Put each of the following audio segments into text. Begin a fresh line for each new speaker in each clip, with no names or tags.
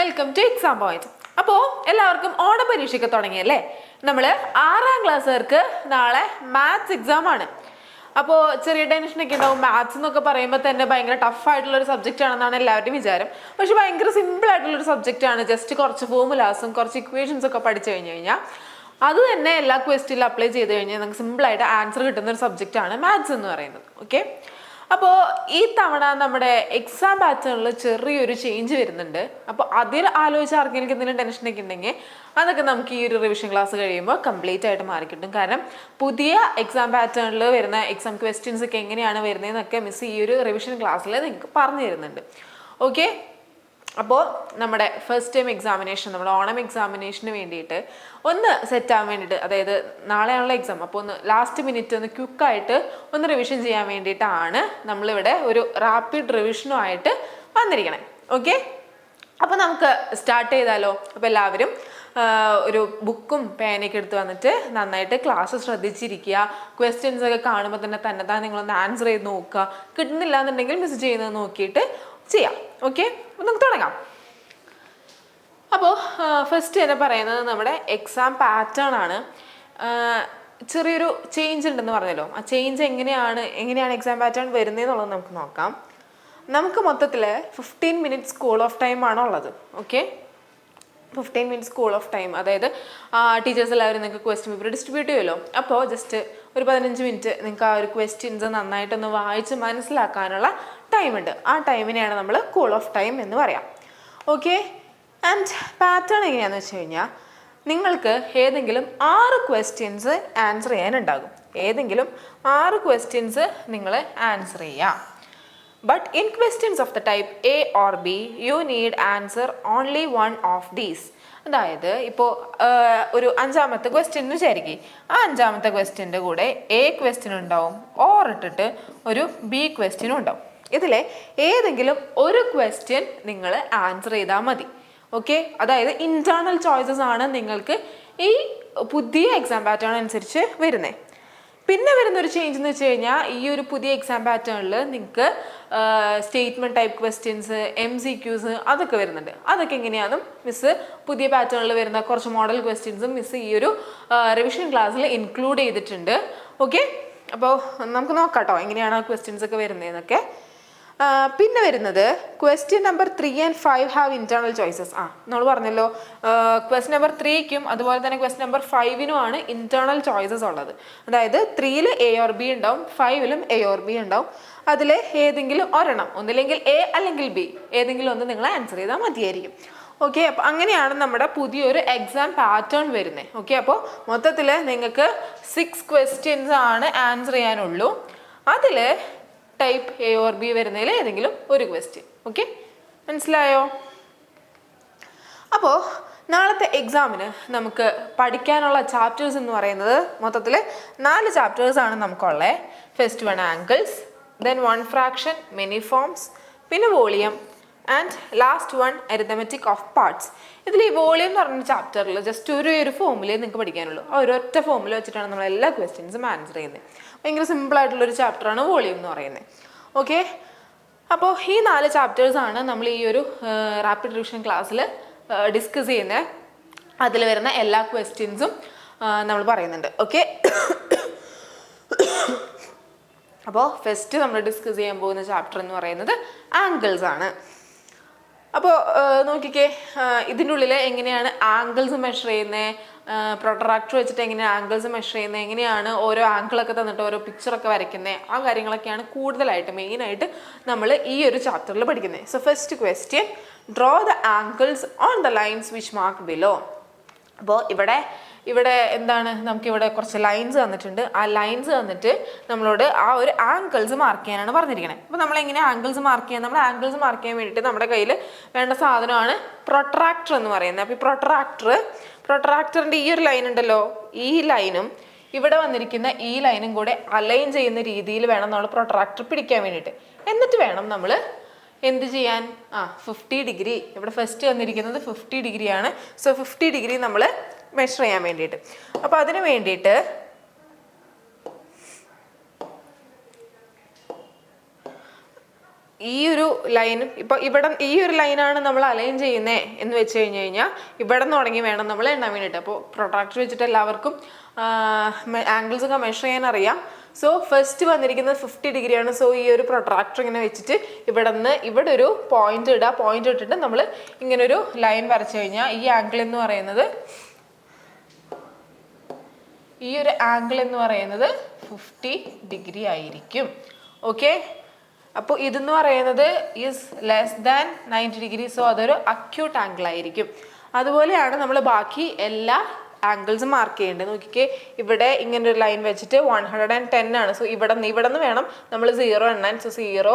Welcome two exam point. അപ്പോൾ എല്ലാവർക്കും ഓണപരീക്ഷയ്ക്ക് തുടങ്ങിയല്ലേ. നമ്മൾ 6ാം ക്ലാസ്സുകാർക്ക് നാളെ മാത്സ് എക്സാം ആണ്. അപ്പോൾ ചെറിയ ടെൻഷനൊക്കെ ഉണ്ടാവും. മാത്സ് എന്നൊക്കെ പറയുമ്പോൾ തന്നെ ഭയങ്കര ടഫായിട്ടുള്ളൊരു സബ്ജക്റ്റ് ആണെന്നാണ് എല്ലാവരുടെയും വിചാരം. പക്ഷെ ഭയങ്കര സിമ്പിൾ ആയിട്ടുള്ളൊരു സബ്ജക്റ്റ് ആണ്. ജസ്റ്റ് കുറച്ച് ഫോർമുലാസും കുറച്ച് ഇക്വേഷൻസ് ഒക്കെ പഠിച്ചു കഴിഞ്ഞ് കഴിഞ്ഞാൽ അത് തന്നെ എല്ലാ ക്വസ്റ്റിലും അപ്ലൈ ചെയ്ത് കഴിഞ്ഞാൽ നമുക്ക് സിമ്പിളായിട്ട് ആൻസർ കിട്ടുന്ന ഒരു സബ്ജക്റ്റ് ആണ് മാത്സ് എന്ന് പറയുന്നത്. ഓക്കെ, അപ്പോൾ ഈ തവണ നമ്മുടെ എക്സാം പാറ്റേണിൽ ചെറിയൊരു ചേഞ്ച് വരുന്നുണ്ട്. അപ്പോൾ അതിൽ ആലോചിച്ച് ആർക്കെങ്കിലും എന്തെങ്കിലും ടെൻഷനൊക്കെ ഉണ്ടെങ്കിൽ അതൊക്കെ നമുക്ക് ഈ ഒരു റിവിഷൻ ക്ലാസ് കഴിയുമ്പോൾ കംപ്ലീറ്റ് ആയിട്ട് മാറിക്കിട്ടും. കാരണം പുതിയ എക്സാം പാറ്റേണിൽ വരുന്ന എക്സാം ക്വസ്റ്റ്യൻസ് ഒക്കെ എങ്ങനെയാണ് വരുന്നതെന്നൊക്കെ മിസ് ഈ ഒരു റിവിഷൻ ക്ലാസ്സിൽ നിങ്ങൾക്ക് പറഞ്ഞു തരുന്നുണ്ട്. ഓക്കെ, അപ്പോൾ നമ്മുടെ ഫസ്റ്റ് ടൈം എക്സാമിനേഷൻ, നമ്മുടെ ഓണം എക്സാമിനേഷന് വേണ്ടിയിട്ട് ഒന്ന് സെറ്റ് ആവാൻ വേണ്ടിയിട്ട്, അതായത് നാളെയാണുള്ള എക്സാം, അപ്പോൾ ഒന്ന് ലാസ്റ്റ് മിനിറ്റ് ഒന്ന് ക്വിക്കായിട്ട് ഒന്ന് റിവിഷൻ ചെയ്യാൻ വേണ്ടിയിട്ടാണ് നമ്മളിവിടെ ഒരു റാപ്പിഡ് റിവിഷനുമായിട്ട് വന്നിരിക്കണേ. ഓക്കെ, അപ്പോൾ നമുക്ക് സ്റ്റാർട്ട് ചെയ്താലോ. അപ്പോൾ എല്ലാവരും ഒരു ബുക്കും പേനയൊക്കെ എടുത്ത് വന്നിട്ട് നന്നായിട്ട് ക്ലാസ് ശ്രദ്ധിച്ചിരിക്കുക. ക്വസ്റ്റ്യൻസ് ഒക്കെ കാണുമ്പോൾ തന്നെ നിങ്ങളൊന്ന് ആൻസർ ചെയ്ത് നോക്കുക. കിട്ടുന്നില്ല എന്നുണ്ടെങ്കിൽ മിസ് ചെയ്യുന്നത് നോക്കിയിട്ട് ചെയ്യാം. ഓക്കെ, അപ്പോൾ നമുക്ക് തുടങ്ങാം. അപ്പോൾ ഫസ്റ്റ് തന്നെ പറയുന്നത് നമ്മുടെ എക്സാം പാറ്റേൺ ആണ്. ചെറിയൊരു ചേഞ്ച് ഉണ്ടെന്ന് പറഞ്ഞല്ലോ. ആ ചേഞ്ച് എങ്ങനെയാണ് എക്സാം പാറ്റേൺ വരുന്നതെന്നുള്ളത് നമുക്ക് നോക്കാം. നമുക്ക് മൊത്തത്തിൽ 15 മിനിറ്റ്സ് സ്കൂൾ ഓഫ് ടൈം ആണ് ഉള്ളത്. Okay, 15 minutes school of time, അതായത് ടീച്ചേഴ്സ് എല്ലാവരും നിങ്ങൾക്ക് ക്വസ്റ്റ്യൻ പേപ്പർ ഡിസ്ട്രിബ്യൂട്ട് ചെയ്യുമല്ലോ. അപ്പോൾ ജസ്റ്റ് ഒരു 15 മിനിറ്റ് നിങ്ങൾക്ക് ആ ഒരു ക്വസ്റ്റ്യൻസ് നന്നായിട്ടൊന്ന് വായിച്ച് മനസ്സിലാക്കാനുള്ള ടൈമുണ്ട്. ആ ടൈമിനെയാണ് നമ്മൾ കൂൾ ഓഫ് ടൈം എന്ന് പറയാം. ഓക്കെ, ആൻഡ് പാറ്റേൺ എങ്ങനെയാണെന്ന് വെച്ച് കഴിഞ്ഞാൽ നിങ്ങൾക്ക് ഏതെങ്കിലും 6 ക്വസ്റ്റ്യൻസ് ആൻസർ ചെയ്യാനുണ്ടാകും. ഏതെങ്കിലും 6 ക്വസ്റ്റ്യൻസ് നിങ്ങൾ ആൻസർ ചെയ്യാം. But in questions of the type A or B, you need answer only one of these. അതായത് ഇപ്പോൾ ഒരു 5ാമത്തെ ക്വസ്റ്റ്യൻ എന്ന് വിചാരിക്കും. ആ 5ാമത്തെ ക്വസ്റ്റ്യൻ്റെ കൂടെ A ക്വസ്റ്റ്യൻ ഉണ്ടാവും, ഓർ ഇട്ടിട്ട് ഒരു B ക്വസ്റ്റ്യനും ഉണ്ടാവും. ഇതിലെ ഏതെങ്കിലും ഒരു ക്വസ്റ്റ്യൻ നിങ്ങൾ ആൻസർ ചെയ്താൽ മതി. ഓക്കെ, അതായത് ഇൻറ്റേർണൽ ചോയ്സസ് ആണ് നിങ്ങൾക്ക് ഈ പുതിയ എക്സാം പാറ്റേൺ അനുസരിച്ച് വരുന്നത്. പിന്നെ വരുന്നൊരു ചേഞ്ച് എന്ന് വെച്ച് കഴിഞ്ഞാൽ ഈ ഒരു പുതിയ എക്സാം പാറ്റേണിൽ നിങ്ങൾക്ക് സ്റ്റേറ്റ്മെൻറ്റ് ടൈപ്പ് ക്വസ്റ്റ്യൻസ്, MCQs അതൊക്കെ വരുന്നുണ്ട്. അതൊക്കെ എങ്ങനെയാണെന്നും മിസ്സ് പുതിയ പാറ്റേണിൽ വരുന്ന കുറച്ച് മോഡൽ ക്വസ്റ്റ്യൻസും മിസ്സ് ഈ ഒരു റിവിഷൻ ക്ലാസ്സിൽ ഇൻക്ലൂഡ് ചെയ്തിട്ടുണ്ട്. ഓക്കെ, അപ്പോൾ നമുക്ക് നോക്കാം കേട്ടോ എങ്ങനെയാണ് ക്വസ്റ്റ്യൻസ് ഒക്കെ വരുന്നതെന്നൊക്കെ. പിന്നെ വരുന്നത് question number 3 and 5 have internal choices. നമ്മൾ പറഞ്ഞല്ലോ ക്വസ്റ്റ്യൻ നമ്പർ 3ക്കും അതുപോലെ തന്നെ ക്വസ്റ്റ്യൻ നമ്പർ 5നുമാണ് ഇൻറ്റേർണൽ ചോയ്സസ് ഉള്ളത്. അതായത് 3ൽ A or B ഉണ്ടാവും, 5ലും A or B ഉണ്ടാവും. അതിൽ ഏതെങ്കിലും ഒരെണ്ണം, ഒന്നില്ലെങ്കിൽ A അല്ലെങ്കിൽ B, ഏതെങ്കിലും ഒന്ന് നിങ്ങൾ ആൻസർ ചെയ്താൽ മതിയായിരിക്കും. ഓക്കെ, അപ്പോൾ അങ്ങനെയാണ് നമ്മുടെ പുതിയൊരു എക്സാം പാറ്റേൺ വരുന്നത്. ഓക്കെ, അപ്പോൾ മൊത്തത്തിൽ നിങ്ങൾക്ക് 6 ക്വസ്റ്റ്യൻസ് ആണ് ആൻസർ ചെയ്യാനുള്ളൂ. അതിൽ ടൈപ്പ് A or B വരുന്നതിൽ ഏതെങ്കിലും ഒരു ക്വസ്റ്റ്യൻ. ഓക്കെ, മനസ്സിലായോ? അപ്പോൾ നാളത്തെ എക്സാമിന് നമുക്ക് പഠിക്കാനുള്ള ചാപ്റ്റേഴ്സ് എന്ന് പറയുന്നത് മൊത്തത്തിൽ 4 ചാപ്റ്റേഴ്സാണ് നമുക്കുള്ളത്. First 1 angles, then 1 fraction, many forms, പിന്നെ volume, and last 1 arithmetic of parts. ഇതിൽ ഈ വോളിയം എന്ന് പറഞ്ഞ ചാപ്റ്ററിൽ ജസ്റ്റ് ഒരു ഫോമുലേ നിങ്ങൾക്ക് പഠിക്കാനുള്ളൂ. ആ ഒരൊറ്റ ഫോമുല വെച്ചിട്ടാണ് നമ്മൾ എല്ലാ ക്വസ്റ്റ്യൻസും ആൻസർ ചെയ്യുന്നത്. ഭയങ്കര സിമ്പിളായിട്ടുള്ളൊരു ചാപ്റ്ററാണ് വോളിയം എന്ന് പറയുന്നത്. ഓക്കെ, അപ്പോൾ ഈ 4 ചാപ്റ്റേഴ്സാണ് നമ്മൾ ഈ ഒരു റാപ്പിഡ് റിവിഷൻ ക്ലാസ്സിൽ ഡിസ്കസ് ചെയ്യുന്നത്. അതിൽ വരുന്ന എല്ലാ ക്വസ്റ്റ്യൻസും നമ്മൾ പറയുന്നുണ്ട്. ഓക്കെ, അപ്പോൾ ഫസ്റ്റ് നമ്മൾ ഡിസ്കസ് ചെയ്യാൻ പോകുന്ന ചാപ്റ്റർ എന്ന് പറയുന്നത് ആംഗിൾസ് ആണ്. അപ്പോൾ നോക്കിക്കേ, ഇതിൻ്റെ ഉള്ളിൽ എങ്ങനെയാണ് ആംഗിൾസ് മെഷർ ചെയ്യുന്നത്, പ്രൊട്രാക്ടർ വെച്ചിട്ട് എങ്ങനെയാണ് ആംഗിൾസ് മെഷർ ചെയ്യുന്നത്, എങ്ങനെയാണ് ഓരോ ആംഗിളൊക്കെ തന്നിട്ട് ഓരോ പിക്ചറൊക്കെ വരയ്ക്കുന്നത്, ആ കാര്യങ്ങളൊക്കെയാണ് കൂടുതലായിട്ട് മെയിനായിട്ട് നമ്മൾ ഈ ഒരു ചാപ്റ്ററിൽ പഠിക്കുന്നത്. So first question, draw the angles on the lines which mark below. അപ്പോൾ ഇവിടെ എന്താണ്, നമുക്കിവിടെ കുറച്ച് ലൈൻസ് തന്നിട്ടുണ്ട്. ആ ലൈൻസ് തന്നിട്ട് നമ്മളോട് ആ ഒരു ആംഗിൾസ് മാർക്ക് ചെയ്യാനാണ് പറഞ്ഞിരിക്കുന്നത്. അപ്പോൾ നമ്മളെങ്ങനെ ആംഗിൾസ് മാർക്ക് ചെയ്യാൻ, നമ്മുടെ ആംഗിൾസ് മാർക്ക് ചെയ്യാൻ വേണ്ടിയിട്ട് നമ്മുടെ കയ്യിൽ വേണ്ട സാധനമാണ് പ്രൊട്രാക്ടർ എന്ന് പറയുന്നത്. അപ്പോൾ ഈ പ്രൊട്രാക്ടറിൻ്റെ ഈ ഒരു ലൈൻ ഉണ്ടല്ലോ, ഈ ലൈനും ഇവിടെ വന്നിരിക്കുന്ന ഈ ലൈനും കൂടെ അലൈൻ ചെയ്യുന്ന രീതിയിൽ വേണം നമ്മൾ പ്രൊട്രാക്ടർ പിടിക്കാൻ വേണ്ടിയിട്ട്. എന്നിട്ട് വേണം നമ്മൾ എന്ത് ചെയ്യാൻ, 50 ഡിഗ്രി, ഇവിടെ ഫസ്റ്റ് വന്നിരിക്കുന്നത് 50 ഡിഗ്രിയാണ്. സോ 50 ഡിഗ്രി നമ്മൾ മെഷർ ചെയ്യാൻ വേണ്ടിയിട്ട്. അപ്പോൾ അതിന് വേണ്ടിയിട്ട് ഈ ഒരു ലൈൻ ഇപ്പം ഇവിടെ ഈ ഒരു ലൈനാണ് നമ്മൾ അലൈൻ ചെയ്യുന്നത് എന്ന് വെച്ച് കഴിഞ്ഞ് കഴിഞ്ഞാൽ ഇവിടെ നിന്ന് തുടങ്ങി വേണം നമ്മൾ എണ്ണാൻ വേണ്ടിയിട്ട്. അപ്പോൾ പ്രൊട്രാക്ടർ വെച്ചിട്ട് എല്ലാവർക്കും ആംഗിൾസ് ഒക്കെ മെഷർ ചെയ്യാൻ അറിയാം. സോ ഫസ്റ്റ് വന്നിരിക്കുന്നത് 50 ഡിഗ്രിയാണ്. സോ ഈ ഒരു പ്രൊട്രാക്ടർ ഇങ്ങനെ വെച്ചിട്ട് ഇവിടെ നിന്ന് ഇവിടെ ഒരു പോയിന്റ് ഇടുക. പോയിന്റ് ഇട്ടിട്ട് നമ്മൾ ഇങ്ങനൊരു ലൈൻ വരച്ചു കഴിഞ്ഞാൽ ഈ ആംഗിൾ എന്ന് പറയുന്നത് 50 ഡിഗ്രി ആയിരിക്കും. ഓക്കെ, അപ്പോൾ ഇതെന്ന് പറയുന്നത് is less than 90 degree. So അതൊരു അക്യൂട്ട് ആംഗിൾ ആയിരിക്കും. അതുപോലെയാണ് നമ്മൾ ബാക്കി എല്ലാ ആംഗിൾസും മാർക്ക് ചെയ്യേണ്ടത്. നോക്കിക്കേ, ഇവിടെ ഇങ്ങനെ ഒരു ലൈൻ വെച്ചിട്ട് 110 ആണ്. സോ ഇവിടെ നിന്ന് വേണം നമ്മൾ 0 എണ്ണാൻ. സോ 0,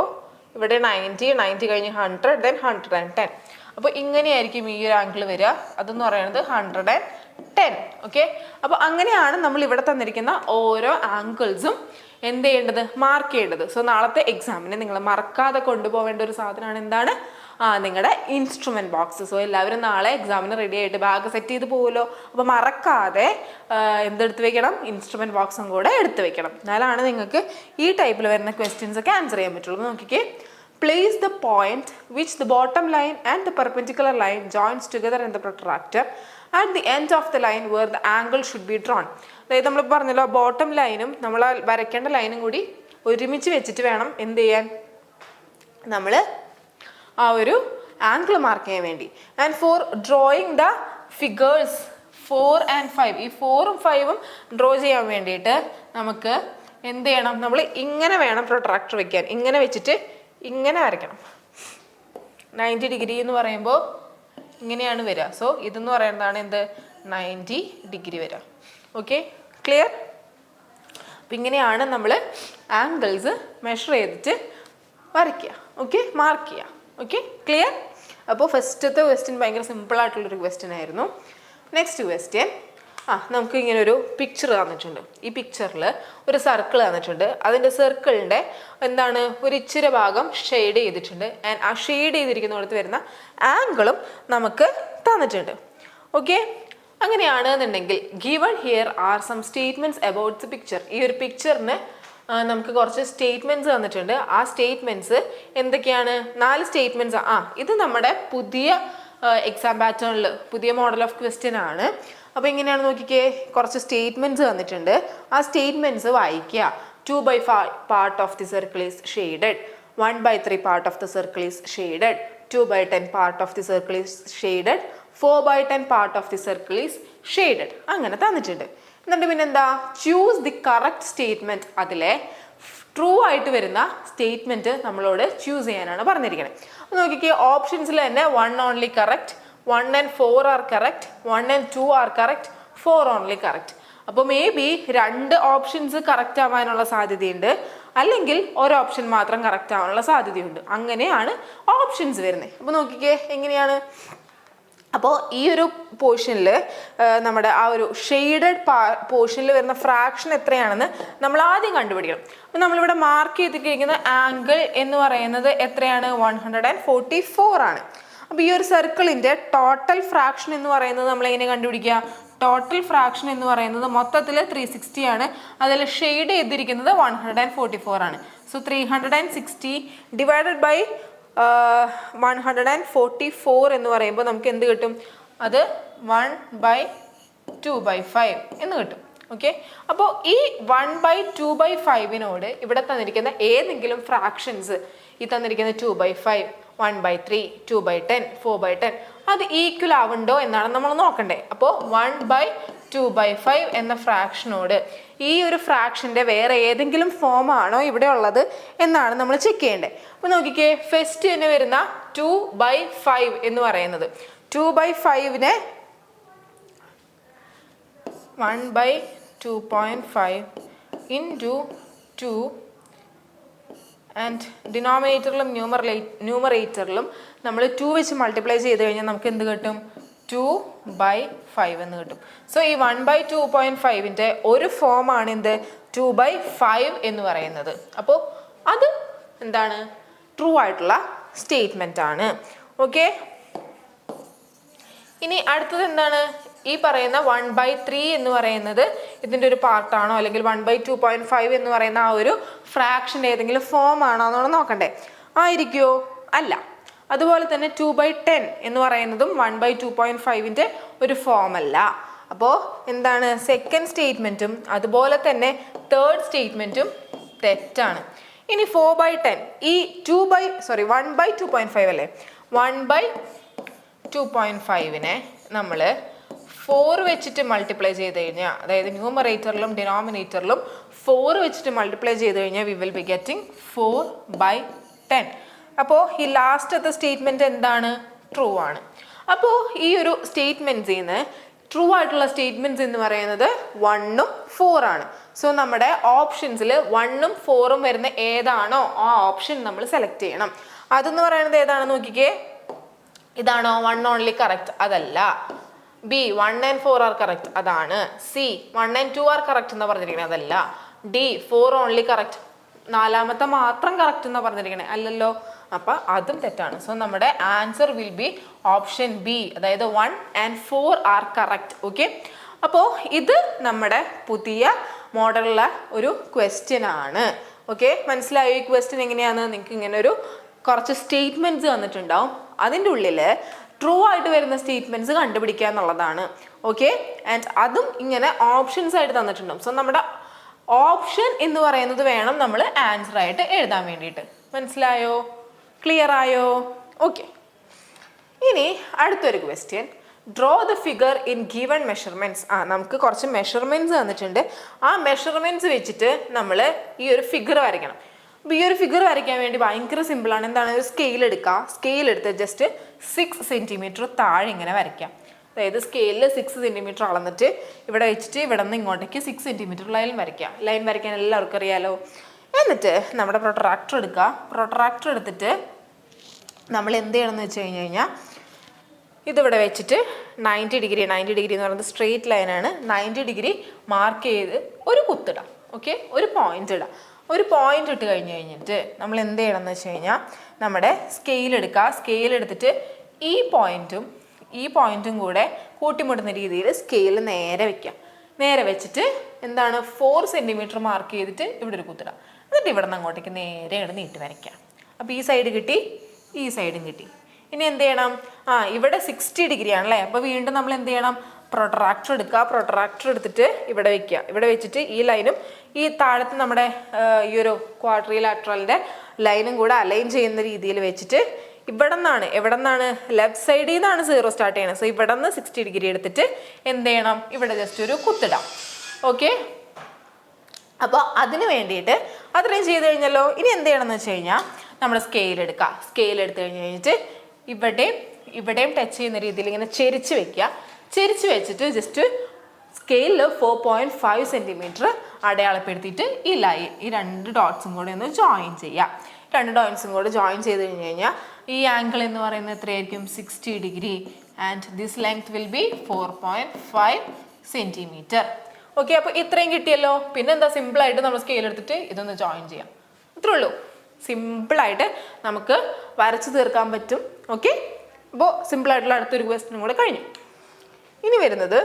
ഇവിടെ 90 കഴിഞ്ഞ് 100, ദെൻ 110. അപ്പോൾ ഇങ്ങനെയായിരിക്കും ഈ ഒരു ആംഗിൾ വരിക. അതെന്ന് പറയുന്നത് 110. ഓക്കെ, അപ്പോൾ അങ്ങനെയാണ് നമ്മൾ ഇവിടെ തന്നിരിക്കുന്ന ഓരോ ആംഗിൾസും എന്ത് ചെയ്യേണ്ടത്, മാർക്ക് ചെയ്യേണ്ടത്. സോ നാളത്തെ എക്സാമിന് നിങ്ങൾ മറക്കാതെ കൊണ്ടുപോകേണ്ട ഒരു സാധനമാണ് എന്താണ്, നിങ്ങളുടെ ഇൻസ്ട്രുമെന്റ് ബോക്സ്. സോ എല്ലാവരും നാളെ എക്സാമിന് റെഡി ആയിട്ട് ബാഗ് സെറ്റ് ചെയ്ത് പോകുമല്ലോ. അപ്പോൾ മറക്കാതെ എന്തെടുത്ത് വെക്കണം, ഇൻസ്ട്രുമെന്റ് ബോക്സും കൂടെ എടുത്ത് വെക്കണം. എന്നാലാണ് നിങ്ങൾക്ക് ഈ ടൈപ്പിൽ വരുന്ന ക്വസ്റ്റ്യൻസ് ഒക്കെ ആൻസർ ചെയ്യാൻ പറ്റുള്ളൂ. നോക്കിക്കേ, place the point which the bottom line and the perpendicular line joins together in the protractor at the end of the line where the angle should be drawn. അതായത് നമ്മൾ പറഞ്ഞല്ലോ, ബോട്ടം ലൈനും നമ്മൾ വരയ്ക്കേണ്ട ലൈനും കൂടി ഒരുമിച്ച് വെച്ചിട്ട് വേണം എന്ത് ചെയ്യാൻ, നമ്മൾ ആ ഒരു ആംഗിൾ മാർക്ക് ചെയ്യാൻ വേണ്ടി. And four drawing the figures 4 and 5, ഈ 4ഉം 5ഉം ഡ്രോ ചെയ്യാൻ വേണ്ടിയിട്ട് നമുക്ക് എന്ത് ചെയ്യണം, നമ്മൾ ഇങ്ങനെ വേണം പ്രൊട്രാക്ടർ വെക്കാൻ. ഇങ്ങനെ വെച്ചിട്ട് ഇങ്ങനെ വരയ്ക്കണം. 90 ഡിഗ്രി എന്ന് പറയുമ്പോൾ ഇങ്ങനെയാണ് വരിക. സോ ഇതെന്ന് പറയുന്നതാണ് എന്ത്, 90 ഡിഗ്രി വരിക. Okay, clear? അപ്പം ഇങ്ങനെയാണ് നമ്മൾ ആംഗിൾസ് മെഷർ ചെയ്തിട്ട് വരയ്ക്കുക. ഓക്കെ, മാർക്ക് ചെയ്യുക. Okay, clear? അപ്പോൾ ഫസ്റ്റത്തെ ക്വസ്റ്റ്യൻ ഭയങ്കര സിമ്പിളായിട്ടുള്ളൊരു ക്വസ്റ്റ്യൻ ആയിരുന്നു. നെക്സ്റ്റ് ക്വസ്റ്റ്യൻ, നമുക്ക് ഇങ്ങനെ ഒരു പിക്ചർ തന്നിട്ടുണ്ട്. ഈ പിക്ചറിൽ ഒരു സർക്കിൾ തന്നിട്ടുണ്ട്. അതിൻ്റെ സർക്കിളിൻ്റെ എന്താണ്, ഒരു ഇച്ചിരി ഭാഗം ഷെയ്ഡ് ചെയ്തിട്ടുണ്ട്. ആൻഡ് ആ ഷെയ്ഡ് ചെയ്തിരിക്കുന്നിടത്ത് വരുന്ന ആംഗിളും നമുക്ക് തന്നിട്ടുണ്ട്. ഓക്കെ, അങ്ങനെയാണെന്നുണ്ടെങ്കിൽ given here are some statements about the picture. ഈ ഒരു പിക്ചറിന് നമുക്ക് കുറച്ച് സ്റ്റേറ്റ്മെൻറ്റ്സ് തന്നിട്ടുണ്ട്. ആ സ്റ്റേറ്റ്മെൻറ്റ്സ് എന്തൊക്കെയാണ്, 4 സ്റ്റേറ്റ്മെൻറ്റ്സ്. ഇത് നമ്മുടെ പുതിയ എക്സാം പാറ്റേണിൽ പുതിയ മോഡൽ ഓഫ് ക്വസ്റ്റ്യൻ ആണ്. അപ്പോൾ എങ്ങനെയാണ് നോക്കിക്കേ, കുറച്ച് സ്റ്റേറ്റ്മെൻറ്റ്സ് തന്നിട്ടുണ്ട്. ആ സ്റ്റേറ്റ്മെൻറ്റ്സ് വായിക്കുക. 2/5 part of the circle is shaded, 1/3 part of the circle is shaded, 2/10 part of the circle is shaded, 4/10 part of the circle is shaded. അങ്ങനെ തന്നിട്ടുണ്ട്. എന്നിട്ട് പിന്നെന്താ, ചൂസ് ദി കറക്റ്റ് സ്റ്റേറ്റ്മെൻറ്റ്. അതിലെ ട്രൂ ആയിട്ട് വരുന്ന സ്റ്റേറ്റ്മെൻറ്റ് നമ്മളോട് choose ചെയ്യാനാണ് പറഞ്ഞിരിക്കുന്നത്. അപ്പോൾ നോക്കിക്കേ, ഓപ്ഷൻസിൽ തന്നെ 1 only correct, 1 and 4 are correct, 1 and 2 are correct, 4 only correct. അപ്പോൾ മേ ബി 2 ഓപ്ഷൻസ് കറക്റ്റ് ആവാനുള്ള സാധ്യതയുണ്ട്, അല്ലെങ്കിൽ ഒരു ഓപ്ഷൻ മാത്രം കറക്റ്റ് ആവാനുള്ള സാധ്യതയുണ്ട്. അങ്ങനെയാണ് ഓപ്ഷൻസ് വരുന്നത്. അപ്പോൾ നോക്കിക്കേ എങ്ങനെയാണ്. അപ്പോൾ ഈ ഒരു പോർഷനിൽ നമ്മുടെ ആ ഒരു ഷെയ്ഡഡ് പോർഷനിൽ വരുന്ന ഫ്രാക്ഷൻ എത്രയാണെന്ന് നമ്മൾ ആദ്യം കണ്ടുപിടിക്കണം. അപ്പോൾ നമ്മളിവിടെ മാർക്ക് ചെയ്തിരിക്കുന്ന ആംഗിൾ എന്ന് പറയുന്നത് എത്രയാണ്, 144 ആണ്. അപ്പോൾ ഈ ഒരു സർക്കിളിൻ്റെ ടോട്ടൽ ഫ്രാക്ഷൻ എന്ന് പറയുന്നത് നമ്മൾ എങ്ങനെ കണ്ടുപിടിക്കുക, ടോട്ടൽ ഫ്രാക്ഷൻ എന്ന് പറയുന്നത് മൊത്തത്തിൽ 360 ആണ്. അതിൽ ഷെയ്ഡ് ചെയ്തിരിക്കുന്നത് 144 ആണ്. സോ 360 ഡിവൈഡഡ് ബൈ 144 എന്ന് പറയുമ്പോൾ നമുക്ക് എന്ത് കിട്ടും, അത് 1/2/5 എന്ന് കിട്ടും. ഓക്കെ, അപ്പോൾ ഈ 1/2/5 ഇവിടെ തന്നിരിക്കുന്ന ഏതെങ്കിലും ഫ്രാക്ഷൻസ്, ഈ തന്നിരിക്കുന്ന 2/5, 1/3, 2/10, 4/10 അത് ഈക്വൽ ആവുന്നുണ്ടോ എന്നാണ് നമ്മൾ നോക്കണ്ടേ. അപ്പോൾ 1/2/5 എന്ന ഫ്രാക്ഷനോട് ഈ ഒരു ഫ്രാക്ഷൻ്റെ വേറെ ഏതെങ്കിലും ഫോം ആണോ ഇവിടെ ഉള്ളത് എന്നാണ് നമ്മൾ ചെക്ക് ചെയ്യേണ്ടത്. അപ്പോൾ നോക്കിക്കേ, ഫസ്റ്റ് തന്നെ വരുന്ന 2/5 എന്ന് പറയുന്നത് 2/5നെ 1/2.5 into 2 ആൻഡ് ഡിനോമിനേറ്ററിലും ന്യൂമറേറ്ററിലും നമ്മൾ 2 വെച്ച് മൾട്ടിപ്ലൈ ചെയ്ത് കഴിഞ്ഞാൽ നമുക്ക് എന്ത് കിട്ടും, 2/5 എന്ന് കിട്ടും. സോ ഈ 1/2.5ൻ്റെ ഒരു ഫോമാണ് എന്ത്, 2/5 എന്ന് പറയുന്നത്. അപ്പോൾ അത് എന്താണ്, ട്രൂ ആയിട്ടുള്ള സ്റ്റേറ്റ്മെൻ്റ് ആണ്. ഓക്കെ, ഇനി അടുത്തത് എന്താണ്, ഈ പറയുന്ന 1/3 എന്ന് പറയുന്നത് ഇതിൻ്റെ ഒരു പാർട്ടാണോ, അല്ലെങ്കിൽ 1/2.5 എന്ന് പറയുന്ന ആ ഒരു ഫ്രാക്ഷൻ ഏതെങ്കിലും ഫോം ആണോ എന്നാണ് നോക്കണ്ടേ. ആയിരിക്കുമോ? അല്ല. അതുപോലെ തന്നെ 2/10 എന്ന് പറയുന്നതും 1/2.5ൻ്റെ ഒരു ഫോം അല്ല. അപ്പോൾ എന്താണ്, സെക്കൻഡ് സ്റ്റേറ്റ്മെൻറ്റും അതുപോലെ തന്നെ തേർഡ് സ്റ്റേറ്റ്മെൻറ്റും തെറ്റാണ്. ഇനി 4/10 ഈ 1/2.5 അല്ലേ, 1/2.5നെ നമ്മൾ 4 വെച്ചിട്ട് മൾട്ടിപ്ലൈ ചെയ്ത് കഴിഞ്ഞാൽ, അതായത് ന്യൂമറേറ്ററിലും ഡിനോമിനേറ്ററിലും 4 വെച്ചിട്ട് മൾട്ടിപ്ലൈ ചെയ്ത് കഴിഞ്ഞാൽ വി വിൽ ബി ഗെറ്റിംഗ് 4/10. അപ്പോൾ ഈ ലാസ്റ്റത്തെ സ്റ്റേറ്റ്മെൻറ്റ് എന്താണ്? ട്രൂ ആണ്. അപ്പോൾ ഈ ഒരു സ്റ്റേറ്റ്മെൻറ്റ്സിൽ നിന്ന് ട്രൂ ആയിട്ടുള്ള സ്റ്റേറ്റ്മെൻറ്റ്സ് എന്ന് പറയുന്നത് 1ഉം 4 ആണ്. സോ നമ്മുടെ ഓപ്ഷൻസിൽ 1ഉം 4ഉം വരുന്ന ഏതാണോ ആ ഓപ്ഷൻ നമ്മൾ സെലക്ട് ചെയ്യണം. അതെന്ന് പറയുന്നത് ഏതാണെന്ന് നോക്കിക്കേ. ഇതാണോ 1 ഓൺലി കറക്റ്റ്? അതല്ല. ബി 1 and 4 ആർ കറക്റ്റ്, അതാണ്. സി 1 and 2 ആർ കറക്റ്റ് എന്ന് പറഞ്ഞിരിക്കണേ, അതല്ല. ഡി 4 ഓൺലി കറക്റ്റ്, 4ാമത്തെ മാത്രം കറക്റ്റ് എന്ന് പറഞ്ഞിരിക്കണേ, അല്ലല്ലോ. അപ്പം അതും തെറ്റാണ്. സോ നമ്മുടെ answer will be option B, അതായത് 1 and 4 ആർ കറക്റ്റ്. ഓക്കെ, അപ്പോൾ ഇത് നമ്മുടെ പുതിയ മോഡലുള്ള ഒരു ക്വസ്റ്റ്യൻ ആണ്. ഓക്കെ, മനസ്സിലായോ ഈ ക്വസ്റ്റ്യൻ എങ്ങനെയാണ്? നിങ്ങൾക്ക് ഇങ്ങനെ ഒരു കുറച്ച് സ്റ്റേറ്റ്മെൻറ്റ്സ് തന്നിട്ടുണ്ടാവും, അതിൻ്റെ ഉള്ളിൽ ട്രൂ ആയിട്ട് വരുന്ന സ്റ്റേറ്റ്മെൻറ്റ്സ് കണ്ടുപിടിക്കുക എന്നുള്ളതാണ്. ഓക്കെ, ആൻഡ് അതും ഇങ്ങനെ ഓപ്ഷൻസ് ആയിട്ട് തന്നിട്ടുണ്ടാവും. സോ നമ്മുടെ ഓപ്ഷൻ എന്ന് പറയുന്നത് വേണം നമ്മൾ ആൻസർ ആയിട്ട് എഴുതാൻ വേണ്ടിയിട്ട്. മനസ്സിലായോ? ക്ലിയർ ആയോ? ഓക്കെ, ഇനി അടുത്തൊരു question. Draw the figure in given measurements. നമുക്ക് കുറച്ച് മെഷർമെൻറ്റ്സ് തന്നിട്ടുണ്ട്. ആ മെഷർമെൻറ്റ്സ് വെച്ചിട്ട് നമ്മൾ ഈ ഒരു ഫിഗർ വരയ്ക്കണം. അപ്പോൾ ഈ ഒരു ഫിഗർ വരയ്ക്കാൻ വേണ്ടി ഭയങ്കര സിമ്പിളാണ്. എന്താണ്, ഒരു സ്കെയിൽ എടുക്കുക. സ്കെയിൽ എടുത്ത് ജസ്റ്റ് 6 സെൻറ്റിമീറ്റർ താഴെ ഇങ്ങനെ വരയ്ക്കാം. അതായത് സ്കെയിലിൽ 6 സെൻറ്റിമീറ്റർ അളന്നിട്ട് ഇവിടെ വെച്ചിട്ട് ഇവിടെ നിന്ന് ഇങ്ങോട്ടേക്ക് 6 സെൻറ്റിമീറ്റർ ലൈൻ വരയ്ക്കാം. ലൈൻ വരയ്ക്കാൻ എല്ലാവർക്കും അറിയാലോ. എന്നിട്ട് നമ്മുടെ പ്രൊട്രാക്ടർ എടുക്കുക. പ്രൊട്രാക്ടർ എടുത്തിട്ട് നമ്മൾ എന്ത് ചെയ്യണമെന്ന് വെച്ച് കഴിഞ്ഞാൽ ഇതിവിടെ വെച്ചിട്ട് 90 ഡിഗ്രി എന്ന് പറയുന്നത് സ്ട്രെയിറ്റ് ലൈനാണ്. 90 ഡിഗ്രി മാർക്ക് ചെയ്ത് ഒരു കുത്തിടാം. ഓക്കെ, ഒരു പോയിന്റ് ഇടാം. ഒരു പോയിന്റ് ഇട്ട് കഴിഞ്ഞിട്ട് നമ്മൾ എന്ത് ചെയ്യണമെന്ന് വെച്ച് കഴിഞ്ഞാൽ നമ്മുടെ സ്കെയിൽ എടുക്കുക. സ്കെയിൽ എടുത്തിട്ട് ഈ പോയിന്റും കൂടെ കൂട്ടിമുട്ടുന്ന രീതിയിൽ സ്കെയിൽ നേരെ വെക്കാം. നേരെ വെച്ചിട്ട് എന്താണ് 4 സെൻറ്റിമീറ്റർ മാർക്ക് ചെയ്തിട്ട് ഇവിടെ ഒരു കുത്തിടാം. എന്നിട്ട് ഇവിടെ നിന്ന് അങ്ങോട്ടേക്ക് നേരെ ഇവിടെ നീട്ടി വരയ്ക്കാം. അപ്പോൾ ഈ സൈഡ് കിട്ടി, ഈ സൈഡും കിട്ടി. ഇനി എന്ത് ചെയ്യണം? ഇവിടെ 60 ഡിഗ്രി ആണല്ലേ. അപ്പോൾ വീണ്ടും നമ്മൾ എന്ത് ചെയ്യണം? പ്രൊട്രാക്ടർ എടുക്കുക. പ്രൊട്രാക്ടർ എടുത്തിട്ട് ഇവിടെ വെക്കുക. ഇവിടെ വെച്ചിട്ട് ഈ ലൈനും ഈ താഴത്ത് നമ്മുടെ ഈ ഒരു ക്വാഡ്രിലാറ്ററലിൻ്റെ ലൈനും കൂടെ അലൈൻ ചെയ്യുന്ന രീതിയിൽ വെച്ചിട്ട് എവിടെ നിന്നാണ് ലെഫ്റ്റ് സൈഡിൽ നിന്നാണ് 0 സ്റ്റാർട്ട് ചെയ്യണം. സോ ഇവിടെ നിന്ന് 60 ഡിഗ്രി എടുത്തിട്ട് എന്ത് ചെയ്യണം? ഇവിടെ ജസ്റ്റ് ഒരു കുത്തിടാം. ഓക്കെ, അപ്പോൾ അതിന് വേണ്ടിയിട്ട് അത്രയും ചെയ്ത് കഴിഞ്ഞല്ലോ. ഇനി എന്ത് ചെയ്യണമെന്ന് വെച്ച് കഴിഞ്ഞാൽ നമ്മൾ സ്കെയിൽ എടുക്കുക. സ്കെയിൽ എടുത്ത് കഴിഞ്ഞിട്ട് ഇവിടെയും ടച്ച് ചെയ്യുന്ന രീതിയിൽ ഇങ്ങനെ ചെരിച്ച് വെക്കുക. ചെരിച്ച് വെച്ചിട്ട് ജസ്റ്റ് സ്കെയിലിൽ 4.5 സെൻറ്റിമീറ്റർ അടയാളപ്പെടുത്തിയിട്ട് ഈ ലൈൻ, ഈ 2 ഡോട്ട്സും കൂടെ ഒന്ന് ജോയിൻ ചെയ്യുക. 2 ഡോട്ട്സും കൂടെ ജോയിൻ ചെയ്ത് കഴിഞ്ഞ് കഴിഞ്ഞാൽ ഈ ആംഗിൾ എന്ന് പറയുന്നത് എത്രയായിരിക്കും? 60 degree. And this length will be 4.5 centimetre. Okay, അപ്പോൾ ഇത്രയും കിട്ടിയല്ലോ. പിന്നെ എന്താ, സിമ്പിളായിട്ട് നമ്മൾ സ്കെയിൽ എടുത്തിട്ട് ഇതൊന്ന് ജോയിൻ ചെയ്യാം. ഇത്രേ ഉള്ളൂ. സിമ്പിളായിട്ട് നമുക്ക് വരച്ച് തീർക്കാൻ പറ്റും. ഓക്കെ, അപ്പോൾ സിമ്പിളായിട്ടുള്ള അടുത്തൊരു ക്വസ്റ്റ്യനും കൂടെ കഴിഞ്ഞു. ഇനി വരുന്നത്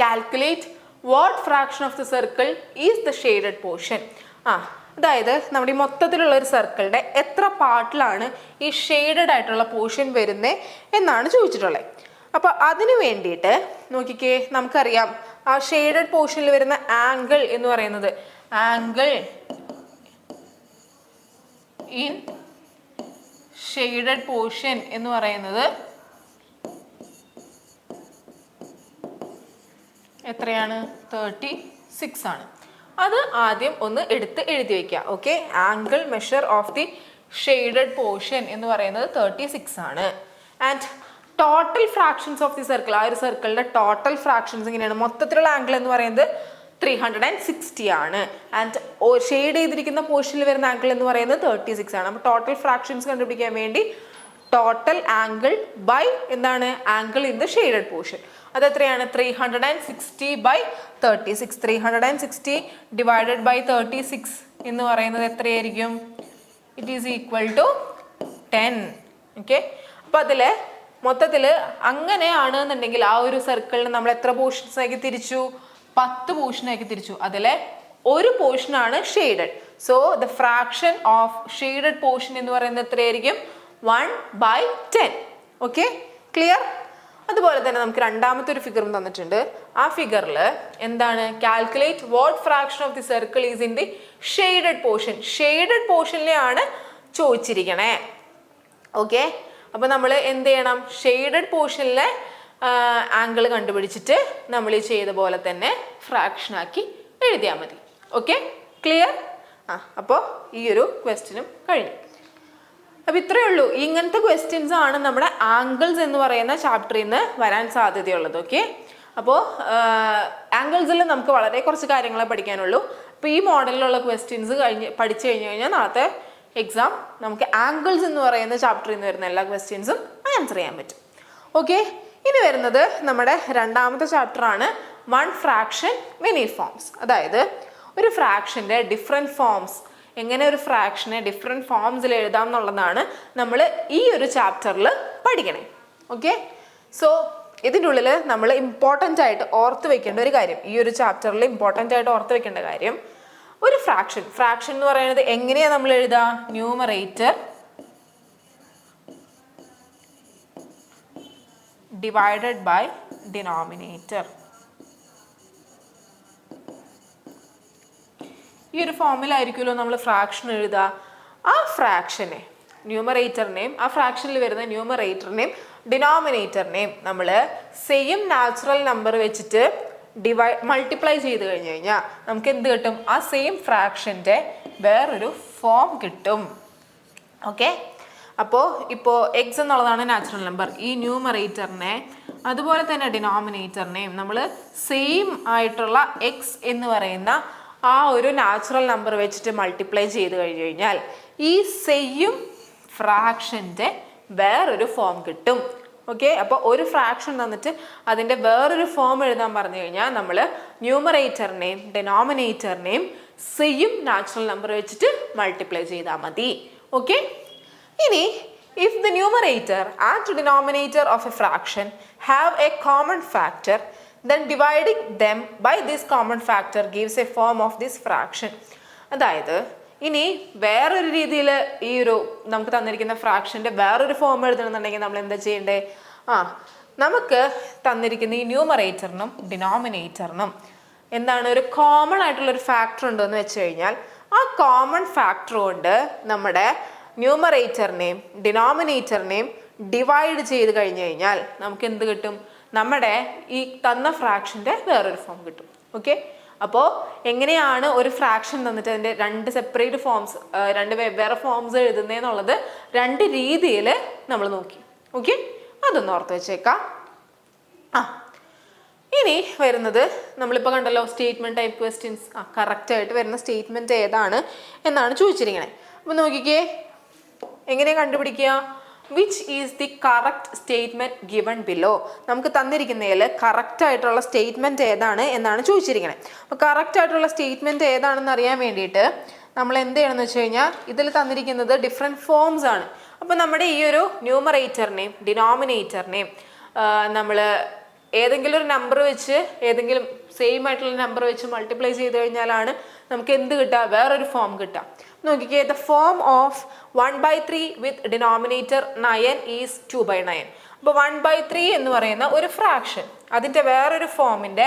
calculate what fraction of the circle is the shaded portion. അതായത് നമ്മുടെ ഈ മൊത്തത്തിലുള്ള ഒരു സർക്കിളിൻ്റെ എത്ര പാർട്ടിലാണ് ഈ ഷെയ്ഡഡ് ആയിട്ടുള്ള പോർഷൻ വരുന്നത് എന്നാണ് ചോദിച്ചിട്ടുള്ളത്. അപ്പോൾ അതിന് വേണ്ടിയിട്ട് നോക്കിക്കേ, നമുക്കറിയാം ആ ഷെയ്ഡഡ് പോർഷനിൽ വരുന്ന ആംഗിൾ എന്ന് പറയുന്നത്, ആംഗിൾ ഇൻ ഷെയ്ഡഡ് പോർഷൻ എന്ന് പറയുന്നത് എത്രയാണ്? 36 ആണ്. അത് ആദ്യം ഒന്ന് എടുത്ത് എഴുതി വയ്ക്കുക. Okay, angle measure of the shaded portion എന്ന് പറയുന്നത് 36 ആണ്. And total fractions of the circle, ആ ഒരു സർക്കിളിൻ്റെ ടോട്ടൽ ഫ്രാക്ഷൻസ് ഇങ്ങനെയാണ്. മൊത്തത്തിലുള്ള ആംഗിൾ എന്ന് പറയുന്നത് 360 ആണ്. ആൻഡ് ഷെയ്ഡ് ചെയ്തിരിക്കുന്ന പോർഷനിൽ വരുന്ന ആംഗിൾ എന്ന് പറയുന്നത് 36 ആണ്. അപ്പോൾ ടോട്ടൽ ഫ്രാക്ഷൻസ് കണ്ടുപിടിക്കാൻ വേണ്ടി ടോട്ടൽ ആംഗിൾ ബൈ എന്താണ്? Angle in the shaded portion. അത് എത്രയാണ്? 360/36. 360 ഡിവൈഡഡ് ബൈ 36 എന്ന് പറയുന്നത് എത്രയായിരിക്കും? It is equal to 10. Okay, അപ്പോൾ അതിൽ മൊത്തത്തിൽ അങ്ങനെയാണ് എന്നുണ്ടെങ്കിൽ ആ ഒരു സർക്കിളിന് നമ്മൾ എത്ര പോർഷൻസ് ആക്കി തിരിച്ചു? 10 പോർഷനാക്കി തിരിച്ചു. അതിലെ ഒരു പോർഷനാണ് shaded. So the fraction of shaded portion എന്ന് പറയുന്നത് എത്രയായിരിക്കും? 1/10. Okay, clear? അതുപോലെ തന്നെ നമുക്ക് രണ്ടാമത്തെ ഒരു ഫിഗറും തന്നിട്ടുണ്ട്. ആ ഫിഗറിൽ എന്താണ്? Calculate what fraction of the circle is in the shaded portion. Shaded പോർഷനിലെയാണ് ചോദിച്ചിരിക്കണേ. ഓക്കെ, അപ്പൊ നമ്മൾ എന്ത് ചെയ്യണം? ഷെയ്ഡഡ് പോർഷനിലെ ആംഗിൾ കണ്ടുപിടിച്ചിട്ട് നമ്മൾ ഈ ചെയ്ത പോലെ തന്നെ ഫ്രാക്ഷൻ ആക്കി എഴുതിയാൽ മതി. Okay, clear? അപ്പോൾ ഈ ഒരു ക്വസ്റ്റ്യനും കഴിഞ്ഞു. അപ്പോൾ ഇത്രയേ ഉള്ളൂ. ഇങ്ങനത്തെ ക്വസ്റ്റ്യൻസ് ആണ് നമ്മുടെ ആംഗിൾസ് എന്ന് പറയുന്ന ചാപ്റ്ററിൽ നിന്ന് വരാൻ സാധ്യതയുള്ളത്. ഓക്കെ, അപ്പോൾ ആംഗിൾസിൽ നമുക്ക് വളരെ കുറച്ച് കാര്യങ്ങളെ പഠിക്കാനുള്ളൂ. അപ്പോൾ ഈ മോഡലിലുള്ള ക്വസ്റ്റ്യൻസ് പഠിച്ചു കഴിഞ്ഞാൽ നാളത്തെ എക്സാം നമുക്ക് ആംഗിൾസ് എന്ന് പറയുന്ന ചാപ്റ്ററിൽ നിന്ന് വരുന്ന എല്ലാ ക്വസ്റ്റ്യൻസും ആൻസർ ചെയ്യാൻ പറ്റും. ഓക്കെ, ഇനി വരുന്നത് നമ്മുടെ രണ്ടാമത്തെ ചാപ്റ്ററാണ് വൺ ഫ്രാക്ഷൻ മെനി ഫോംസ്. അതായത് ഒരു ഫ്രാക്ഷൻ്റെ ഡിഫറെൻറ്റ് ഫോംസ്, എങ്ങനെ ഒരു ഫ്രാക്ഷനെ ഡിഫറെൻറ്റ് ഫോംസിൽ എഴുതാം എന്നുള്ളതാണ് നമ്മൾ ഈ ഒരു ചാപ്റ്ററിൽ പഠിക്കണേ. ഓക്കെ, സോ ഇതിൻ്റെ ഉള്ളിൽ നമ്മൾ ഇമ്പോർട്ടൻ്റ് ആയിട്ട് ഓർത്ത് വെക്കേണ്ട ഒരു കാര്യം, ഈ ഒരു ചാപ്റ്ററിൽ ഇമ്പോർട്ടൻ്റ് ആയിട്ട് ഓർത്ത് വെക്കേണ്ട കാര്യം, ഒരു ഫ്രാക്ഷൻ എന്ന് പറയുന്നത് എങ്ങനെയാണ് നമ്മൾ എഴുതുക? Numerator divided by denominator. ഈ ഒരു ഫോമിലായിരിക്കുമല്ലോ നമ്മൾ ഫ്രാക്ഷൻ എഴുതുക. ആ ഫ്രാക്ഷനെ ന്യൂമറേറ്ററിനെയും ആ ഫ്രാക്ഷനിൽ വരുന്ന ന്യൂമറേറ്ററിനെയും ഡിനോമിനേറ്ററിനെയും നമ്മൾ സെയിം നാച്ചുറൽ നമ്പർ വെച്ചിട്ട് മൾട്ടിപ്ലൈ ചെയ്ത് കഴിഞ്ഞ് കഴിഞ്ഞാൽ നമുക്ക് എന്ത് കിട്ടും? ആ സെയിം ഫ്രാക്ഷൻ്റെ വേറൊരു ഫോം കിട്ടും. ഓക്കെ, അപ്പോൾ ഇപ്പോൾ എക്സ് എന്നുള്ളതാണ് നാച്ചുറൽ നമ്പർ. ഈ ന്യൂമറേറ്ററിനെ അതുപോലെ തന്നെ ഡിനോമിനേറ്ററിനെയും നമ്മൾ സെയിം ആയിട്ടുള്ള എക്സ് എന്ന് പറയുന്ന ആ ഒരു നാച്ചുറൽ നമ്പർ വെച്ചിട്ട് മൾട്ടിപ്ലൈ ചെയ്ത് കഴിഞ്ഞ് കഴിഞ്ഞാൽ ഈ സെയിം ഫ്രാക്ഷൻ്റെ വേറൊരു ഫോം കിട്ടും. ഓക്കെ, അപ്പോൾ ഒരു ഫ്രാക്ഷൻ തന്നിട്ട് അതിൻ്റെ വേറൊരു ഫോം എഴുതാൻ പറഞ്ഞു കഴിഞ്ഞാൽ നമ്മൾ ന്യൂമറേറ്ററിനെയും ഡിനോമിനേറ്ററിനെയും സെയിം നാച്ചുറൽ നമ്പർ വെച്ചിട്ട് മൾട്ടിപ്ലൈ ചെയ്താൽ മതി. ഓക്കെ, ഇനി if the numerator and denominator of a fraction have a common factor, then dividing them by this common factor gives a form of this fraction. അതായത് ഇനി വേറൊരു രീതിയിൽ ഈ ഒരു നമുക്ക് തന്നിരിക്കുന്ന ഫ്രാക്ഷൻ്റെ വേറൊരു ഫോം എഴുതണമെന്നുണ്ടെങ്കിൽ നമ്മൾ എന്താ ചെയ്യേണ്ടേ? നമുക്ക് തന്നിരിക്കുന്ന ഈ ന്യൂമറേറ്ററിനും ഡിനോമിനേറ്ററിനും എന്താണ് ഒരു കോമൺ ആയിട്ടുള്ളൊരു ഫാക്ടർ ഉണ്ടെന്ന് വെച്ച് കഴിഞ്ഞാൽ ആ കോമൺ ഫാക്ടർ കൊണ്ട് നമ്മുടെ ന്യൂമറേറ്ററിനെയും ഡിനോമിനേറ്ററിനെയും ഡിവൈഡ് ചെയ്ത് കഴിഞ്ഞ് കഴിഞ്ഞാൽ നമുക്ക് എന്ത് കിട്ടും? നമ്മുടെ ഈ തന്ന ഫ്രാക്ഷൻ്റെ വേറൊരു ഫോം കിട്ടും. ഓക്കെ, അപ്പോൾ എങ്ങനെയാണ് ഒരു ഫ്രാക്ഷൻ തന്നിട്ട് അതിൻ്റെ രണ്ട് സെപ്പറേറ്റ് ഫോംസ്, രണ്ട് വെവ്വേറെ ഫോംസ് എഴുതുന്നതെന്നുള്ളത് രണ്ട് രീതിയിൽ നമ്മൾ നോക്കി. ഓക്കെ, അതൊന്ന് ഓർത്ത് വെച്ചേക്കാം. ഇനി വരുന്നത് നമ്മളിപ്പോൾ കണ്ടല്ലോ സ്റ്റേറ്റ്മെൻറ്റ് ടൈപ്പ് ക്വസ്റ്റ്യൻസ്. കറക്റ്റായിട്ട് വരുന്ന സ്റ്റേറ്റ്മെൻറ്റ് ഏതാണ് എന്നാണ് ചോദിച്ചിരിക്കണേ. അപ്പോൾ നോക്കിക്കേ, എങ്ങനെയാണ് കണ്ടുപിടിക്കുക? Which is the correct statement given below. നമുക്ക് തന്നിരിക്കുന്നതിൽ കറക്റ്റ് ആയിട്ടുള്ള സ്റ്റേറ്റ്മെൻറ്റ് ഏതാണ് എന്നാണ് ചോദിച്ചിരിക്കുന്നത്. അപ്പോൾ കറക്റ്റ് ആയിട്ടുള്ള സ്റ്റേറ്റ്മെൻറ്റ് ഏതാണെന്ന് അറിയാൻ വേണ്ടിയിട്ട് നമ്മൾ എന്ത് ചെയ്യണമെന്ന് വെച്ച് കഴിഞ്ഞാൽ ഇതിൽ തന്നിരിക്കുന്നത് ഡിഫറെൻറ്റ് ഫോംസ് ആണ്. അപ്പോൾ നമ്മുടെ ഈ ഒരു ന്യൂമറേറ്ററിനെയും ഡിനോമിനേറ്ററിനെയും നമ്മൾ ഏതെങ്കിലും ഒരു നമ്പർ വെച്ച് ഏതെങ്കിലും സെയിം ആയിട്ടുള്ള നമ്പർ വെച്ച് മൾട്ടിപ്ലൈ ചെയ്ത് കഴിഞ്ഞാലാണ് നമുക്ക് എന്ത് കിട്ടുക? വേറൊരു ഫോം കിട്ടുക. നോക്കിക്കേ, the form of 1/3 with denominator 9 is 2/9. അപ്പോൾ 1/3 എന്ന് പറയുന്ന ഒരു ഫ്രാക്ഷൻ, അതിൻ്റെ വേറൊരു ഫോമിൻ്റെ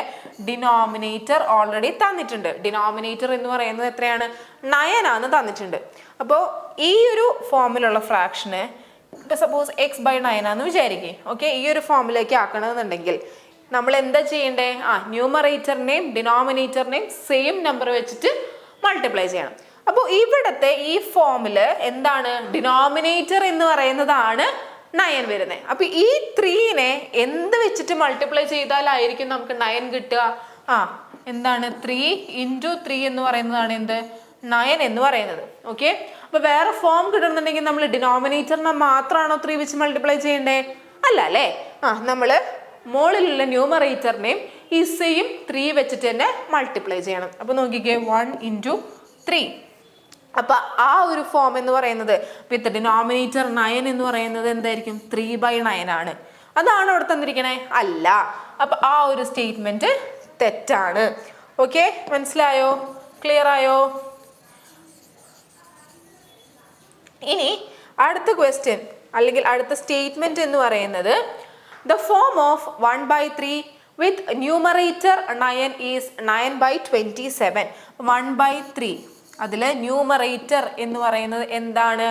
ഡിനോമിനേറ്റർ ഓൾറെഡി തന്നിട്ടുണ്ട്. ഡിനോമിനേറ്റർ എന്ന് പറയുന്നത് എത്രയാണ്? 9 ആണ് തന്നിട്ടുണ്ട്. അപ്പോൾ ഈ ഒരു ഫോമിലുള്ള ഫ്രാക്ഷന് ഇപ്പോൾ സപ്പോസ് x/9 ആണെന്ന് വിചാരിക്കുക. ഓക്കെ, ഈ ഒരു ഫോമിലേക്ക് ആക്കണമെന്നുണ്ടെങ്കിൽ നമ്മൾ എന്താ ചെയ്യേണ്ടേ? ന്യൂമറേറ്ററിനെയും ഡിനോമിനേറ്ററിനെയും സെയിം നമ്പർ വെച്ചിട്ട് മൾട്ടിപ്ലൈ ചെയ്യണം. അപ്പോൾ ഇവിടുത്തെ ഈ ഫോമിൽ എന്താണ്? ഡിനോമിനേറ്റർ എന്ന് പറയുന്നതാണ് 9 വരുന്നത്. അപ്പോൾ ഈ 3നെ എന്ത് വെച്ചിട്ട് മൾട്ടിപ്ലൈ ചെയ്താലായിരിക്കും നമുക്ക് 9 കിട്ടുക? എന്താണ്? 3 × 3 എന്ന് പറയുന്നതാണ് എന്ത്? 9 എന്ന് പറയുന്നത്. ഓക്കെ, അപ്പോൾ വേറെ ഫോം കിട്ടണമെന്നുണ്ടെങ്കിൽ നമ്മൾ ഡിനോമിനേറ്ററിനെ മാത്രമാണോ 3 വെച്ച് മൾട്ടിപ്ലൈ ചെയ്യേണ്ടേ? അല്ല അല്ലേ? നമ്മൾ മുകളിലുള്ള ന്യൂമറേറ്ററിനെയും ഈ സെയിം 3 വെച്ചിട്ട് തന്നെ മൾട്ടിപ്ലൈ ചെയ്യണം. അപ്പോൾ നോക്കിക്കേ, 1 × 3. അപ്പോൾ ആ ഒരു ഫോം എന്ന് പറയുന്നത് വിത്ത് ഡിനോമിനേറ്റർ 9 എന്ന് പറയുന്നത് എന്തായിരിക്കും? 3/9 ആണ്. അതാണ് അവിടെ തന്നിരിക്കണേ? അല്ല. അപ്പോൾ ആ ഒരു സ്റ്റേറ്റ്മെൻറ്റ് തെറ്റാണ്. ഓക്കെ, മനസ്സിലായോ? ക്ലിയർ ആയോ? ഇനി അടുത്ത ക്വസ്റ്റ്യൻ അല്ലെങ്കിൽ അടുത്ത സ്റ്റേറ്റ്മെന്റ് എന്ന് പറയുന്നത് the form of 1/3 with numerator 9 is 9/27. 1/3 അതിൽ ന്യൂമറേറ്റർ എന്ന് പറയുന്നത് എന്താണ്?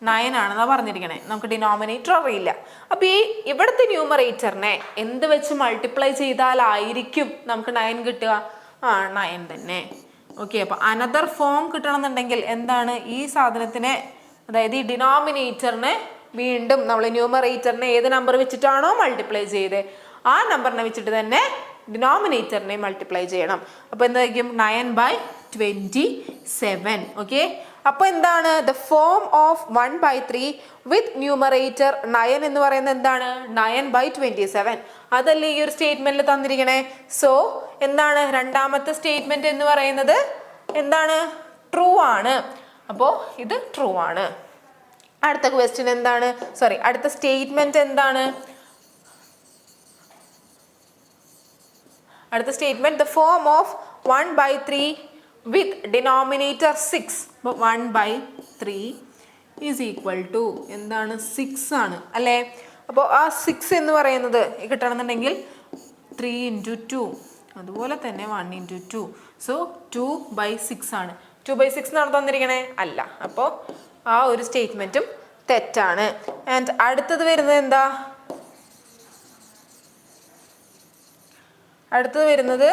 9 ആണെന്നാണ് പറഞ്ഞിരിക്കണേ. നമുക്ക് ഡിനോമിനേറ്റർ അറിയില്ല. അപ്പോൾ ഈ ഇവിടുത്തെ ന്യൂമറേറ്ററിനെ എന്ത് വെച്ച് മൾട്ടിപ്ലൈ ചെയ്താലായിരിക്കും നമുക്ക് 9 കിട്ടുക? 9 തന്നെ. ഓക്കെ, അപ്പോൾ അനദർ ഫോം കിട്ടണമെന്നുണ്ടെങ്കിൽ എന്താണ് ഈ സാധനത്തിനെ, അതായത് ഈ ഡിനോമിനേറ്ററിനെ വീണ്ടും നമ്മൾ ന്യൂമറേറ്ററിനെ ഏത് നമ്പർ വെച്ചിട്ടാണോ മൾട്ടിപ്ലൈ ചെയ്ത് ആ നമ്പറിനെ വെച്ചിട്ട് തന്നെ ഡിനോമിനേറ്ററിനെ മൾട്ടിപ്ലൈ ചെയ്യണം. അപ്പോൾ എന്തായിരിക്കും? 9/27. ഓക്കെ, അപ്പോൾ എന്താണ് the form of 1/3 with numerator 9 എന്ന് പറയുന്നത് എന്താണ്? 9/27. അതല്ലേ ഈ ഒരു സ്റ്റേറ്റ്മെന്റിൽ തന്നിരിക്കണേ. സോ എന്താണ് രണ്ടാമത്തെ സ്റ്റേറ്റ്മെന്റ് എന്ന് പറയുന്നത്? എന്താണ്? ട്രൂ ആണ്. അപ്പോൾ ഇത് ട്രൂ ആണ്. അടുത്ത ക്വസ്റ്റ്യൻ എന്താണ്? അടുത്ത സ്റ്റേറ്റ്മെന്റ് എന്താണ്? അടുത്ത statement the form of 1/3 with denominator 6. 1/3 is equal to എന്താണ്? 6 ആണ് അല്ലേ? അപ്പോൾ ആ 6 എന്ന് പറയുന്നത് കിട്ടണമെന്നുണ്ടെങ്കിൽ 3 × 2, അതുപോലെ തന്നെ 1 × 2. സോ 2/6 ആണ്. 2/6 എന്നാണ് തന്നിരിക്കണേ? അല്ല. അപ്പോൾ ആ ഒരു സ്റ്റേറ്റ്മെന്റും തെറ്റാണ്. ആൻഡ് അടുത്തത് വരുന്നത് എന്താ? അടുത്തത് വരുന്നത്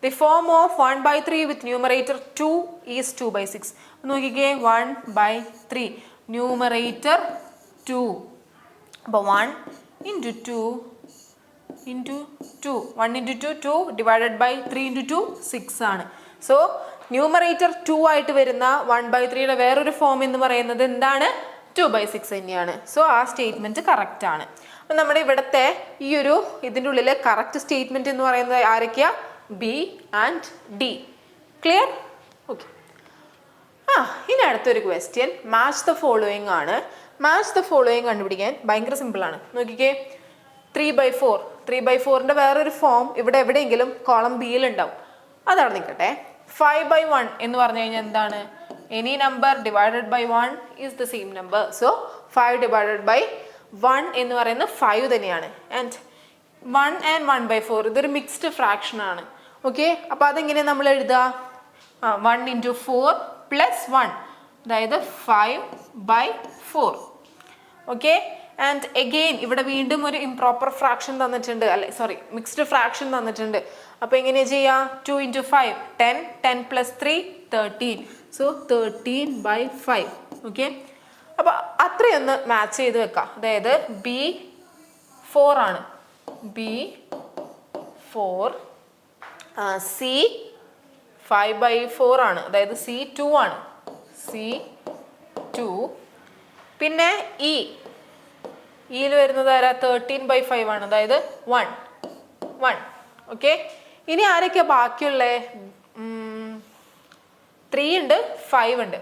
the form of 1/3 with numerator 2 is 2/6. നോക്കിക്കേ, 1/3 ന്യൂമറേറ്റർ 2. അപ്പോൾ 1 × 2 × 2. 1 × 2 2 ഡിവൈഡഡ് ബൈ 3 × 2 6 ആണ്. സോ ന്യൂമറേറ്റർ 2 ആയിട്ട് വരുന്ന 1/3യുടെ വേറൊരു ഫോം എന്ന് പറയുന്നത് എന്താണ്? 2/6 തന്നെയാണ്. സോ ആ സ്റ്റേറ്റ്മെന്റ് കറക്റ്റ് ആണ്. അപ്പം നമ്മുടെ ഇവിടുത്തെ ഈ ഒരു ഇതിൻ്റെ ഉള്ളിലെ കറക്റ്റ് സ്റ്റേറ്റ്മെന്റ് എന്ന് പറയുന്നത് ആരൊക്കെയാ? B and D. Clear? Okay. ഇനി അടുത്തൊരു ക്വസ്റ്റ്യൻ മാച്ച് ദ ഫോളോയിങ് ആണ്. മാച്ച് ദ ഫോളോയിങ് കണ്ടുപിടിക്കാൻ ഭയങ്കര സിമ്പിളാണ്. നോക്കിക്കേ, 3/4. 3/4ന്റെ വേറൊരു ഫോം ഇവിടെ എവിടെയെങ്കിലും കോളം ബിയിൽ ഉണ്ടാവും. അതവിടെ നിൽക്കട്ടെ. 5/1 എന്ന് പറഞ്ഞു കഴിഞ്ഞാൽ എന്താണ്? Any number divided by 1 is the same number. So 5 divided by 1 എന്ന് പറയുന്നത് 5 തന്നെയാണ്. ആൻഡ് 1 and 1/4 ഇതൊരു മിക്സ്ഡ് ഫ്രാക്ഷൻ ആണ്. ഓക്കെ, അപ്പോൾ അതെങ്ങനെ നമ്മൾ എഴുതുക? 1 × 4 + 1, അതായത് 5/4. ഓക്കെ, ആൻഡ് എഗെയിൻ ഇവിടെ വീണ്ടും ഒരു ഇംപ്രോപ്പർ ഫ്രാക്ഷൻ തന്നിട്ടുണ്ട്, അല്ലെ മിക്സ്ഡ് ഫ്രാക്ഷൻ തന്നിട്ടുണ്ട്. അപ്പോൾ എങ്ങനെയാ ചെയ്യുക? 2 × 5 10, 10 + 3 13. സോ 13/5. ഓക്കെ, അപ്പോൾ അത്രയൊന്ന് മാച്ച് ചെയ്ത് വെക്കാം. അതായത് B4 ആണ്. B4, C 5/4 ആണ്. അതായത് C2 ആണ്. C2. പിന്നെ ഇയിൽ വരുന്നത് ആരാ? 13/5 ആണ്. അതായത് 1. ഓക്കെ, ഇനി ആരൊക്കെയാ ബാക്കിയുള്ളത്? 3 ഉണ്ട്, 5 ഉണ്ട്.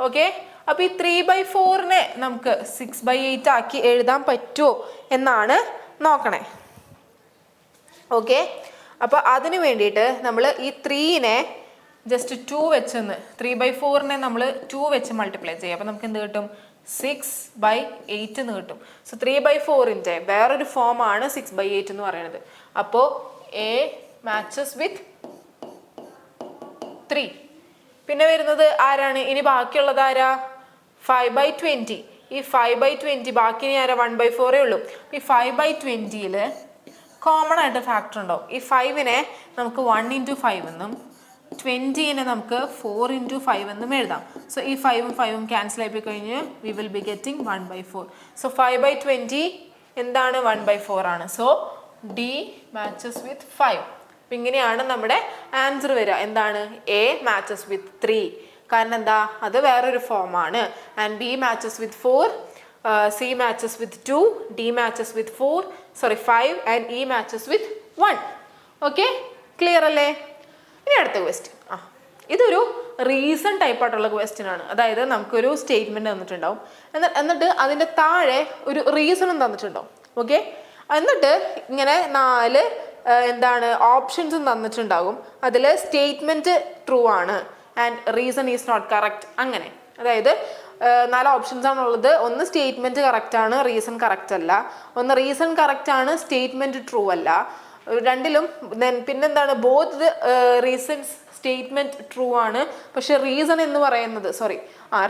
ഓക്കെ, അപ്പോൾ ഈ 3/4നെ നമുക്ക് 6/8 ആക്കി എഴുതാൻ പറ്റുമോ എന്നാണ് നോക്കണേ. ഓക്കെ, അപ്പോൾ അതിന് വേണ്ടിയിട്ട് നമ്മൾ ഈ 3നെ ജസ്റ്റ് 2 വെച്ചൊന്ന് 3/4നെ നമ്മൾ 2 വെച്ച് മൾട്ടിപ്ലൈ ചെയ്യാം. അപ്പോൾ നമുക്ക് എന്ത് കിട്ടും? 6/8 എന്ന് കിട്ടും. സോ 3/4ന്റെ വേറൊരു ഫോമാണ് 6/8 എന്ന് പറയുന്നത്. അപ്പോൾ A മാച്ചസ് വിത്ത് 3. പിന്നെ വരുന്നത് ആരാണ്? ഇനി ബാക്കിയുള്ളത് ആരാ? 5/20. ഈ 5/20 ബാക്കി ഇനി ആരാ? 1/4 ഉള്ളൂ. ഈ 5/20യിൽ കോമൺ ആയിട്ട് ഫാക്ടർ ഉണ്ടാവും. ഈ 5നെ നമുക്ക് 1 × 5 എന്നും 20നെ നമുക്ക് 4 × 5 എന്നും എഴുതാം. സോ ഈ 5ഉം 5ഉം ക്യാൻസൽ ആയി പോയി കഴിഞ്ഞ് we will be getting 1/4. So 5/20 എന്താണ്? 1/4 ആണ്. So D matches with 5. അപ്പം ഇങ്ങനെയാണ് നമ്മുടെ ആൻസർ വരിക. എന്താണ്? A matches with 3. കാരണം എന്താ? അത് വേറൊരു ഫോമാണ്. And B matches with 4, C matches with 2, D matches with 5 and E matches with 1. Okay, clear അല്ലേ? ഇനി അടുത്ത ക്വസ്റ്റ്യൻ. ഇതൊരു റീസൺ ടൈപ്പ് ആയിട്ടുള്ള ക്വസ്റ്റ്യൻ ആണ്. അതായത് നമുക്കൊരു സ്റ്റേറ്റ്മെന്റ് തന്നിട്ടുണ്ടാവും, എന്നിട്ട് അതിൻ്റെ താഴെ ഒരു റീസണും തന്നിട്ടുണ്ടാവും. ഓക്കെ, എന്നിട്ട് ഇങ്ങനെ 4 എന്താണ് ഓപ്ഷൻസും തന്നിട്ടുണ്ടാകും. അതിൽ സ്റ്റേറ്റ്മെൻറ്റ് ട്രൂ ആണ് and reason is not correct. അങ്ങനെ അതായത് 4 ഓപ്ഷൻസ് ആണുള്ളത്. ഒന്ന് സ്റ്റേറ്റ്മെൻറ്റ് കറക്റ്റ് ആണ്, റീസൺ കറക്റ്റ് അല്ല. ഒന്ന് റീസൺ കറക്റ്റ് ആണ്, സ്റ്റേറ്റ്മെൻറ്റ് ട്രൂ അല്ല. രണ്ടിലും പിന്നെന്താണ് ബോത്ത് റീസൺസ് സ്റ്റേറ്റ്മെൻറ്റ് ട്രൂ ആണ്, പക്ഷെ റീസൺ എന്ന് പറയുന്നത്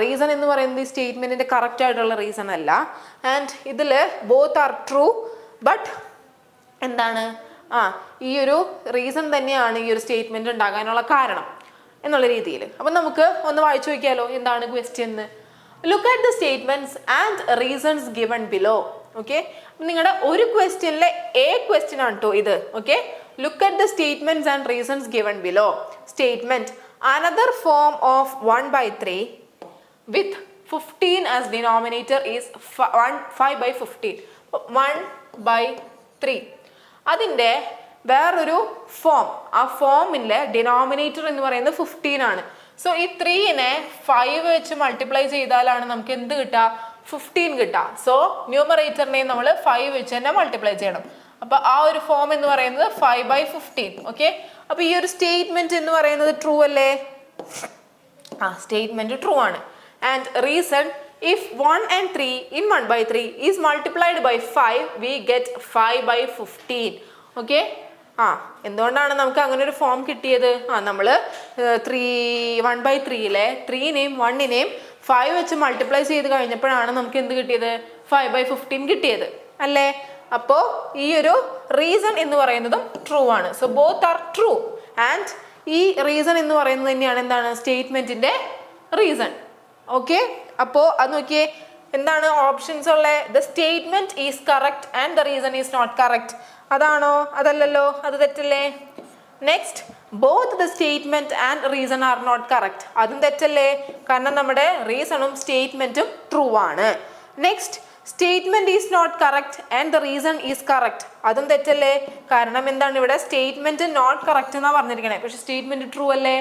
റീസൺ എന്ന് പറയുന്നത് ഈ സ്റ്റേറ്റ്മെൻറ്റിൻ്റെ കറക്റ്റ് ആയിട്ടുള്ള റീസൺ അല്ല. ആൻഡ് ഇതിൽ ബോത്ത് ആർ ട്രൂ ബട്ട് എന്താണ് ഈ ഒരു റീസൺ തന്നെയാണ് ഈ ഒരു സ്റ്റേറ്റ്മെൻറ്റ് ഉണ്ടാകാനുള്ള കാരണം എന്നുള്ള രീതിയിൽ. അപ്പം നമുക്ക് ഒന്ന് വായിച്ചു നോക്കിയാലോ എന്താണ് ക്വസ്റ്റ്യൻ എന്ന്. Look at the statements and reasons given below. Okay, നിങ്ങളുടെ ഒരു ക്വസ്റ്റ്യനിലെ ക്വസ്റ്റ്യൻ ആണ് കേട്ടോ ഇത്. Okay, look at the statements and reasons given below. Statement another form of 1/3 with 15 as denominator is 5/15. 1/3 അതിൻ്റെ വേറൊരു ഫോം, ആ ഫോമിലെ ഡിനോമിനേറ്റർ എന്ന് പറയുന്നത് 15 ആണ്. സോ ഈ 3നെ 5 വെച്ച് മൾട്ടിപ്ലൈ ചെയ്താലാണ് നമുക്ക് എന്ത് കിട്ടുക? 15 കിട്ടുക. സോ ന്യൂമറേറ്ററിനെ നമ്മൾ 5 വെച്ച് തന്നെ മൾട്ടിപ്ലൈ ചെയ്യണം. അപ്പൊ ആ ഒരു ഫോം എന്ന് പറയുന്നത് 5/15. ഓക്കെ, അപ്പൊ ഈ ഒരു സ്റ്റേറ്റ്മെന്റ് എന്ന് പറയുന്നത് ട്രൂ അല്ലേ? സ്റ്റേറ്റ്മെന്റ് ട്രൂ ആണ്. And reason if 1 and 3 in 1/3 is multiplied by 5 we get 5/15. Okay, എന്തുകൊണ്ടാണ് നമുക്ക് അങ്ങനെ ഒരു ഫോം കിട്ടിയത്? നമ്മൾ 1/3യിലെ 3നെയും 1നെയും 5 വെച്ച് മൾട്ടിപ്ലൈ ചെയ്ത് കഴിഞ്ഞപ്പോഴാണ് നമുക്ക് എന്ത് കിട്ടിയത്? 5/15 കിട്ടിയത് അല്ലേ? അപ്പോൾ ഈ ഒരു റീസൺ എന്ന് പറയുന്നതും ട്രൂ ആണ്. So both are true and ഈ റീസൺ എന്ന് പറയുന്നത് തന്നെയാണ് എന്താണ്? സ്റ്റേറ്റ്മെന്റിന്റെ റീസൺ. ഓക്കെ, അപ്പോൾ അത് നോക്കിയേ എന്താണ് ഓപ്ഷൻസ് ഉള്ളത്? The statement is correct and the reason is not correct. അതാണോ? അതല്ലല്ലോ, അത് തെറ്റല്ലേ. Next, both the statement and reason are not correct. അതും തെറ്റല്ലേ, കാരണം നമ്മുടെ റീസണും സ്റ്റേറ്റ്മെന്റും ട്രൂ ആണ്. Next, statement is not correct and the reason is correct. അതും തെറ്റല്ലേ, കാരണം എന്താണ് ഇവിടെ സ്റ്റേറ്റ്മെന്റ് നോട്ട് കറക്റ്റ് എന്നാ പറഞ്ഞിരിക്കണേ, പക്ഷെ സ്റ്റേറ്റ്മെന്റ് ട്രൂ അല്ലേ.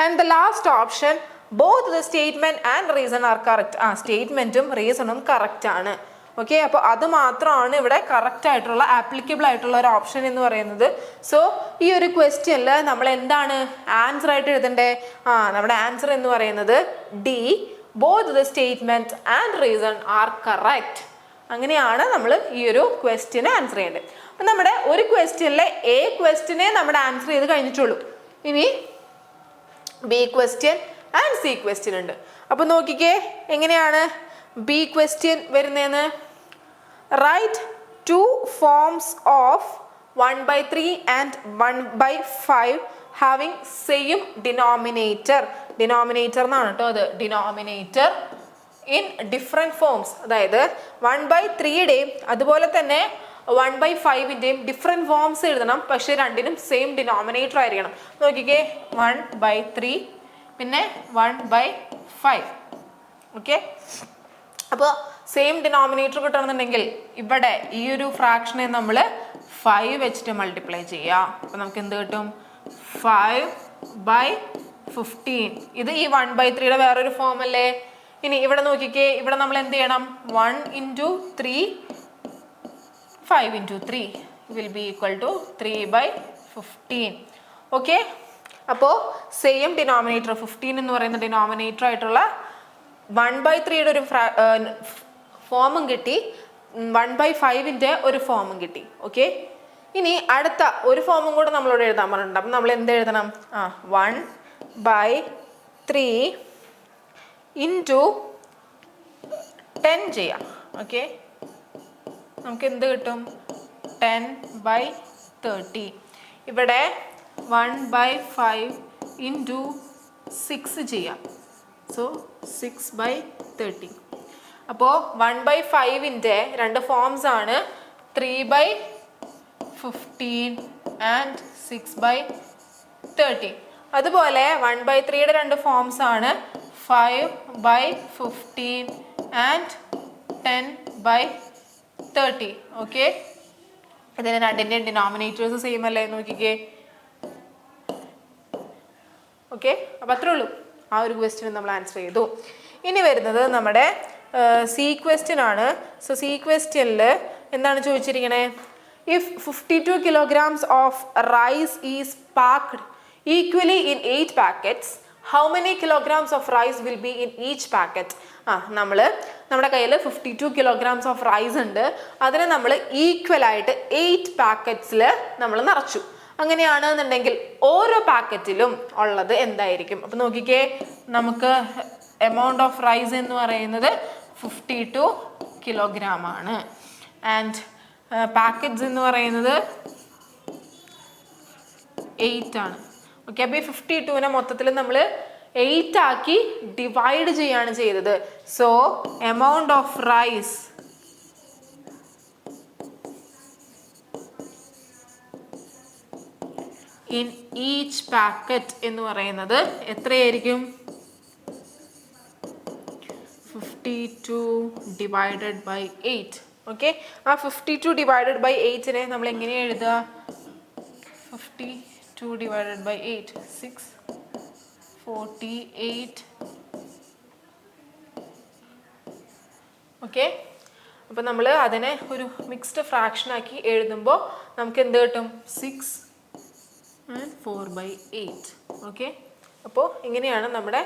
And the last option, both the statement and reason are correct. സ്റ്റേറ്റ്മെന്റും റീസണും കറക്റ്റ് ആണ്. ഓക്കെ, അപ്പോൾ അത് മാത്രമാണ് ഇവിടെ കറക്റ്റ് ആയിട്ടുള്ള ആപ്ലിക്കബിൾ ആയിട്ടുള്ള ഒരു ഓപ്ഷൻ എന്ന് പറയുന്നത്. സോ ഈ ഒരു ക്വസ്റ്റ്യനിൽ നമ്മൾ എന്താണ് ആൻസർ ആയിട്ട് എഴുതണ്ടേ? നമ്മുടെ ആൻസർ എന്ന് പറയുന്നത് D, both the statement and reason are correct. അങ്ങനെയാണ് നമ്മൾ ഈ ഒരു ക്വസ്റ്റ്യന് ആൻസർ ചെയ്യേണ്ടത്. അപ്പം നമ്മുടെ ഒരു ക്വസ്റ്റ്യനിലെ ക്വസ്റ്റ്യനെ നമ്മുടെ ആൻസർ ചെയ്ത് കഴിഞ്ഞിട്ടുള്ളൂ. ഇനി B question and C question ഉണ്ട്. അപ്പോൾ നോക്കിക്കേ എങ്ങനെയാണ് ബി ക്വസ്റ്റ്യൻ വരുന്നതെന്ന്. Write 2 forms of 1/3 and 1/5 having same denominator. Denominator എന്നാണ് കേട്ടോ അത്. Denominator in different forms. അതായത് 1/3യുടെയും അതുപോലെ തന്നെ 1/5ൻ്റെയും ഡിഫറെൻറ്റ് ഫോംസ് എഴുതണം, പക്ഷേ രണ്ടിനും സെയിം ഡിനോമിനേറ്റർ ആയിരിക്കണം. നോക്കിക്കേ 1/3 പിന്നെ 1/5. ഓക്കെ, അപ്പോൾ സെയിം ഡിനോമിനേറ്റർ കിട്ടണമെന്നുണ്ടെങ്കിൽ ഇവിടെ ഈ ഒരു ഫ്രാക്ഷനെ നമ്മൾ 5 വെച്ചിട്ട് മൾട്ടിപ്ലൈ ചെയ്യാം. അപ്പോൾ നമുക്ക് എന്ത് കിട്ടും? 5/15. ഇത് ഈ 1/3യുടെ വേറൊരു ഫോം അല്ലേ. ഇനി ഇവിടെ നോക്കിക്കേ, ഇവിടെ നമ്മൾ എന്ത് ചെയ്യണം? 1 × 3 5 × 3 will be equal to 3/15. Okay, അപ്പോൾ സെയിം ഡിനോമിനേറ്റർ 15 എന്ന് പറയുന്ന ഡിനോമിനേറ്റർ ആയിട്ടുള്ള 1/3യുടെ ഒരു ഫോമും കിട്ടി, 1/5ൻ്റെ ഒരു ഫോമും കിട്ടി. ഓക്കെ, ഇനി അടുത്ത ഒരു ഫോമും കൂടെ നമ്മളോട് എഴുതാൻ പറഞ്ഞിട്ടുണ്ട്. അപ്പം നമ്മൾ എന്ത് എഴുതണം? 1/3 × 10 ചെയ്യാം. ഓക്കെ, നമുക്ക് എന്ത് കിട്ടും? 10/30. ഇവിടെ 1/5 × 6 ചെയ്യാം. സോ 6/30. അപ്പോൾ 1/5ൻ്റെ രണ്ട് ഫോംസ് ആണ് 3/15 ആൻഡ് 6/30. അതുപോലെ 1/3യുടെ രണ്ട് ഫോംസ് ആണ് 5/15 ആൻഡ് 10/30. ഓക്കെ, ഇതിന് രണ്ടിൻ്റെയും ഡിനോമിനേറ്റേഴ്സ് സെയിം അല്ലേ? നോക്കിക്കേ. ഓക്കെ, അപ്പോൾ അത്രേ ഉള്ളൂ. ആ ഒരു ക്വസ്റ്റ്യൻ നമ്മൾ ആൻസർ ചെയ്തു. ഇനി വരുന്നത് നമ്മുടെ സി ക്വസ്റ്റ്യൻ ആണ്. സോ സി ക്വസ്റ്റ്യനിൽ എന്താണ് ചോദിച്ചിരിക്കണേ? if 52 kilograms of rice is packed equally in 8 packets, how many kilograms of rice will be in each packet? നമ്മുടെ കയ്യിൽ 52 kilograms of rice ഉണ്ട്. അതിനെ നമ്മൾ ഈക്വൽ ആയിട്ട് 8 പാക്കറ്റ്സിൽ നമ്മൾ നിറച്ചു. അങ്ങനെയാണെന്നുണ്ടെങ്കിൽ ഓരോ പാക്കറ്റിലും ഉള്ളത് എന്തായിരിക്കും? അപ്പം നോക്കിക്കേ, നമുക്ക് എമൗണ്ട് ഓഫ് റൈസ് എന്ന് പറയുന്നത് 52 കിലോഗ്രാം ആണ്. ആൻഡ് പാക്കറ്റ്സ് എന്ന് പറയുന്നത് 8 ആണ്. ഓക്കെ, അപ്പോൾ ഈ 52നെ മൊത്തത്തിൽ നമ്മൾ 8 ആക്കി ഡിവൈഡ് ചെയ്യാണ് ചെയ്തത്. So amount of rice in each packet എന്ന് പറയുന്നത് എത്രയായിരിക്കും? 52 ഡിവൈഡഡ് ബൈ 8. ഓക്കെ, ആ 52 ഡിവൈഡഡ് ബൈ 8നെ നമ്മൾ എങ്ങനെയാണ് എഴുതുക? 52 ഡിവൈഡഡ് ബൈ 8 648. ഓക്കെ, അപ്പോൾ നമ്മൾ അതിനെ ഒരു മിക്സ്ഡ് ഫ്രാക്ഷൻ ആക്കി എഴുതുമ്പോൾ നമുക്ക് എന്ത് കിട്ടും? 6 and 4/8. ഓക്കെ, അപ്പോൾ ഇങ്ങനെയാണ് നമ്മുടെ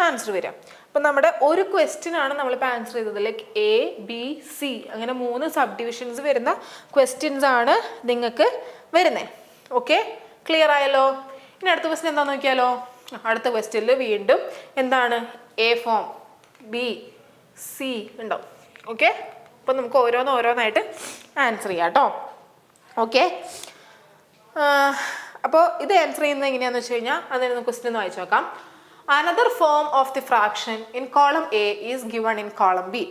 ആൻസർ വരിക. അപ്പം നമ്മുടെ ഒരു ക്വസ്റ്റ്യൻ ആണ് നമ്മളിപ്പോൾ ആൻസർ ചെയ്തത്. ലൈക്ക് ABC അങ്ങനെ 3 സബ് ഡിവിഷൻസ് വരുന്ന ക്വസ്റ്റ്യൻസ് ആണ് നിങ്ങൾക്ക് വരുന്നത്. ഓക്കെ, ക്ലിയർ ആയല്ലോ? ഇനി അടുത്ത ക്വസ്റ്റ്യൻ എന്താണെന്ന് നോക്കിയാലോ? അടുത്ത ക്വസ്റ്റ്യനിൽ വീണ്ടും എന്താണ് A ഫോം B C ഉണ്ടാവും. ഓക്കെ, അപ്പം നമുക്ക് ഓരോന്നായിട്ട് ആൻസർ ചെയ്യാം കേട്ടോ. ഓക്കെ, അപ്പോൾ ഇത് ആൻസർ ചെയ്യുന്നത് എങ്ങനെയാണെന്ന് വെച്ച് കഴിഞ്ഞാൽ അതിന് ക്വസ്റ്റ്യൻ ഒന്ന് വായിച്ചു നോക്കാം. Another form of the fraction in column A is given in column B.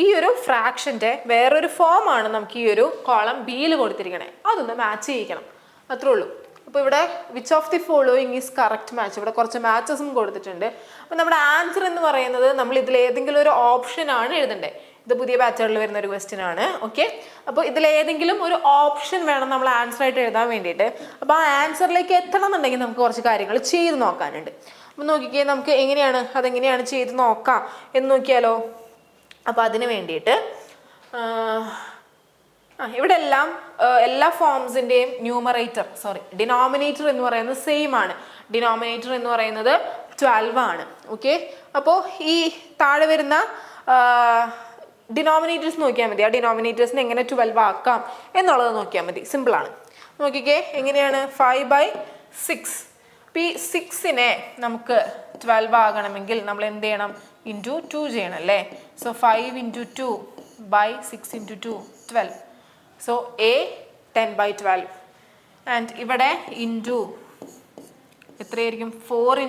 ഈ ഒരു ഫ്രാക്ഷൻ്റെ വേറൊരു ഫോമാണ് നമുക്ക് ഈ ഒരു കോളം ബിയിൽ കൊടുത്തിരിക്കണേ. അതൊന്ന് മാച്ച് ചെയ്യിക്കണം, അത്രേ ഉള്ളൂ. അപ്പോൾ ഇവിടെ which of the following is correct match, ഇവിടെ കുറച്ച് മാച്ചസും കൊടുത്തിട്ടുണ്ട്. അപ്പോൾ നമ്മുടെ ആൻസർ എന്ന് പറയുന്നത് നമ്മൾ ഇതിൽ ഏതെങ്കിലും ഒരു ഓപ്ഷനാണ് എഴുതേണ്ടത്. ഇത് പുതിയ പാറ്റേണിൽ വരുന്ന ഒരു ക്വസ്റ്റ്യൻ ആണ്. ഓക്കെ, അപ്പോൾ ഇതിലേതെങ്കിലും ഒരു ഓപ്ഷൻ വേണം നമ്മൾ ആൻസർ ആയിട്ട് എഴുതാൻ വേണ്ടിയിട്ട്. അപ്പോൾ ആ ആൻസറിലേക്ക് എത്തണം എന്നുണ്ടെങ്കിൽ നമുക്ക് കുറച്ച് കാര്യങ്ങൾ ചെയ്ത് നോക്കാനുണ്ട്. അപ്പം നോക്കിക്കേ, നമുക്ക് അതെങ്ങനെയാണ് ചെയ്ത് നോക്കാം എന്ന് നോക്കിയാലോ? അപ്പോൾ അതിന് വേണ്ടിയിട്ട് ഇവിടെ എല്ലാ ഫോംസിൻ്റെയും ഡിനോമിനേറ്റർ എന്ന് പറയുന്നത് സെയിം ആണ്. ഡിനോമിനേറ്റർ എന്ന് പറയുന്നത് 12 ആണ്. ഓക്കെ, അപ്പോൾ ഈ താഴെ വരുന്ന ഡിനോമിനേറ്റേഴ്സ് നോക്കിയാൽ മതി. ആ ഡിനോമിനേറ്റേഴ്സിനെ എങ്ങനെ 12 ആക്കാം എന്നുള്ളത് നോക്കിയാൽ മതി. സിമ്പിളാണ്. നോക്കിക്കേ, എങ്ങനെയാണ്? 5/6. അപ്പോൾ ഈ 6നെ നമുക്ക് 12 ആകണമെങ്കിൽ നമ്മൾ എന്ത് ചെയ്യണം? ഇൻറ്റു 2 ചെയ്യണം അല്ലേ? സോ 5 × 2 / 6 × 2 12. So A 10/12. ആൻഡ് ഇവിടെ ഇൻറ്റു എത്രയായിരിക്കും? 4 ×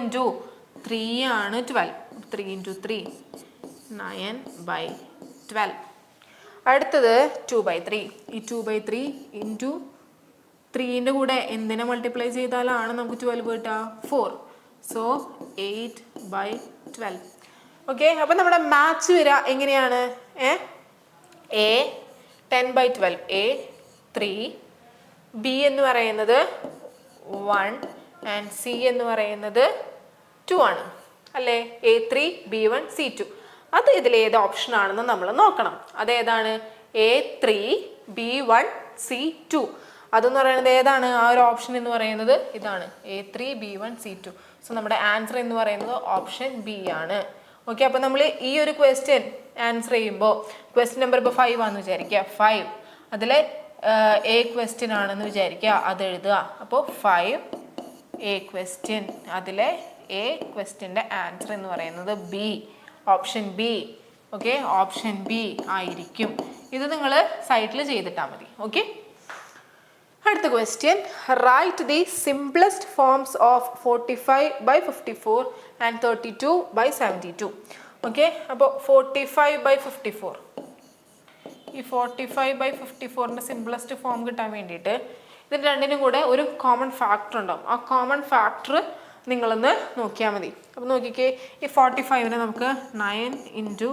3 ആണ് 12. 3 × 3 9/12. അടുത്തത് 2/3. ഈ 2/3 ഇൻറ്റു 3ൻ്റെ കൂടെ എന്തിനെ മൾട്ടിപ്ലൈ ചെയ്താലാണ് നമുക്ക് 12 കിട്ടുക? 4. സോ 8/12. ഓക്കെ, അപ്പം നമ്മുടെ മാച്ച് വരിക എങ്ങനെയാണ്? A 10/12, A 3, B എന്ന് പറയുന്നത് 1 ആൻഡ് C എന്ന് പറയുന്നത് 2 ആണ് അല്ലേ? A3 B1 C2. അത് ഇതിലേത് ഓപ്ഷൻ ആണെന്ന് നമ്മൾ നോക്കണം. അതേതാണ്? A3 B1 C2. അതെന്ന് പറയുന്നത് ഏതാണ്? ആ ഒരു ഓപ്ഷൻ എന്ന് പറയുന്നത് ഇതാണ്, A3 B1 C2. സോ നമ്മുടെ ആൻസർ എന്ന് പറയുന്നത് ഓപ്ഷൻ B ആണ്. ഓക്കെ, അപ്പോൾ നമ്മൾ ഈ ഒരു ക്വസ്റ്റ്യൻ ആൻസർ ചെയ്യുമ്പോൾ ക്വസ്റ്റ്യൻ നമ്പർ ഇപ്പോൾ 5 ആണെന്ന് വിചാരിക്കുക. 5 അതിലെ A ക്വസ്റ്റ്യൻ ആണെന്ന് വിചാരിക്കുക, അത് എഴുതുക. അപ്പോൾ 5A ക്വസ്റ്റ്യൻ, അതിലെ A ക്വസ്റ്റ്യൻ്റെ ആൻസർ എന്ന് പറയുന്നത് B, option B. Okay, option B ആയിരിക്കും. ഇത് നിങ്ങൾ സൈറ്റിൽ ചെയ്തിട്ടാൽ മതി. ഓക്കെ, അടുത്ത question. Write the simplest forms of 45/54 and 32/72. Okay, അപ്പോൾ 45/54, ഈ 45/54ൻ്റെ സിംപ്ലസ്റ്റ് ഫോം കിട്ടാൻ വേണ്ടിയിട്ട് ഇതിന് രണ്ടിനും കൂടെ ഒരു കോമൺ ഫാക്ടർ ഉണ്ടാവും. ആ കോമൺ ഫാക്ടർ നിങ്ങളൊന്ന് നോക്കിയാൽ മതി. അപ്പോൾ നോക്കിക്കേ, ഈ 45നെ നമുക്ക് 9 ×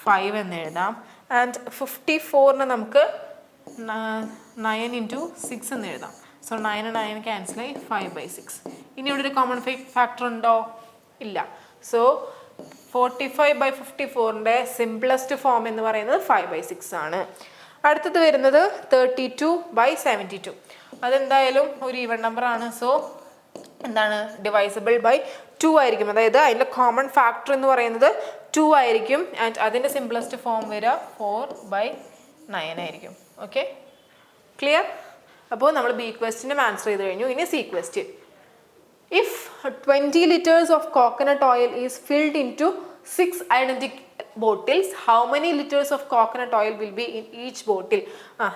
5 എന്ന് എഴുതാം. ആൻഡ് 54നെ നമുക്ക് 9 × 6 എന്ന് എഴുതാം. സോ 9 ക്യാൻസലായി 5/6. ഇനി ഇവിടെ ഒരു കോമൺ ഫാക്ടർ ഉണ്ടോ? ഇല്ല. സോ 45/54ൻ്റെ സിംപ്ലസ്റ്റ് ഫോം എന്ന് പറയുന്നത് 5/6 ആണ്. അടുത്തത് വരുന്നത് 32/72. അതെന്തായാലും ഒരു ഈവൻ നമ്പർ ആണ്. സോ എന്താണ് ഡിവൈസിബിൾ ബൈ 2 ആയിരിക്കും. അതായത് അതിൻ്റെ കോമൺ ഫാക്ടർ എന്ന് പറയുന്നത് 2 ആയിരിക്കും. ആൻഡ് അതിൻ്റെ സിംപ്ലസ്റ്റ് ഫോം വരിക 4/9 ആയിരിക്കും. Okay, clear? അപ്പോൾ നമ്മൾ ബി ക്വസ്റ്റ്യനും ആൻസർ ചെയ്ത് കഴിഞ്ഞു. ഇനി C question. If 20 liters of coconut oil is filled into 6 identical bottles, how many liters of coconut oil will be in each bottle?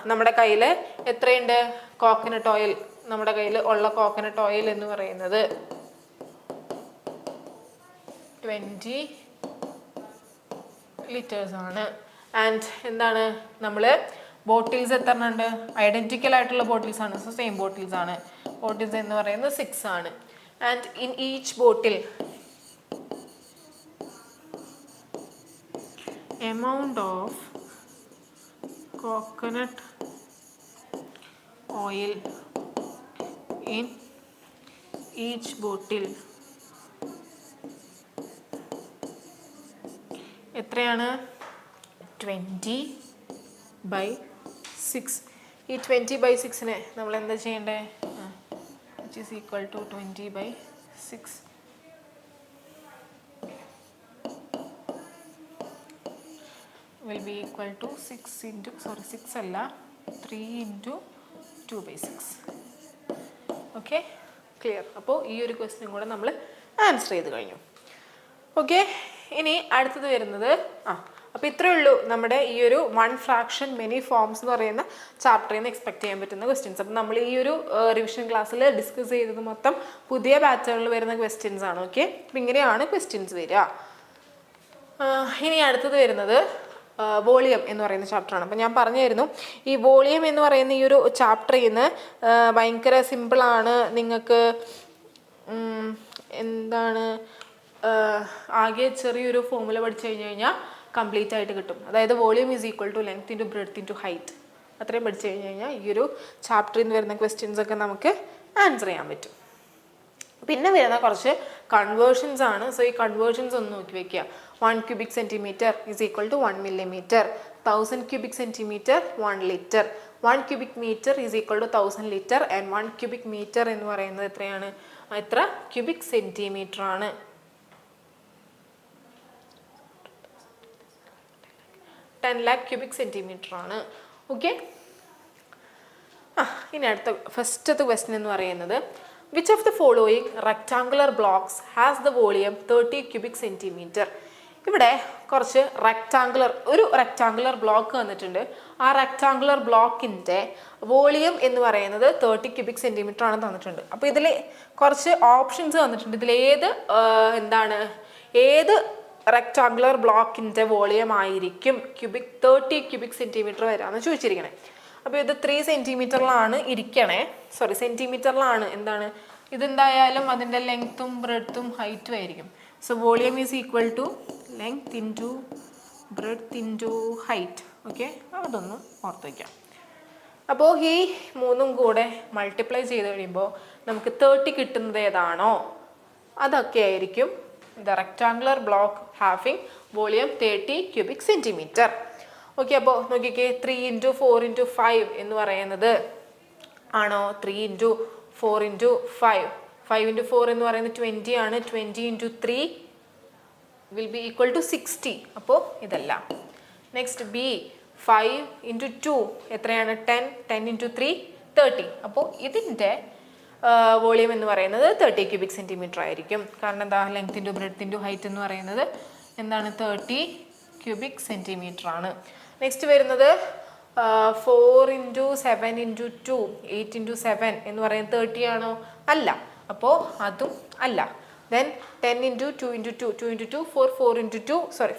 നമ്മുടെ കയ്യിൽ എത്രയുണ്ട് കോക്കനട്ട് ഓയിൽ? നമ്മുടെ കയ്യിൽ ഉള്ള കോക്കനട്ട് ഓയിൽ എന്ന് പറയുന്നത് 20 liters ആണ്. ആൻഡ് എന്താണ് നമ്മൾ ബോട്ടിൽസ് എത്ര ഉണ്ട്? ഐഡന്റിക്കൽ ആയിട്ടുള്ള ബോട്ടിൽസ് ആണ്. സോ സെയിം ബോട്ടിൽസ് ആണ്. ബോട്ടിൽസ് എന്ന് പറയുന്നത് 6 ആണ്. And in each bottle amount of coconut oil in each bottle എത്രയാണ്? 20/6. ഈ 20/6നെ നമ്മൾ എന്താ ചെയ്യണ്ടേ? which is equal to 20/6. will be equal to 6 അല്ല 3 into 2/6. Okay, clear? അപ്പോൾ ഈ ഒരു ക്വസ്റ്റ്യൻ കൂടെ നമ്മൾ ആൻസർ ചെയ്ത് കഴിഞ്ഞു. ഓക്കെ, ഇനി അടുത്തത് വരുന്നത് അപ്പോൾ ഇത്രയേ ഉള്ളൂ നമ്മുടെ ഈ ഒരു 1 ഫ്രാക്ഷൻ മെനി ഫോംസ് എന്ന് പറയുന്ന ചാപ്റ്ററിൽ നിന്ന് എക്സ്പെക്ട് ചെയ്യാൻ പറ്റുന്ന ക്വസ്റ്റ്യൻസ്. അപ്പം നമ്മൾ ഈ ഒരു റിവിഷൻ ക്ലാസ്സിൽ ഡിസ്കസ് ചെയ്തത് മൊത്തം പുതിയ ബാച്ചുകളിൽ വരുന്ന ക്വസ്റ്റ്യൻസ് ആണ്. ഓക്കെ, അപ്പം ഇങ്ങനെയാണ് ക്വസ്റ്റ്യൻസ് വരിക. ഇനി അടുത്തത് വരുന്നത് വോളിയം എന്ന് പറയുന്ന ചാപ്റ്ററാണ്. അപ്പം ഞാൻ പറഞ്ഞായിരുന്നു ഈ വോളിയം എന്ന് പറയുന്ന ഈ ഒരു ചാപ്റ്ററിൽ നിന്ന് ഭയങ്കര സിമ്പിളാണ്. നിങ്ങൾക്ക് എന്താണ് ആകെ ചെറിയൊരു ഫോർമുല പഠിച്ചു കഴിഞ്ഞ് കഴിഞ്ഞാൽ കംപ്ലീറ്റ് ആയിട്ട് കിട്ടും. അതായത് volume is equal to length into breadth into height. അത്രയും പഠിച്ചു കഴിഞ്ഞ് കഴിഞ്ഞാൽ ഈ ഒരു ചാപ്റ്ററിൽ നിന്ന് വരുന്ന ക്വസ്റ്റ്യൻസ് ഒക്കെ നമുക്ക് ആൻസർ ചെയ്യാൻ പറ്റും. പിന്നെ വരുന്ന കുറച്ച് കൺവേർഷൻസ് ആണ്. സോ ഈ കൺവേർഷൻസ് ഒന്ന് നോക്കി വെക്കുക. 1 cubic centimeter is equal to 1 millimeter. 1000 cubic centimeter 1 liter. 1 cubic meter is equal to 1000 liter. And 1 cubic meter എന്ന് പറയുന്നത് എത്രയാണ്? എത്ര ക്യൂബിക് സെൻറ്റിമീറ്റർ ആണ്? 10 lakh cubic centimeter ആണ്. ഓക്കെ, ഇനി അടുത്ത ഫസ്റ്റത്തെ ക്വസ്റ്റ്യൻ എന്ന് പറയുന്നത് which of the following rectangular blocks has the volume 30 cubic centimeter? ഇവിടെ കുറച്ച് ഒരു റെക്ടാങ്കുലർ ബ്ലോക്ക് വന്നിട്ടുണ്ട്. ആ റെക്ടാങ്കുലർ ബ്ലോക്കിൻ്റെ വോളിയം എന്ന് പറയുന്നത് 30 cubic centimeter ആണ് തന്നിട്ടുണ്ട്. അപ്പോൾ ഇതിൽ കുറച്ച് ഓപ്ഷൻസ് വന്നിട്ടുണ്ട്. ഇതിലേത് ഏത് റെക്ടാങ്കുലർ ബ്ലോക്കിൻ്റെ വോളിയം ആയിരിക്കും 30 cubic centimeter വരാമെന്ന് ചോദിച്ചിരിക്കണേ. അപ്പോൾ ഇത് 3 സെൻറ്റിമീറ്ററിലാണ് സെൻറ്റിമീറ്ററിലാണ് ഇതെന്തായാലും അതിൻ്റെ ലെങ്ത്തും ബ്രെഡ്ത്തും ഹൈറ്റും ആയിരിക്കും. So volume is equal to length into breadth into height. Okay, അതൊന്ന് ഓർത്ത് വയ്ക്കാം. അപ്പോൾ ഈ മൂന്നും കൂടെ മൾട്ടിപ്ലൈ ചെയ്ത് കഴിയുമ്പോൾ നമുക്ക് 30 കിട്ടുന്നത് ഏതാണോ അതൊക്കെ ആയിരിക്കും the rectangular block having volume 30 cubic centimeter. Okay, അപ്പോൾ നോക്കിക്കേ 3 into 4 into 5 എന്ന് പറയുന്നത് ആണോ? 3 into 4 into 5. 5 into 4 എന്ന് പറയുന്നത് 20 ആണ്. 20 into 3 will be equal to 60. അപ്പോൾ ഇതല്ല. നെക്സ്റ്റ് ബി 5 into 2 എത്രയാണ്? 10. 10 into 3 30. അപ്പോൾ ഇതിൻ്റെ വോളിയം എന്ന് പറയുന്നത് 30 cubic centimeter ആയിരിക്കും. കാരണം എന്താ? Length into breadth into height എന്ന് പറയുന്നത് 30 cubic centimeter ആണ്. നെക്സ്റ്റ് വരുന്നത് 4 into 7 into 2 8 into 7 എന്ന് പറയുന്നത് 30 ആണോ? അല്ല. അപ്പോൾ അതും അല്ല. Then 10 into 2 into 2 2 into 2 4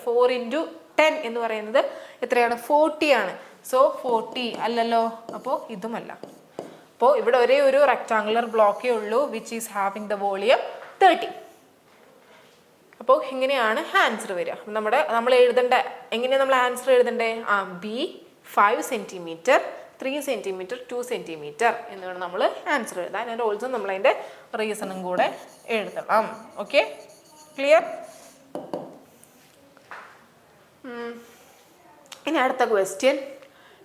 4 into 10 എന്ന് പറയുന്നത് എത്രയാണ്? 40 ആണ്. സോ 40 അല്ലല്ലോ. അപ്പോൾ ഇതുമല്ല. അപ്പോൾ ഇവിടെ ഒരേ ഒരു റെക്ടാങ്കുലർ ബ്ലോക്കേ ഉള്ളൂ which is having the volume 30. അപ്പോൾ ഇങ്ങനെയാണ് ആൻസർ വരിക. നമ്മൾ എഴുതേണ്ട എങ്ങനെയാണ് നമ്മൾ ആൻസർ എഴുതണ്ടേ? ബി 5 സെൻറ്റിമീറ്റർ 3 സെൻറ്റിമീറ്റർ 2 സെൻറ്റിമീറ്റർ എന്നാണ് നമ്മൾ ആൻസർ എഴുതാൻ. ആൻഡ് ഓൾസോ നമ്മളതിൻ്റെ റീസണും കൂടെ എഴുതണം. Okay, clear? ഇനി അടുത്ത question.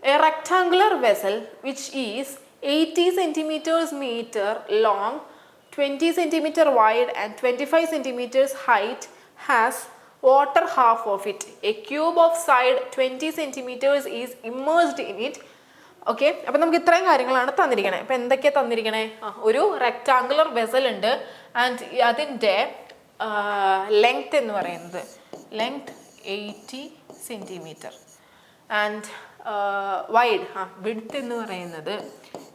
A rectangular vessel which is 80 centimeters meter long, 20 centimeter wide and 25 centimeters height has water half of it. A cube of side 20 centimeters is immersed in it. Okay, അപ്പം നമുക്ക് ഇത്രയും കാര്യങ്ങളാണ് തന്നിരിക്കണേ. അപ്പം എന്തൊക്കെയാണ് തന്നിരിക്കണേ? ഒരു rectangular vessel ഉണ്ട് and അതിൻ്റെ length എന്ന് പറയുന്നത് length 80 centimetre and wide width എന്ന് പറയുന്നത്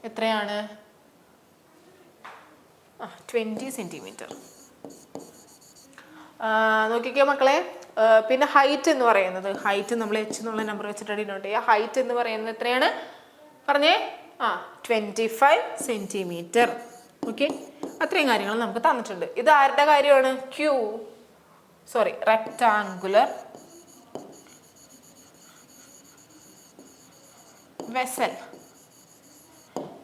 എത്രയാണ്? 20 സെൻറ്റിമീറ്റർ. നോക്കിക്കോ മക്കളെ. പിന്നെ ഹൈറ്റ് എന്ന് പറയുന്നത്, ഹൈറ്റ് നമ്മൾ എച്ച് എന്നുള്ള നമ്പർ വെച്ചിട്ട് നോട്ട് ചെയ്യുക. ഹൈറ്റ് എന്ന് പറയുന്നത് എത്രയാണ് പറഞ്ഞേ? 25 സെൻറ്റിമീറ്റർ. ഓക്കെ, അത്രയും കാര്യങ്ങൾ നമുക്ക് തന്നിട്ടുണ്ട്. ഇത് ആരുടെ കാര്യമാണ്? Rectangular vessel.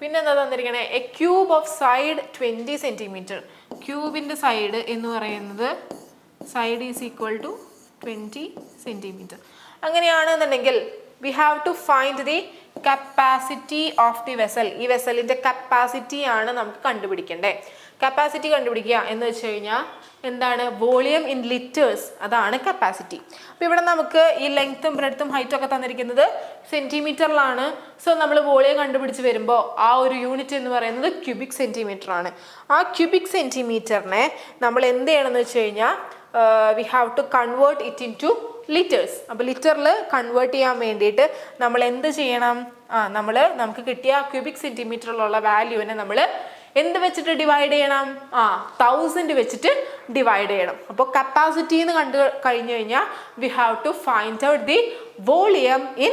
പിന്നെന്താ തന്നിരിക്കണേ? A cube of side 20 centimetre. ക്യൂബിൻ്റെ സൈഡ് എന്ന് പറയുന്നത് side is equal to 20 centimetre. അങ്ങനെയാണെന്നുണ്ടെങ്കിൽ we have to find the capacity of the vessel. ഈ വെസലിൻ്റെ കപ്പാസിറ്റി ആണ് നമുക്ക് കണ്ടുപിടിക്കേണ്ടത്. കപ്പാസിറ്റി കണ്ടുപിടിക്കുക എന്ന് വെച്ച് കഴിഞ്ഞാൽ എന്താണ്? വോളിയം ഇൻ ലിറ്റേഴ്സ്, അതാണ് കപ്പാസിറ്റി. അപ്പോൾ ഇവിടെ നമുക്ക് ഈ ലെങ്ത്തും ബ്രെഡ്ത്തും ഹൈറ്റും ഒക്കെ തന്നിരിക്കുന്നത് സെൻറ്റിമീറ്ററിലാണ്. സോ നമ്മൾ വോളിയം കണ്ടുപിടിച്ച് വരുമ്പോൾ ആ ഒരു യൂണിറ്റ് എന്ന് പറയുന്നത് ക്യൂബിക് സെൻറ്റിമീറ്റർ ആണ്. ആ ക്യൂബിക് സെൻറ്റിമീറ്ററിനെ നമ്മൾ എന്ത് ചെയ്യണമെന്ന് വെച്ച് കഴിഞ്ഞാൽ we have to convert it into litres. അപ്പോൾ ലിറ്ററിൽ കൺവേർട്ട് ചെയ്യാൻ വേണ്ടിയിട്ട് നമ്മൾ എന്ത് ചെയ്യണം? നമുക്ക് കിട്ടിയ ക്യൂബിക് സെൻറ്റിമീറ്ററിലുള്ള വാല്യൂവിനെ നമ്മൾ എന്ത് വെച്ചിട്ട് ഡിവൈഡ് ചെയ്യണം? 1000 വെച്ചിട്ട് ഡിവൈഡ് ചെയ്യണം. അപ്പോൾ കപ്പാസിറ്റി എന്ന് കണ്ടു കഴിഞ്ഞു കഴിഞ്ഞാൽ we have to find out the volume in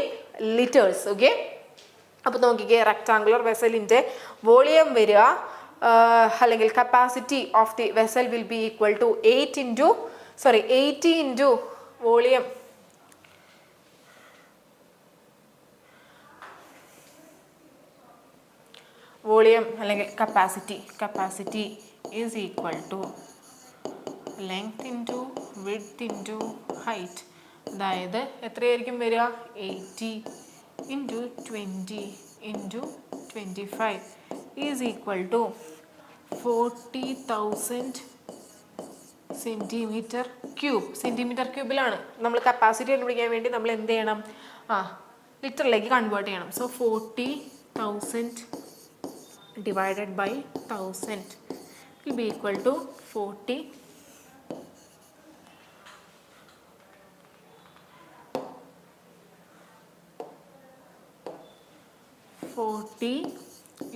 litres. Okay, അപ്പോൾ നോക്കിക്കേ, റെക്ടാങ്കുലർ വെസലിൻ്റെ വോളിയം വരിക അല്ലെങ്കിൽ capacity of the vessel will be equal to 80 into volume അല്ലെങ്കിൽ capacity is equal to length into width into height. അതായത് എത്രയായിരിക്കും വരിക? 80 into 20 into 25 is equal to 40,000 centimetre cube. Centimetre ക്യൂബിലാണ് നമ്മൾ കപ്പാസിറ്റി കണ്ടുപിടിക്കാൻ വേണ്ടി നമ്മൾ എന്ത് ചെയ്യണം? ലിറ്ററിലേക്ക് കൺവേർട്ട് ചെയ്യണം. So 40,000 divided by 1000 will be equal to 40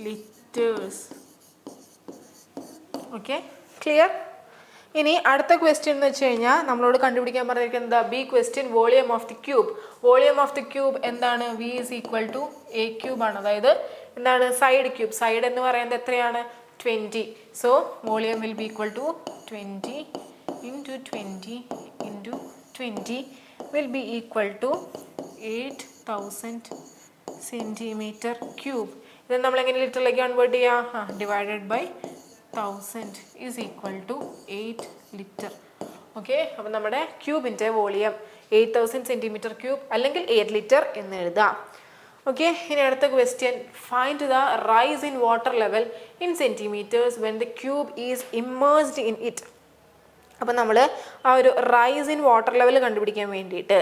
liters. Okay, clear? ഇനി അടുത്ത ക്വസ്റ്റ്യൻ എന്ന് വെച്ച് കഴിഞ്ഞാൽ നമ്മളോട് കണ്ടുപിടിക്കാൻ പറഞ്ഞിരിക്കുന്നത് B question volume of the cube. Volume of the cube എന്താണ്? V is equal to a cube ആണ്. അതായത് എന്താണ്? Side cube. സൈഡ് എന്ന് പറയുന്നത് എത്രയാണ്? 20. So volume will be equal to 20 into 20 into 20 will be equal to 8000 centimetre cube. ഇത് നമ്മളെങ്ങനെ ലിറ്ററിലേക്ക് കൺവേർട്ട് ചെയ്യാം? Divided by 1000 is equal to 8 litre. Okay, അപ്പോൾ നമ്മുടെ ക്യൂബിൻ്റെ വോളിയം 8000 സെൻറ്റിമീറ്റർ ക്യൂബ് അല്ലെങ്കിൽ 8 ലിറ്റർ എന്ന് എഴുതാം. ഓക്കെ, ഇനി അടുത്ത question, find the rice in water level in centimetres when the cube is immersed in it. അപ്പോൾ നമ്മൾ ആ ഒരു റൈസ് ഇൻ വാട്ടർ ലെവൽ കണ്ടുപിടിക്കാൻ വേണ്ടിയിട്ട്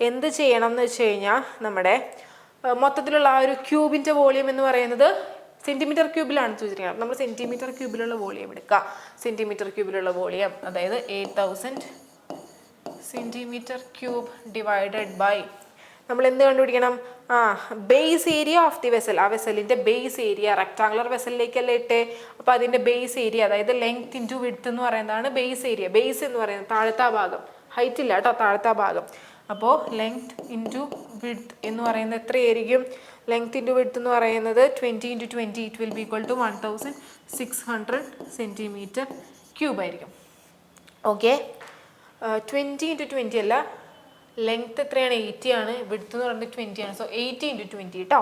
എന്ത് ചെയ്യണം എന്ന് വെച്ച് കഴിഞ്ഞാൽ നമ്മുടെ മൊത്തത്തിലുള്ള ആ ഒരു ക്യൂബിൻ്റെ വോളിയം എന്ന് പറയുന്നത് സെൻറ്റിമീറ്റർ ക്യൂബിലാണ് ചോദിച്ചിരിക്കുന്നത്. നമ്മൾ സെൻറ്റിമീറ്റർ ക്യൂബിലുള്ള വോളിയം എടുക്കുക. സെൻറ്റിമീറ്റർ ക്യൂബിലുള്ള വോളിയം അതായത് 8000 സെൻറ്റിമീറ്റർ ക്യൂബ് ഡിവൈഡഡ് ബൈ നമ്മൾ എന്ത് കണ്ടുപിടിക്കണം? Base area of the vessel. ആ വെസലിൻ്റെ ബേസ് ഏരിയ റെക്ടാങ്കുലർ വെസലിലേക്കല്ലേ ഇട്ടേ. അപ്പോൾ അതിൻ്റെ ബേസ് ഏരിയ അതായത് ലെങ്ത് ഇൻറ്റു വിഡ്ത്ത് എന്ന് പറയുന്നതാണ് ബേസ് ഏരിയ. ബേസ് എന്ന് പറയുന്നത് താഴത്തെ ഭാഗം, ഹൈറ്റ് ഇല്ല കേട്ടോ, താഴത്തെ ഭാഗം. അപ്പോൾ ലെങ്ത് ഇൻറ്റു വിഡ്ത്ത് എന്ന് പറയുന്നത് എത്രയായിരിക്കും? ലെങ്ത് ഇൻറ്റു വിഡ്ത്ത് എന്ന് പറയുന്നത് 20 into 20 it will be equal to 1600 centimetre cube ആയിരിക്കും. ഓക്കെ, 20 ഇൻറ്റു 20 അല്ല, ലെങ്ത് എത്രയാണ്? 80 ആണ്, വിഡ്ത്ത് എന്ന് പറയുന്നത് 20 ആണ്. സോ 80 ഇൻറ്റു 20 കേട്ടോ.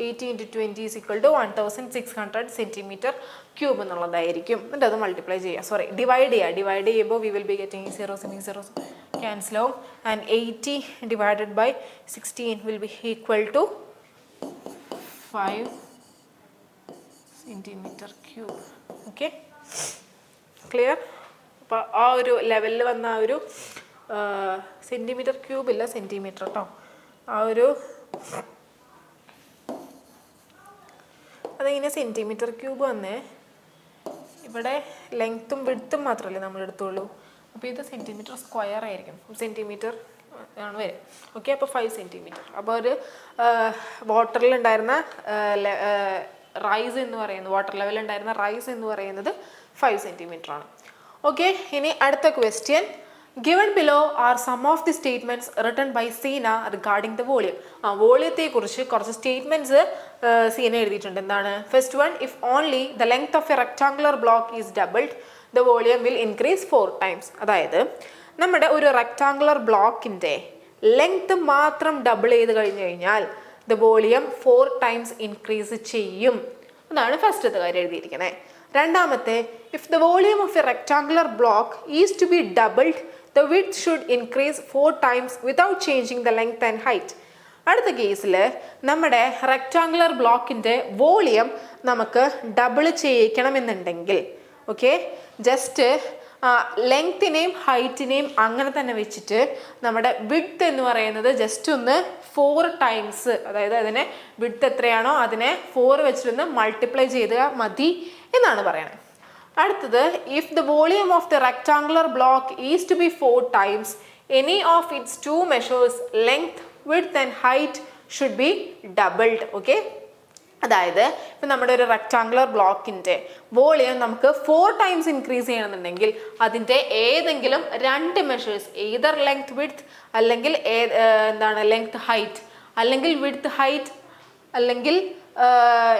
80 into 20 is equal to 1600 centimetre cube എന്നുള്ളതായിരിക്കും. എന്നിട്ട് അത് മൾട്ടിപ്ലൈ ചെയ്യുക, ഡിവൈഡ് ചെയ്യുമ്പോൾ we will be getting zeros cancel out and 80 divided by 16 will be equal to 5 cm3. Okay, clear? അപ്പോൾ ആ ഒരു ലെവലിൽ വന്ന ആ ഒരു സെൻറ്റിമീറ്റർ ക്യൂബ് ഇല്ല, സെൻറ്റിമീറ്റർ കേട്ടോ, ആ ഒരു അതിങ്ങനെ സെൻറ്റിമീറ്റർ ക്യൂബ് വന്നേ. ഇവിടെ ലെങ്ത്തും വിഡ്ത്തും മാത്രമല്ലേ നമ്മൾ എടുത്തുള്ളൂ. അപ്പോൾ ഇത് സെൻറ്റിമീറ്റർ സ്ക്വയർ ആയിരിക്കും, സെൻറ്റിമീറ്റർ ആണ് വരും. ഓക്കെ, അപ്പോൾ 5 സെൻറ്റിമീറ്റർ. അപ്പോൾ ഒരു വാട്ടറിലുണ്ടായിരുന്ന റൈസ് എന്ന് പറയുന്നത്, വാട്ടർ ലെവലുണ്ടായിരുന്ന റൈസ് എന്ന് പറയുന്നത് 5 സെൻറ്റിമീറ്റർ ആണ്. ഓക്കെ, ഇനി അടുത്ത question. Given below are some of the statements written by Sina regarding the volume. വോളിയത്തെ കുറിച്ച് കുറച്ച് സ്റ്റേറ്റ്മെന്റ്സ് സീന എഴുതിയിട്ടുണ്ട്. എന്താണ്? First one, if only the length of a rectangular block is doubled the volume will increase 4 times. അതായത് നമ്മുടെ ഒരു rectangular ബ്ലോക്കിൻ്റെ length മാത്രം double ചെയ്ത് കഴിഞ്ഞു കഴിഞ്ഞാൽ ദ വോളിയം 4 times ഇൻക്രീസ് ചെയ്യും. അതാണ് ഫസ്റ്റത്തെ കാര്യം എഴുതിയിരിക്കുന്നത്. രണ്ടാമത്തെ, if the volume of a rectangular block is to be doubled the width should increase 4 times without changing the length and height. അടുത്ത കേസിൽ നമ്മുടെ റെക്ടാങ്കുലർ ബ്ലോക്കിൻ്റെ വോളിയം നമുക്ക് ഡബിൾ ചെയ്യിക്കണമെന്നുണ്ടെങ്കിൽ, ഓക്കെ, ജസ്റ്റ് ലെങ്ത്തിനെയും ഹൈറ്റിനെയും അങ്ങനെ തന്നെ വെച്ചിട്ട് നമ്മുടെ വിഡ്ത്ത് എന്ന് പറയുന്നത് ജസ്റ്റ് ഒന്ന് 4 times, അതായത് അതിനെ വിഡ്ത്ത് എത്രയാണോ അതിനെ 4 വെച്ചിട്ടൊന്ന് മൾട്ടിപ്ലൈ ചെയ്താൽ മതി എന്നാണ് പറയണത്. അടുത്തത്, if the volume of the rectangular block is to be 4 times any of its 2 measures length width and height should be doubled. Okay, അതായത് ഇപ്പം നമ്മുടെ ഒരു റെക്ടാങ്കുലർ ബ്ലോക്കിൻ്റെ വോളിയം നമുക്ക് 4 times ഇൻക്രീസ് ചെയ്യണമെന്നുണ്ടെങ്കിൽ അതിൻ്റെ ഏതെങ്കിലും 2 മെഷേഴ്സ്, എയ്തർ ലെങ്ത് വിഡ്ത്ത് അല്ലെങ്കിൽ എന്താണ് ലെങ്ത് ഹൈറ്റ്, അല്ലെങ്കിൽ വിഡ്ത്ത് ഹൈറ്റ്, അല്ലെങ്കിൽ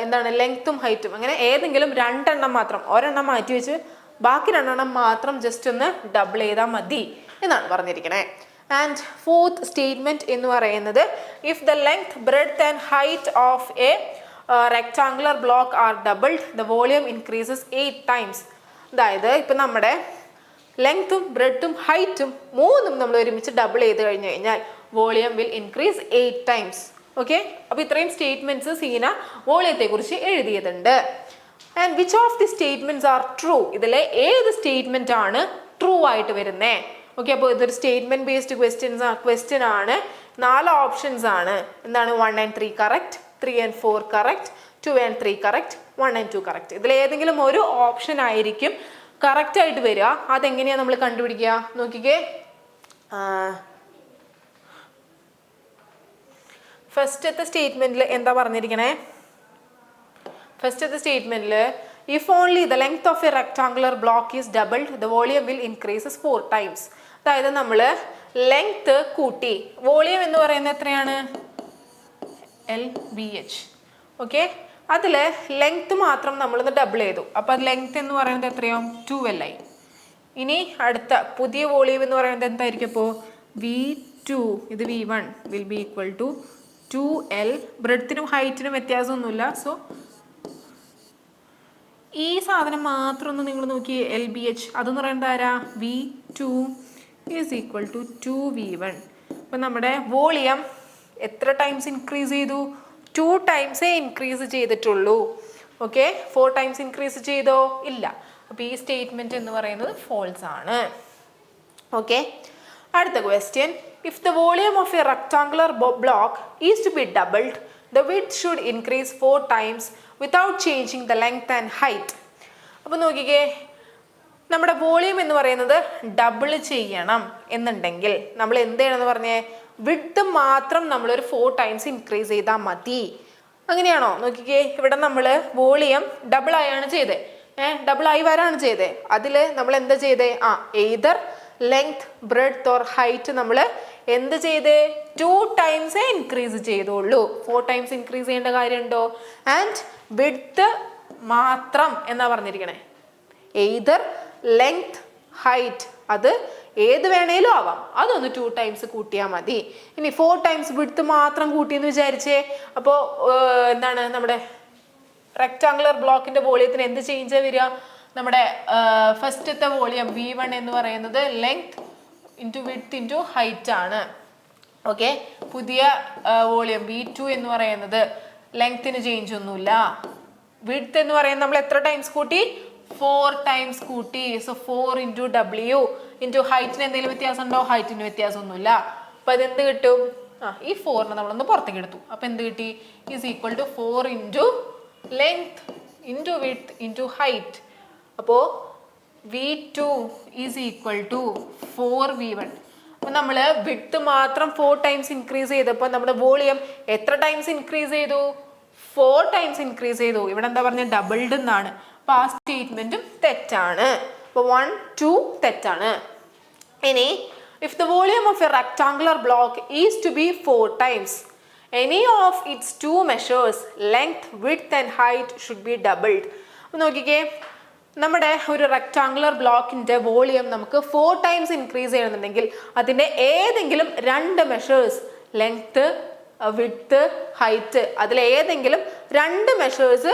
എന്താണ് ലെങ്ത്തും ഹൈറ്റും, അങ്ങനെ ഏതെങ്കിലും 2 എണ്ണം മാത്രം, ഒരെണ്ണം മാറ്റി വെച്ച് ബാക്കി 2 എണ്ണം മാത്രം ജസ്റ്റ് ഒന്ന് ഡബിൾ ചെയ്താൽ മതി എന്നാണ് പറഞ്ഞിരിക്കുന്നത്. ആൻഡ് ഫോർത്ത് സ്റ്റേറ്റ്മെൻറ്റ് എന്ന് പറയുന്നത്, if the length breadth and height of a rectangular block are doubled the volume increases 8 times. അതായത് ഇപ്പം നമ്മുടെ ലെങ്ത്തും ബ്രെഡ്ത്തും ഹൈറ്റും മൂന്നും നമ്മൾ ഒരുമിച്ച് ഡബിൾ ചെയ്ത് കഴിഞ്ഞ് കഴിഞ്ഞാൽ volume will increase 8 times. Okay, അപ്പോൾ ഇത്രയും സ്റ്റേറ്റ്മെൻറ്റ്സ് സീന വോളിയത്തെക്കുറിച്ച് എഴുതിയതുണ്ട്. And which of the statements are true? ഇതിലെ ഏത് സ്റ്റേറ്റ്മെൻ്റ് ആണ് ട്രൂ ആയിട്ട് വരുന്നത്? ഓക്കെ, അപ്പോൾ ഇതൊരു സ്റ്റേറ്റ്മെൻറ്റ് ബേസ്ഡ് ക്വസ്റ്റ്യൻ ആണ്. 4 ഓപ്ഷൻസ് ആണ്. എന്താണ്? 1 and 3 correct, 3 and 4 correct, 2 and 3 correct, 1 and 2 correct. ഇതിലേതെങ്കിലും ഒരു ഓപ്ഷൻ ആയിരിക്കും കറക്റ്റ് ആയിട്ട് വരിക. അതെങ്ങനെയാണ് നമ്മൾ കണ്ടുപിടിക്കുക? നോക്കിക്കേ, ഫസ്റ്റത്തെ സ്റ്റേറ്റ്മെൻറ്റിൽ എന്താ പറഞ്ഞിരിക്കണേ? ഫസ്റ്റത്തെ സ്റ്റേറ്റ്മെൻറ്റിൽ if only the length of a rectangular block is doubled the volume will increases 4 times. അതായത് നമ്മൾ ലെങ്ത് കൂട്ടി, വോളിയം എന്ന് പറയുന്നത് എത്രയാണ്? LBH. ഓക്കെ, അതിൽ ലെങ്ത് മാത്രം നമ്മളൊന്ന് ഡബിൾ ചെയ്തു. അപ്പോൾ അത് ലെങ്ത് എന്ന് പറയുന്നത് എത്രയാവും? 2L ആയി. ഇനി അടുത്ത പുതിയ വോളിയം എന്ന് പറയുന്നത് എന്തായിരിക്കും? അപ്പോൾ V2, ഇത് V1 will be equal to 2L. ബ്രെഡ്ത്തിനും ഹൈറ്റിനും വ്യത്യാസമൊന്നുമില്ല. സോ ഈ സാധനം മാത്രം ഒന്ന് നിങ്ങൾ നോക്കി, LBH അതെന്ന് പറയുന്നത് ആരാ? V2 is equal to 2V1. അപ്പം നമ്മുടെ വോളിയം എത്ര ടൈംസ് ഇൻക്രീസ് ചെയ്തു? 2 times ഇൻക്രീസ് ചെയ്തിട്ടുള്ളൂ. ഓക്കെ, 4 times ഇൻക്രീസ് ചെയ്തോ? ഇല്ല. അപ്പോൾ ഈ സ്റ്റേറ്റ്മെൻറ്റ് എന്ന് പറയുന്നത് ഫോൾസ് ആണ്. ഓക്കെ, അടുത്ത question, if the volume of a rectangular block is to be doubled the width should increase 4 times without changing the length and height. അപ്പോൾ നോക്കിക്കേ, നമ്മുടെ വോളിയം എന്ന് പറയുന്നത് ഡബിൾ ചെയ്യണം എന്നുണ്ടെങ്കിൽ നമ്മൾ എന്ത് ചെയ്യണമെന്ന് പറഞ്ഞേ? വിഡ്ത്ത് മാത്രം നമ്മളൊരു 4 times ഇൻക്രീസ് ചെയ്താൽ മതി. അങ്ങനെയാണോ? നോക്കിക്കേ, ഇവിടെ നമ്മൾ വോളിയം ഡബിൾ ആയാണ് ചെയ്തത്, ഡബിൾ ആയി വരാണ് ചെയ്തത്. അതിൽ നമ്മൾ എന്താ ചെയ്തേ? Either length breadth or height നമ്മൾ എന്ത് ചെയ്തേ? 2 times ഇൻക്രീസ് ചെയ്തോളൂ. 4 times ഇൻക്രീസ് ചെയ്യേണ്ട കാര്യമുണ്ടോ? ആൻഡ് വിഡ്ത്ത് മാത്രം എന്നാ പറഞ്ഞിരിക്കണേ. എയ്തർ ലെങ്ത് ഹൈറ്റ് അത് ഏത് വേണേലും ആവാം, അതൊന്ന് 2 times കൂട്ടിയാൽ മതി. ഇനി 4 times വിഡ്ത്ത് മാത്രം കൂട്ടിയെന്ന് വിചാരിച്ചേ, അപ്പോൾ എന്താണ് നമ്മുടെ റെക്ടാങ്കുലർ ബ്ലോക്കിന്റെ വോളിയത്തിന് എന്ത് ചേഞ്ച് വരിക? നമ്മുടെ ഫസ്റ്റത്തെ വോളിയം V1 എന്ന് പറയുന്നത് length into width into height ആണ്. ഓക്കെ, പുതിയ വോളിയം V2 എന്ന് പറയുന്നത് ലെങ്ത്തിന് ചേഞ്ച് ഒന്നുമില്ല. വിഡ്ത്ത് എന്ന് പറയുന്നത് നമ്മൾ എത്ര ടൈംസ് കൂട്ടി? 4 ടൈംസ് കൂട്ടി. സോ 4 ഇൻറ്റു W ഇൻറ്റു ഹൈറ്റിന് എന്തെങ്കിലും വ്യത്യാസം ഉണ്ടോ? ഹൈറ്റിന് വ്യത്യാസമൊന്നുമില്ല. അപ്പം അതെന്ത് കിട്ടും? ഈ 4നെ നമ്മളൊന്ന് പുറത്തേക്ക് എടുത്തു. അപ്പം എന്ത് കിട്ടി? Is equal to 4 into length into width into height. അപ്പോൾ V2 is equal to 4V1. അപ്പം നമ്മൾ വിഡ്ത്ത് മാത്രം 4 ടൈംസ് ഇൻക്രീസ് ചെയ്തപ്പോൾ നമ്മുടെ വോളിയം എത്ര ടൈംസ് ഇൻക്രീസ് ചെയ്തു? 4 ടൈംസ് ഇൻക്രീസ് ചെയ്തു. ഇവിടെ എന്താ പറഞ്ഞ ഡബിൾഡ് എന്നാണ്. അപ്പോൾ ആ സ്റ്റേറ്റ്മെൻറ്റും തെറ്റാണ്. അപ്പോൾ 1, 2 തെറ്റാണ്. ഇനി if the volume of a rectangular block is to be 4 times, any of its two measures, length, width and height should be doubled. അപ്പോൾ നോക്കിക്കേ, നമ്മുടെ ഒരു റെക്ടാങ്കുലർ ബ്ലോക്കിൻ്റെ വോളിയം നമുക്ക് 4 ടൈംസ് ഇൻക്രീസ് ചെയ്യണമെന്നുണ്ടെങ്കിൽ അതിൻ്റെ ഏതെങ്കിലും 2 മെഷേഴ്സ്, ലെങ്ത്ത്, വിഡ്ത്ത്, ഹൈറ്റ്, അതിലേതെങ്കിലും 2 measures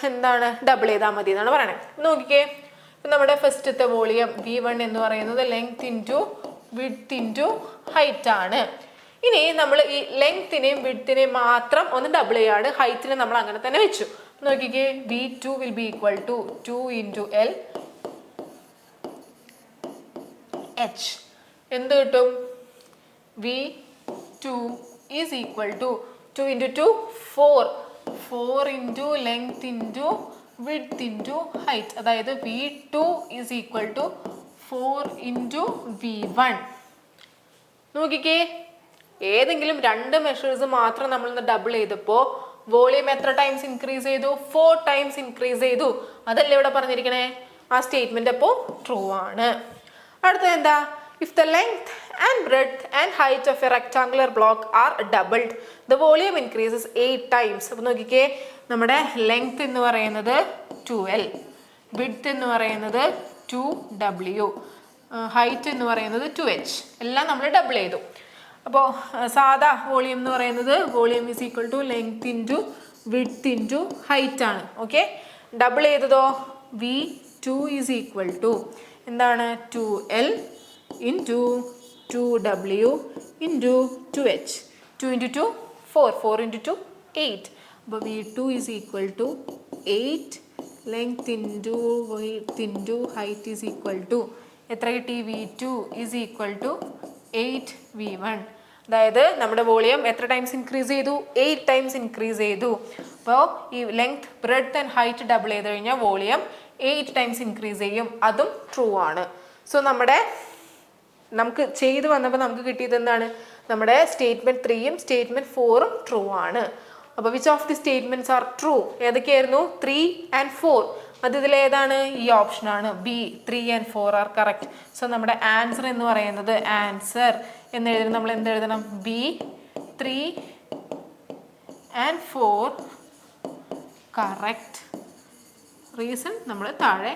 എന്താണ് ഡബിൾ ചെയ്താൽ മതി എന്നാണ് പറയണത്. നോക്കിക്കേ, നമ്മുടെ ഫസ്റ്റത്തെ വോളിയം V1 എന്ന് പറയുന്നത് length into width into height ആണ്. ഇനി നമ്മൾ ഈ ലെങ്ത്തിനെയും വിഡ്ത്തിനെയും മാത്രം ഒന്ന് ഡബിൾ ചെയ്യാണ്. ഹൈറ്റിനെ നമ്മൾ അങ്ങനെ തന്നെ വെച്ചു. നോക്കിക്കേ, V2 will be equal to 2 into L H. എന്ത് കിട്ടും? V2 is equal to 2 into 2 4 into length into width into height. അതായത് V2 is equal to 4 into V1. നോക്കിക്കേ, ഏതെങ്കിലും 2 മെഷേഴ്സ് മാത്രം നമ്മളൊന്ന് ഡബിൾ ചെയ്തപ്പോൾ വോളിയം എത്ര ടൈംസ് ഇൻക്രീസ് ചെയ്തു? 4 ടൈംസ് ഇൻക്രീസ് ചെയ്തു. അതല്ലേ ഇവിടെ പറഞ്ഞിരിക്കണേ? ആ സ്റ്റേറ്റ്മെന്റ് അപ്പോൾ ട്രൂ ആണ്. അടുത്തത് എന്താ? If the length and breadth and height of a rectangular block are doubled, the volume increases 8 times. അപ്പോൾ നോക്കിക്കേ, നമ്മുടെ ലെങ്ത് എന്ന് പറയുന്നത് 2L, വിഡ്ത്ത് എന്ന് പറയുന്നത് 2W, ഹൈറ്റ് എന്ന് പറയുന്നത് 2H. എല്ലാം നമ്മൾ ഡബിൾ ചെയ്തു. അപ്പോൾ സാധാ വോളിയം എന്ന് പറയുന്നത് volume is equal to length into width into height ആണ്. ഓക്കെ, ഡബിൾ ചെയ്തതോ V2 ഈസ് ഈക്വൽ ടു എന്താണ്? 2L into 2W into 2H. 2 into 2 4, 4 into 2 8. അപ്പോൾ V2 is equal to 8 length into width into height is equal to എത്ര കിട്ടി? V2 is equal to 8V1. അതായത് നമ്മുടെ volume എത്ര times increase ചെയ്തു? 8 times increase ചെയ്തു. അപ്പോൾ ഈ length, breadth and height double ചെയ്ത് കഴിഞ്ഞാൽ വോളിയം 8 ടൈംസ് ഇൻക്രീസ് ചെയ്യും. അതും ട്രൂ ആണ്. സോ നമുക്ക് ചെയ്ത് വന്നപ്പോൾ നമുക്ക് കിട്ടിയത് എന്താണ്? നമ്മുടെ സ്റ്റേറ്റ്മെന്റ് 3യും സ്റ്റേറ്റ്മെന്റ് 4ഉം ട്രൂ ആണ്. അപ്പോൾ which of the statements are true? ഏതൊക്കെയായിരുന്നു? 3 and 4. അത് ഇതിലേതാണ്? ഈ ഓപ്ഷനാണ് B. 3 and 4 are correct. So നമ്മുടെ ആൻസർ എന്ന് പറയുന്നത് ആൻസർ എന്ന് എഴുതണം. നമ്മൾ എന്ത് എഴുതണം? B 3 and 4 correct. റീസൺ നമ്മൾ താഴെ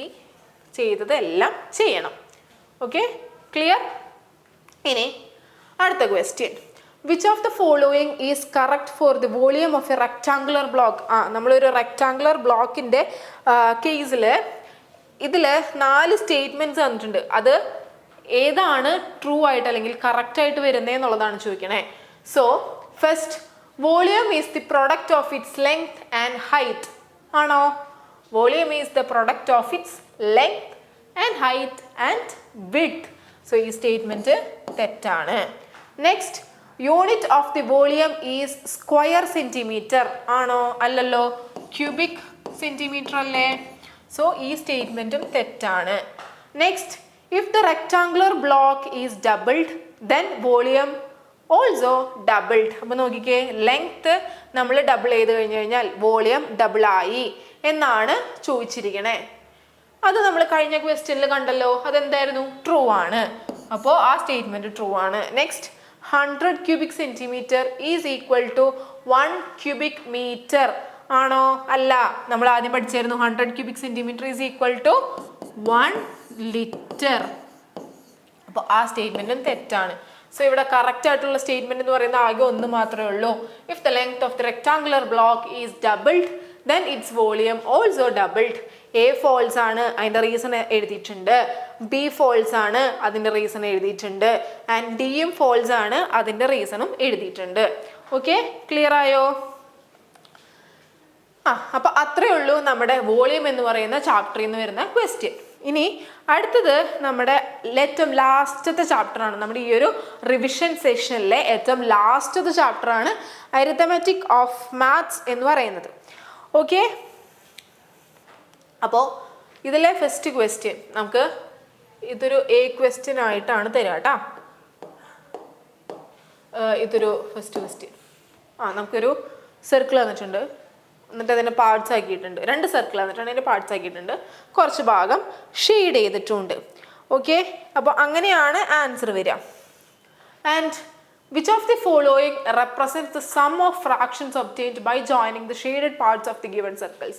ഈ ചെയ്തതെല്ലാം ചെയ്യണം. Okay, clear? ഇനി അടുത്ത question, which of the following is correct for the volume of a rectangular block? നമ്മളൊരു റെക്ടാങ്കുലർ ബ്ലോക്കിൻ്റെ കേസിൽ ഇതിൽ 4 സ്റ്റേറ്റ്മെൻറ്റ്സ് തന്നിട്ടുണ്ട്. അത് ഏതാണ് ട്രൂ ആയിട്ട് അല്ലെങ്കിൽ കറക്റ്റ് ആയിട്ട് വരുന്നത് എന്നുള്ളതാണ് ചോദിക്കണേ. So first, volume is the product of its length and height ആണോ? Volume is the product of its length and height and width. So ഈ സ്റ്റേറ്റ്മെന്റ് തെറ്റാണ്. Next, unit of the volume is square centimetre ആണോ? അല്ലല്ലോ, cubic centimetre അല്ലേ? So ഈ സ്റ്റേറ്റ്മെന്റും തെറ്റാണ്. Next, if the rectangular block is doubled then volume also doubled. അപ്പോൾ നോക്കിക്കേ, ലെങ്ത് നമ്മൾ ഡബിൾ ചെയ്ത് കഴിഞ്ഞ് കഴിഞ്ഞാൽ വോളിയം ഡബിൾ ആയി എന്നാണ് ചോദിച്ചിരിക്കണേ. അത് നമ്മൾ കഴിഞ്ഞ ക്വസ്റ്റ്യനിൽ കണ്ടല്ലോ. അതെന്തായിരുന്നു? ട്രൂ ആണ്. അപ്പോൾ ആ സ്റ്റേറ്റ്മെന്റ് ട്രൂ ആണ്. Next, 100 cubic centimetre is equal to 1 cubic metre ആണോ? അല്ല, നമ്മൾ ആദ്യം പഠിച്ചായിരുന്നു 100 cubic centimetre is equal to 1 litre. അപ്പോൾ ആ സ്റ്റേറ്റ്മെന്റും തെറ്റാണ്. സോ ഇവിടെ കറക്റ്റ് ആയിട്ടുള്ള സ്റ്റേറ്റ്മെന്റ് എന്ന് പറയുന്നത് ആകെ ഒന്ന് മാത്രമേ ഉള്ളൂ. If the length of the rectangular block is doubled then its volume also doubled. A false ആണ്, അതിൻ്റെ റീസൺ എഴുതിയിട്ടുണ്ട്. B false ആണ്, അതിൻ്റെ റീസൺ എഴുതിയിട്ടുണ്ട്. ആൻഡ് ഡിയും false ആണ്, അതിൻ്റെ റീസണും എഴുതിയിട്ടുണ്ട്. ഓക്കെ, ക്ലിയർ ആയോ? അപ്പൊ അത്രയേ ഉള്ളൂ നമ്മുടെ വോളിയം എന്ന് പറയുന്ന ചാപ്റ്ററിൽ നിന്ന് വരുന്ന ക്വസ്റ്റ്യൻ. ഇനി അടുത്തത് നമ്മുടെ ഏറ്റവും ലാസ്റ്റത്തെ ചാപ്റ്ററാണ്, നമ്മുടെ ഈ ഒരു റിവിഷൻ സെഷനിലെ ഏറ്റവും ലാസ്റ്റത്തെ ചാപ്റ്ററാണ് അരിത്തമെറ്റിക് ഓഫ് മാത്സ് എന്ന് പറയുന്നത്. ഓക്കെ, അപ്പോൾ ഇതിലെ ഫസ്റ്റ് ക്വസ്റ്റ്യൻ നമുക്ക് ഇതൊരു എ ക്വസ്റ്റ്യൻ ആയിട്ടാണ് തരിക കേട്ടോ. ഇതൊരു ഫസ്റ്റ് ക്വസ്റ്റ്യൻ. നമുക്കൊരു സർക്കിൾ തന്നിട്ടുണ്ട്, എന്നിട്ട് അതിൻ്റെ പാർട്സ് ആക്കിയിട്ടുണ്ട്. 2 സർക്കിൾ തന്നിട്ടാണ് അതിൻ്റെ പാർട്സ് ആക്കിയിട്ടുണ്ട്, കുറച്ച് ഭാഗം ഷെയ്ഡ് ചെയ്തിട്ടുണ്ട്. ഓക്കെ, അപ്പോൾ അങ്ങനെയാണ് ആൻസർ വരിക. And which of the following represents the sum of fractions obtained by joining the shaded parts of the given circles?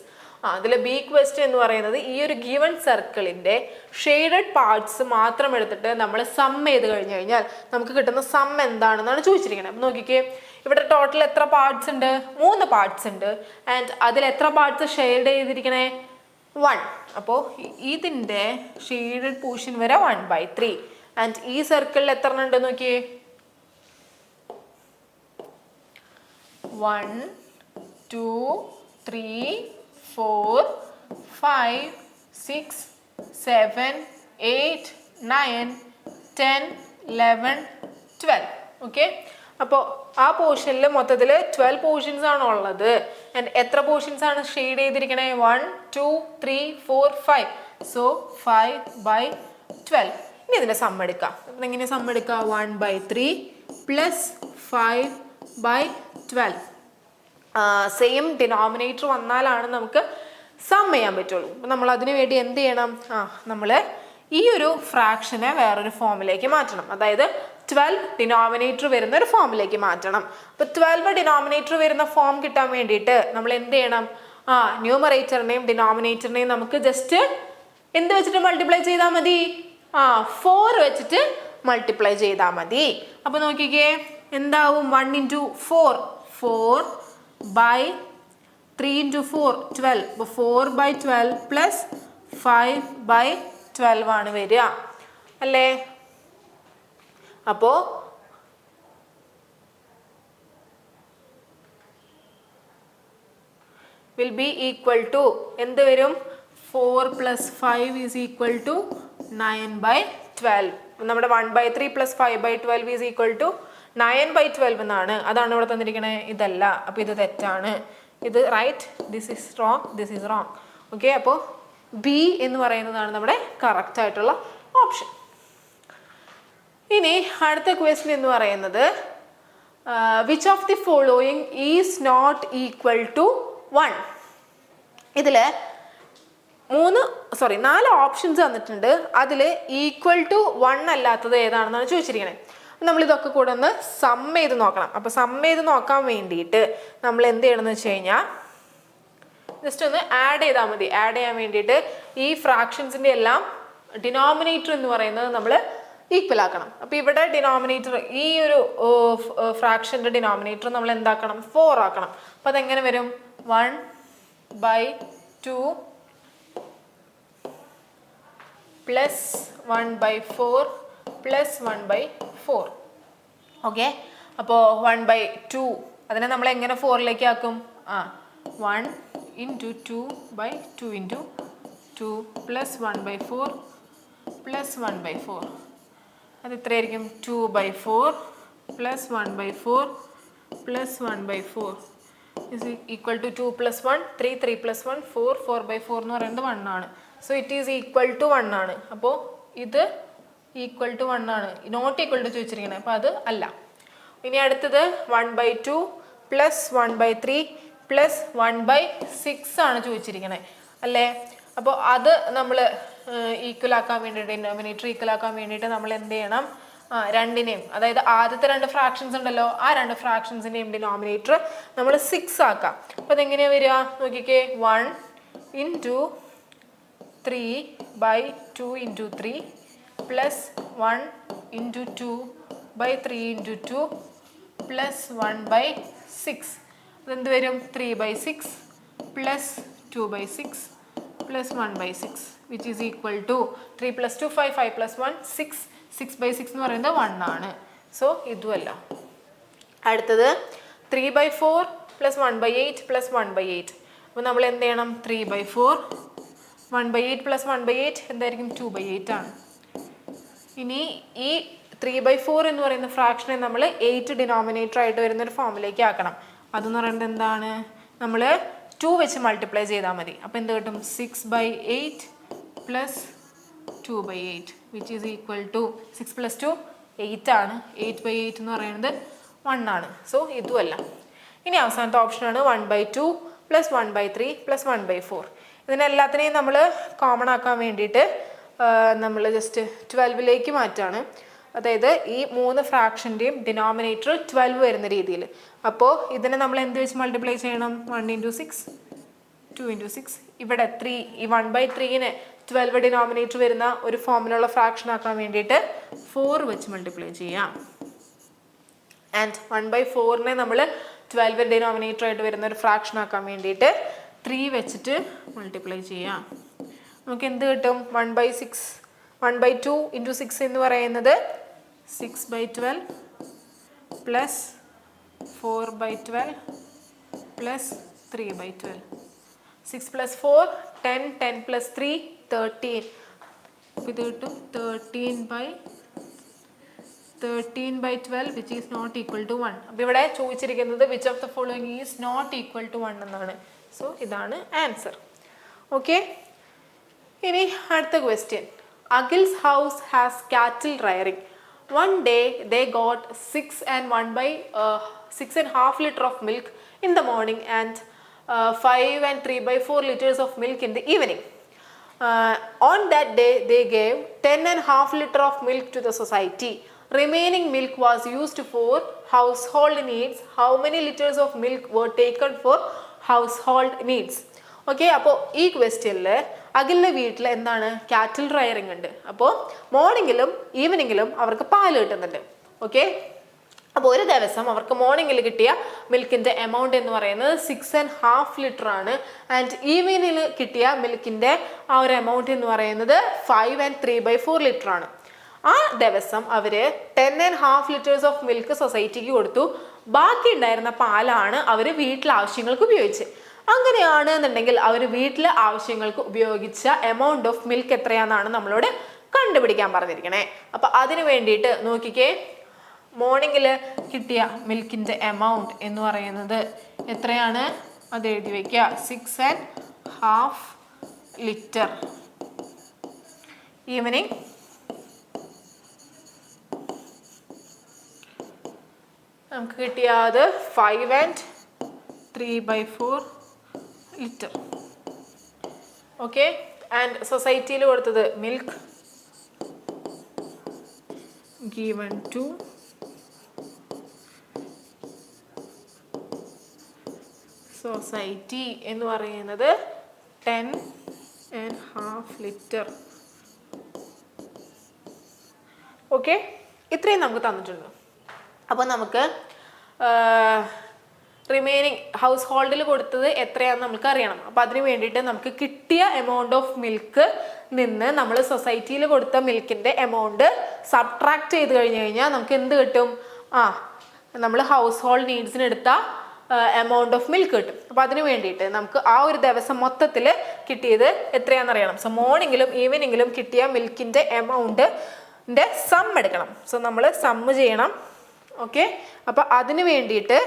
അതിൽ ബി ക്വസ്റ്റ്യൻ എന്ന് പറയുന്നത് ഈ ഒരു ഗിവൺ സർക്കിളിൻ്റെ ഷെയ്ഡഡ് പാർട്സ് മാത്രം എടുത്തിട്ട് നമ്മൾ സം ചെയ്ത് കഴിഞ്ഞ് കഴിഞ്ഞാൽ നമുക്ക് കിട്ടുന്ന സം എന്താണെന്നാണ് ചോദിച്ചിരിക്കുന്നത്. അപ്പം നോക്കിക്കേ, ഇവിടെ ടോട്ടൽ എത്ര പാർട്സ് ഉണ്ട്? 3 പാർട്സ് ഉണ്ട്. ആൻഡ് അതിൽ എത്ര പാർട്സ് ഷെയ്ഡ് ചെയ്തിരിക്കണേ? 1. അപ്പോൾ ഇതിൻ്റെ ഷെയ്ഡഡ് പോർഷൻ വരെ 1/3. ആൻഡ് ഈ സർക്കിളിൽ എത്ര ഉണ്ട് നോക്കിയേ? 1 2 3 4 5 6 7 8 9 10 11 12. ഓക്കെ, അപ്പോൾ ആ പോർഷനിൽ മൊത്തത്തിൽ 12 പോർഷൻസ് ആണ് ഉള്ളത്. ആൻഡ് എത്ര പോർഷൻസ് ആണ് ഷെയ്ഡ് ചെയ്തിരിക്കണേ? 1 2 3 4 5. സോ 5/12. ഇനി ഇതിൻ്റെ സം എടുക്കാം. അപ്പം എങ്ങനെ സം എടുക്കുക? 1/3 പ്ലസ് 5/12. സെയിം ഡിനോമിനേറ്റർ വന്നാലാണ് നമുക്ക് സം ചെയ്യാൻ പറ്റുള്ളൂ. അപ്പം നമ്മൾ അതിന് വേണ്ടി എന്ത് ചെയ്യണം? നമ്മൾ ഈ ഒരു ഫ്രാക്ഷനെ വേറൊരു ഫോമിലേക്ക് മാറ്റണം. അതായത് 12 ഡിനോമിനേറ്റർ വരുന്ന ഒരു ഫോമിലേക്ക് മാറ്റണം. അപ്പോൾ 12 ഡിനോമിനേറ്റർ വരുന്ന ഫോം കിട്ടാൻ വേണ്ടിയിട്ട് നമ്മൾ എന്ത് ചെയ്യണം? ന്യൂമറേറ്ററിനെയും ഡിനോമിനേറ്ററിനെയും നമുക്ക് ജസ്റ്റ് എന്ത് വെച്ചിട്ട് മൾട്ടിപ്ലൈ ചെയ്താൽ മതി? 4 വെച്ചിട്ട് മൾട്ടിപ്ലൈ ചെയ്താൽ മതി. അപ്പോൾ നോക്കിക്കേ, എന്താവും? 1 × 4 4/3 × 4 12. അപ്പോൾ 4/12 പ്ലസ് 5/12 ആണ് വരിക അല്ലേ? അപ്പോൾ വിൽ ബി ഈക്വൽ ടു എന്ത് വരും? 4 + 5 = 9/12. നമ്മുടെ 1/3 + 5/12 = 9/12 എന്നാണ്. അതാണ് ഇവിടെ തന്നിരിക്കണേ, ഇതല്ല. അപ്പോൾ ഇത് തെറ്റാണ്, ഇത് right, this is wrong, this is wrong. Okay, അപ്പോൾ ബി എന്ന് പറയുന്നതാണ് നമ്മുടെ കറക്റ്റ് ആയിട്ടുള്ള ഓപ്ഷൻ. ഇനി അടുത്ത ക്വസ്റ്റ്യൻ എന്ന് പറയുന്നത് which of the following is not equal to 1? ഇതിൽ 4 ഓപ്ഷൻസ് തന്നിട്ടുണ്ട്. അതിൽ ഈക്വൽ ടു 1 അല്ലാത്തത് ഏതാണെന്നാണ് ചോദിച്ചിരിക്കുന്നത്. നമ്മൾ ഇതൊക്കെ കൂടെ ഒന്ന് സം ചെയ്ത് നോക്കണം. അപ്പോൾ സം ചെയ്ത് നോക്കാൻ വേണ്ടിയിട്ട് നമ്മൾ എന്ത് ചെയ്യണമെന്ന് വെച്ച് കഴിഞ്ഞാൽ ജസ്റ്റ് ഒന്ന് ആഡ് ചെയ്താൽ മതി. ആഡ് ചെയ്യാൻ വേണ്ടിയിട്ട് ഈ ഫ്രാക്ഷൻസിൻ്റെ എല്ലാം ഡിനോമിനേറ്റർ എന്ന് പറയുന്നത് നമ്മൾ ഈക്വൽ ആക്കണം. അപ്പോൾ ഇവിടെ ഡിനോമിനേറ്റർ, ഈ ഒരു ഫ്രാക്ഷൻ്റെ ഡിനോമിനേറ്റർ നമ്മൾ എന്താക്കണം? 4 ആക്കണം. അപ്പോൾ അതെങ്ങനെ വരും? 1/2 പ്ലസ് 1/4 പ്ലസ് 1/4. ഓക്കെ, അപ്പോൾ 1/2 അതിനെ നമ്മൾ എങ്ങനെ 4ലേക്ക് ആക്കും? 1 × 2/2 × 2 പ്ലസ് 1/4 പ്ലസ് 1/4. അത് ഇത്രയായിരിക്കും. 2/4 പ്ലസ് 1/4 പ്ലസ് 1/4 ഈക്വൽ ടു 2 + 1 3 3 + 1 4 4/4 എന്ന് പറയുന്നത് 1 ആണ്. So it is equal to 1 ആണ്. അപ്പോൾ ഇത് ഈക്വൽ ടു 1 ആണ്, നോട്ട് ഈക്വൽ ടു ചോദിച്ചിരിക്കണേ. അപ്പോൾ അത് അല്ല. ഇനി അടുത്തത് 1/2 പ്ലസ് 1/3 പ്ലസ് 1/6 ആണ് ചോദിച്ചിരിക്കണേ അല്ലേ? അപ്പോൾ അത് നമ്മൾ ഈക്വൽ ആക്കാൻ വേണ്ടിയിട്ട്, ഡിനോമിനേറ്റർ ഈക്വൽ ആക്കാൻ വേണ്ടിയിട്ട് നമ്മൾ എന്ത് ചെയ്യണം? രണ്ടിനെയും, അതായത് ആദ്യത്തെ 2 ഫ്രാക്ഷൻസ് ഉണ്ടല്ലോ, ആ 2 ഫ്രാക്ഷൻസിൻ്റെയും ഡിനോമിനേറ്റർ നമ്മൾ 6 ആക്കാം. അപ്പോൾ അതെങ്ങനെയാണ് വരിക? നോക്കിക്കേ, 1 × 3/2 × 3 പ്ലസ് 1 × 2/3 × 2 പ്ലസ് 1/6. അതെന്ത് വരും? 3/6 plus 2/6 plus 1/6 which is equal to 3 + 2 5 5 + 1 6 6/6 എന്ന് പറയുന്നത് 1 ആണ്. സോ ഇതുമല്ല. അടുത്തത് 3/4 പ്ലസ് 1/8 പ്ലസ് 1/8. അപ്പോൾ നമ്മൾ എന്ത് ചെയ്യണം? 3/4 1/8 പ്ലസ് 1/8 എന്തായിരിക്കും? 2/8 ആണ്. ഇനി ഈ 3/4 എന്ന് പറയുന്ന ഫ്രാക്ഷനെ നമ്മൾ 8 ഡിനോമിനേറ്റർ ആയിട്ട് വരുന്നൊരു ഫോമിലേക്ക് ആക്കണം. അതെന്ന് പറയുന്നത് എന്താണ്? നമ്മൾ 2 വെച്ച് മൾട്ടിപ്ലൈ ചെയ്താൽ മതി. അപ്പോൾ എന്ത് കിട്ടും? 6/8 plus 2/8 which is equal to 6 + 2 8 ആണ്. 8/8 എന്ന് പറയുന്നത് 1 ആണ്. സോ ഇതുമല്ല. ഇനി അവസാനത്തെ ഓപ്ഷനാണ് 1/2 പ്ലസ് 1/3 പ്ലസ് 1/4. ഇതിനെല്ലാത്തിനെയും നമ്മൾ കോമൺ ആക്കാൻ വേണ്ടിയിട്ട് നമ്മൾ ജസ്റ്റ് 12ലേക്ക് മാറ്റാണ്. അതായത് ഈ 3 ഫ്രാക്ഷൻ്റെയും ഡിനോമിനേറ്റർ 12 വരുന്ന രീതിയിൽ. അപ്പോൾ ഇതിനെ നമ്മൾ എന്ത് വെച്ച് മൾട്ടിപ്ലൈ ചെയ്യണം? 1 × 6 2 × 6. ഇവിടെ 3 ഈ 1/3നെ 12 ഡിനോമിനേറ്റർ വരുന്ന ഒരു ഫോമിലുള്ള ഫ്രാക്ഷൻ ആക്കാൻ വേണ്ടിയിട്ട് 4 വെച്ച് മൾട്ടിപ്ലൈ ചെയ്യാം. ആൻഡ് 1/4നെ നമ്മൾ 12 ഡിനോമിനേറ്റർ ആയിട്ട് വരുന്ന ഒരു ഫ്രാക്ഷൻ ആക്കാൻ വേണ്ടിയിട്ട് 3 വെച്ചിട്ട് മൾട്ടിപ്ലൈ ചെയ്യാം. നമുക്ക് എന്ത് കിട്ടും? 1/6 1/2 × 6 എന്ന് പറയുന്നത് 6/12 പ്ലസ് 4/12 പ്ലസ് 3/12. 6 + 4 10 10 + 3 13. അപ്പോൾ ഇത് കിട്ടും 13/12 which is not equal to 1. അപ്പോൾ ഇവിടെ ചോദിച്ചിരിക്കുന്നത് which of the following is not equal to 1 എന്നാണ്. സോ ഇതാണ് ആൻസർ. ഓക്കെ, ഇനി അടുത്ത question. Akhil's house has cattle rearing. One day they got 6.5 liter of milk in the morning and 5 and 3/4 liters of milk in the evening. On that day they gave 10.5 liter of milk to the society. Remaining milk was used for household needs. How many liters of milk were taken for household needs? Okay, അപ്പോൾ ഈ ക്വസ്റ്റ്യനിൽ അഖിലിൻ്റെ വീട്ടിൽ എന്താണ്? കാറ്റിൽ rearing ഉണ്ട്. അപ്പോൾ മോർണിംഗിലും ഈവനിങ്ങിലും അവർക്ക് പാല് കിട്ടുന്നുണ്ട്. ഓക്കെ, അപ്പോൾ ഒരു ദിവസം അവർക്ക് മോർണിംഗിൽ കിട്ടിയ മിൽക്കിൻ്റെ എമൗണ്ട് എന്ന് പറയുന്നത് 6.5 ലിറ്റർ ആണ്. ആൻഡ് ഈവനിങ്ങിൽ കിട്ടിയ മിൽക്കിൻ്റെ ആ ഒരു എമൗണ്ട് എന്ന് പറയുന്നത് 5 and 3/4 ലിറ്റർ ആണ്. ആ ദിവസം അവർ 10.5 ലിറ്റേഴ്സ് ഓഫ് മിൽക്ക് സൊസൈറ്റിക്ക് കൊടുത്തു. ബാക്കി ഉണ്ടായിരുന്ന പാലാണ് അവർ വീട്ടിലെ ആവശ്യങ്ങൾക്ക് ഉപയോഗിച്ച്. അങ്ങനെയാണ് എന്നുണ്ടെങ്കിൽ അവർ വീട്ടിലെ ആവശ്യങ്ങൾക്ക് ഉപയോഗിച്ച എമൗണ്ട് ഓഫ് മിൽക്ക് എത്രയാണെന്നാണ് നമ്മളോട് കണ്ടുപിടിക്കാൻ പറഞ്ഞിരിക്കണേ. അപ്പം അതിന് വേണ്ടിയിട്ട് നോക്കിക്കേ, മോർണിംഗിൽ കിട്ടിയ മിൽക്കിൻ്റെ എമൗണ്ട് എന്ന് പറയുന്നത് എത്രയാണ്? അത് എഴുതി വയ്ക്കുക, 6.5 ലിറ്റർ. ഈവനിങ് നമുക്ക് കിട്ടിയത് 5 and 3/4 ലിറ്റർ. ഓക്കെ, ആൻഡ് സൊസൈറ്റിയിൽ കൊടുത്തത് മിൽക്ക് given to സൊസൈറ്റി എന്ന് പറയുന്നത് 10.5 ലിറ്റർ. ഓക്കെ, ഇത്രയും നമുക്ക് തന്നിട്ടുണ്ട്. അപ്പോൾ നമുക്ക് റിമൈനിങ് ഹൗസ് ഹോൾഡിൽ കൊടുത്തത് എത്രയാണെന്ന് നമുക്ക് അറിയണം. അപ്പോൾ അതിന് വേണ്ടിയിട്ട് നമുക്ക് കിട്ടിയ എമൗണ്ട് ഓഫ് മിൽക്ക് നിന്ന് നമ്മൾ സൊസൈറ്റിയിൽ കൊടുത്ത മിൽക്കിൻ്റെ എമൗണ്ട് സബ്ട്രാക്ട് ചെയ്ത് കഴിഞ്ഞ് കഴിഞ്ഞാൽ നമുക്ക് എന്ത് കിട്ടും? നമ്മൾ ഹൗസ് ഹോൾഡ് നീഡ്സിന് എടുത്ത എമൗണ്ട് ഓഫ് മിൽക്ക് കിട്ടും. അപ്പോൾ അതിന് വേണ്ടിയിട്ട് നമുക്ക് ആ ഒരു ദിവസം മൊത്തത്തിൽ കിട്ടിയത് എത്രയാണെന്ന് അറിയണം. സോ മോർണിംഗിലും ഈവനിങ്ങിലും കിട്ടിയ മിൽക്കിൻ്റെ എമൗണ്ടിൻ്റെ സം എടുക്കണം. സോ നമ്മൾ സമ്മ് ചെയ്യണം. ഓക്കെ, അപ്പോൾ അതിന് വേണ്ടിയിട്ട്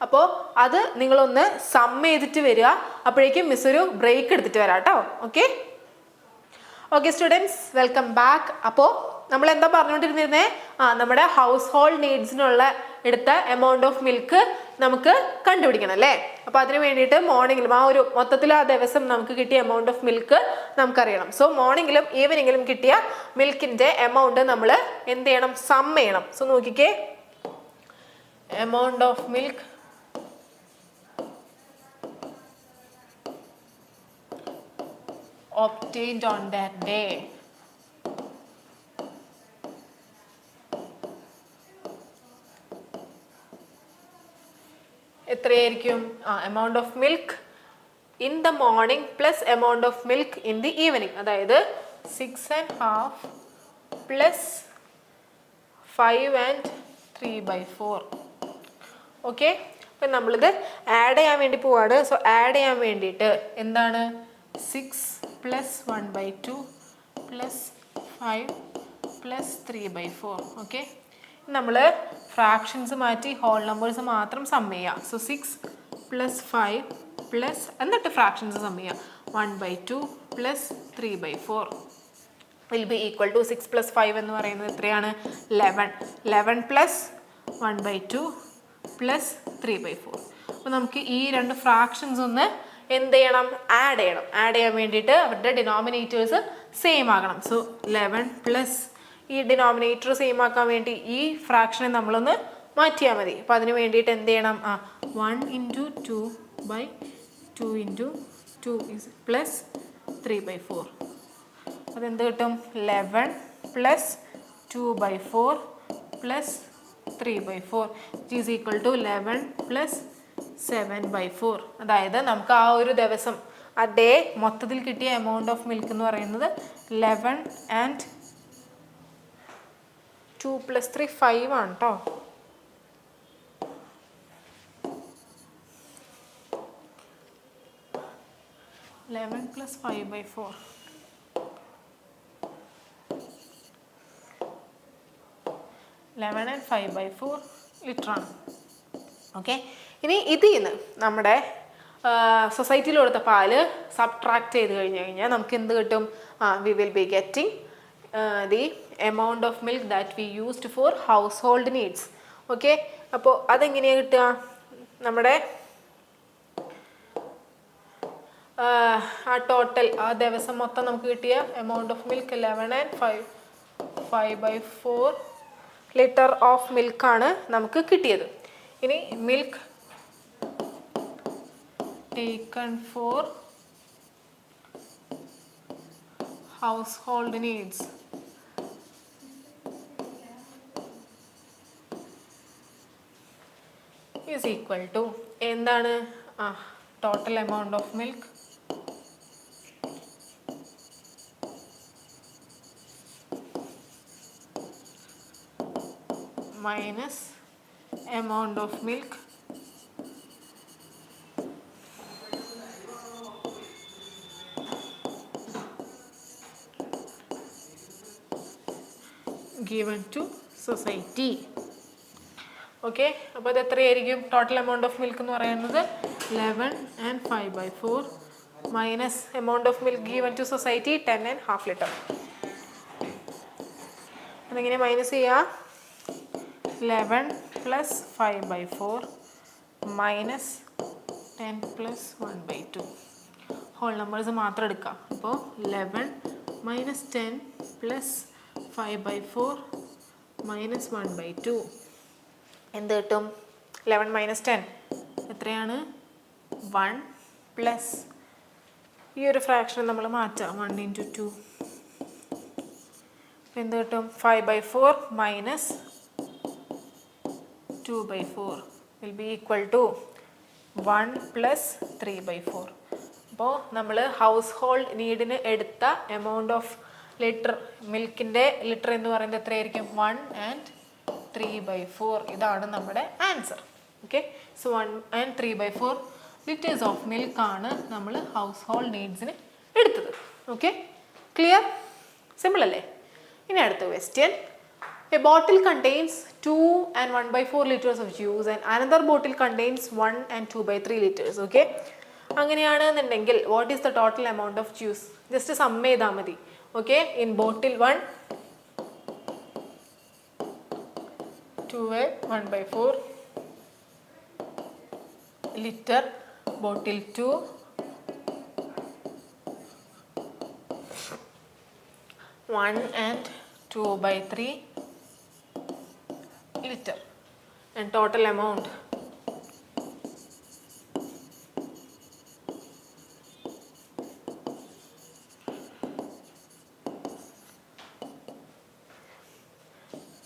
അപ്പോൾ അത് നിങ്ങളൊന്ന് സം ചെയ്തിട്ട് വരിക. അപ്പോഴേക്കും മിസ് ഒരു ബ്രേക്ക് എടുത്തിട്ട് വരാം കേട്ടോ. Okay students, welcome back. അപ്പോൾ നമ്മൾ എന്താ പറഞ്ഞുകൊണ്ടിരുന്നേ? നമ്മുടെ ഹൗസ് ഹോൾഡ് നീഡ്സിനുള്ള എടുത്ത എമൗണ്ട് ഓഫ് മിൽക്ക് നമുക്ക് കണ്ടുപിടിക്കണം അല്ലേ? അപ്പോൾ അതിന് വേണ്ടിയിട്ട് മോർണിംഗിലും ആ ഒരു മൊത്തത്തിൽ ആ ദിവസം നമുക്ക് കിട്ടിയ എമൗണ്ട് ഓഫ് മിൽക്ക് നമുക്കറിയണം. സോ മോർണിംഗിലും ഈവനിങ്ങിലും കിട്ടിയ മിൽക്കിൻ്റെ എമൗണ്ട് നമ്മൾ എന്ത് ചെയ്യണം? സം ചെയ്യണം. സോ നോക്കിക്കേ, amount of milk obtained on that day. എത്രയായിരിക്കും? Amount of milk in the morning plus amount of milk in the evening. അതായത് 6.5 plus 5 and 3/4. ഓക്കെ, അപ്പം നമ്മളിത് ആഡ് ചെയ്യാൻ വേണ്ടി പോവാണ്. സോ ആഡ് ചെയ്യാൻ വേണ്ടിയിട്ട് എന്താണ് 6 plus 1/2 plus 5 plus 3/4. ഓക്കെ, നമ്മൾ ഫ്രാക്ഷൻസ് മാറ്റി ഹോൾ നമ്പേഴ്സ് മാത്രം സം ചെയ്യാം. സോ 6 plus 5 plus എന്നിട്ട് ഫ്രാക്ഷൻസ് സം ചെയ്യാം. 1/2 plus 3/4 will be equal to 6 plus 5 എന്ന് പറയുന്നത് എത്രയാണ്? 11. 11 plus 1/2 plus 3/4. അപ്പോൾ നമുക്ക് ഈ രണ്ട് ഫ്രാക്ഷൻസ് ഒന്ന് എന്ത് ചെയ്യണം? ആഡ് ചെയ്യണം. ആഡ് ചെയ്യാൻ വേണ്ടിയിട്ട് അവരുടെ ഡിനോമിനേറ്റേഴ്സ് സെയിം ആകണം. സോ 11 പ്ലസ് ഈ ഡിനോമിനേറ്റർ സെയിം ആക്കാൻ വേണ്ടി ഈ ഫ്രാക്ഷനെ നമ്മളൊന്ന് മാറ്റിയാൽ മതി. അപ്പോൾ അതിന് വേണ്ടിയിട്ട് എന്ത് ചെയ്യണം? 1 into 2 by 2 into 2 is plus 3/4. അതെന്ത് കിട്ടും? 11 plus 2/4 plus 3/4 is equal to 11 plus 7/4. അതായത് നമുക്ക് ആ ഒരു ദിവസം ആ ഡേ മൊത്തത്തിൽ കിട്ടിയ എമൗണ്ട് ഓഫ് മിൽക്ക് എന്ന് പറയുന്നത് 11 and 2 plus 3 5 ആണ് കേട്ടോ. ലെവൻ പ്ലസ് 5/4 11 and 5/4 ലിറ്റർ ആണ്. ഓക്കെ, ഇനി ഇതിൽ നിന്ന് നമ്മുടെ സൊസൈറ്റിയിൽ കൊടുത്ത പാല് സബ്ട്രാക്ട് ചെയ്ത് കഴിഞ്ഞാൽ നമുക്ക് എന്ത് കിട്ടും? V will be getting the amount of milk that we used for household needs. Okay, അപ്പോൾ അതെങ്ങനെയാണ് കിട്ടുക? നമ്മുടെ ആ ടോട്ടൽ ആ ദിവസം മൊത്തം നമുക്ക് കിട്ടിയ amount of milk 11 and 5/4 litre of മിൽക്കാണ് നമുക്ക് കിട്ടിയത്. ഇനി milk taken for household needs is equal to എന്താണ്? Total amount of milk minus amount of milk given to society. Okay, അപ്പോൾ അത് എത്രയായിരിക്കും? ടോട്ടൽ എമൗണ്ട് ഓഫ് മിൽക്ക് എന്ന് പറയുന്നത് 11 and 5/4 minus amount of milk given to society 10.5 litre. അതെങ്ങനെ minus ചെയ്യുക? 11 plus 5/4 minus 10 plus 1/2 whole numbers മാത്രം എടുക്കാം. അപ്പോൾ 11 minus 10 plus 5/4 minus 1/2 എന്ത് കിട്ടും? 11 minus 10 എത്രയാണ്? 1 പ്ലസ് ഈ ഒരു ഫ്രാക്ഷൻ നമ്മൾ മാറ്റാം. 1 into 2 എന്ത് കിട്ടും? 5/4 minus 2/4 will be equal to 1 plus 3/4. അപ്പോൾ നമ്മൾ ഹൗസ് ഹോൾഡ് നീഡിന് എടുത്ത എമൗണ്ട് ഓഫ് ലിറ്റർ മിൽക്കിൻ്റെ ലിറ്റർ എന്ന് പറയുന്നത് എത്രയായിരിക്കും? 1 and 3/4. ഇതാണ് നമ്മുടെ answer. Okay, so 1 and 3/4 litres of മിൽക്കാണ് നമ്മൾ ഹൗസ് ഹോൾഡ് നീഡ്സിന് എടുത്തത്. Okay, clear? സിമ്പിൾ അല്ലേ? ഇനി അടുത്ത question. A bottle contains 2 and 1/4 liters of juice and another bottle contains 1 and 2/3 liters. Okay, അങ്ങനെയാണെന്നുണ്ടെങ്കിൽ what is the total amount of juice? Just sum ചെയ്താൽ മതി. Okay, in bottle 1 2 and 1/4 liter, bottle 2 1 and 2/3 liter and total amount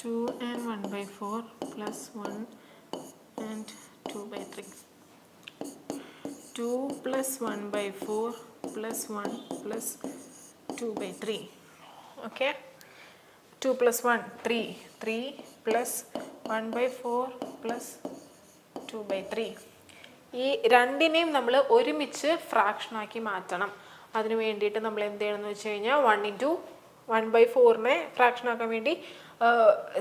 2 and 1/4 plus 1 and 2/3. 2 plus 1/4 plus 1 plus 2/3. Okay, 2 plus 1 3, 3 plus 1 by 4 plus 2 by 3. ഈ രണ്ടിനെയും നമ്മൾ ഒരുമിച്ച് ഫ്രാക്ഷനാക്കി മാറ്റണം. അതിന് വേണ്ടിയിട്ട് നമ്മൾ എന്ത് ചെയ്യണമെന്ന് വെച്ച് കഴിഞ്ഞാൽ 1/4 ഫ്രാക്ഷനാക്കാൻ വേണ്ടി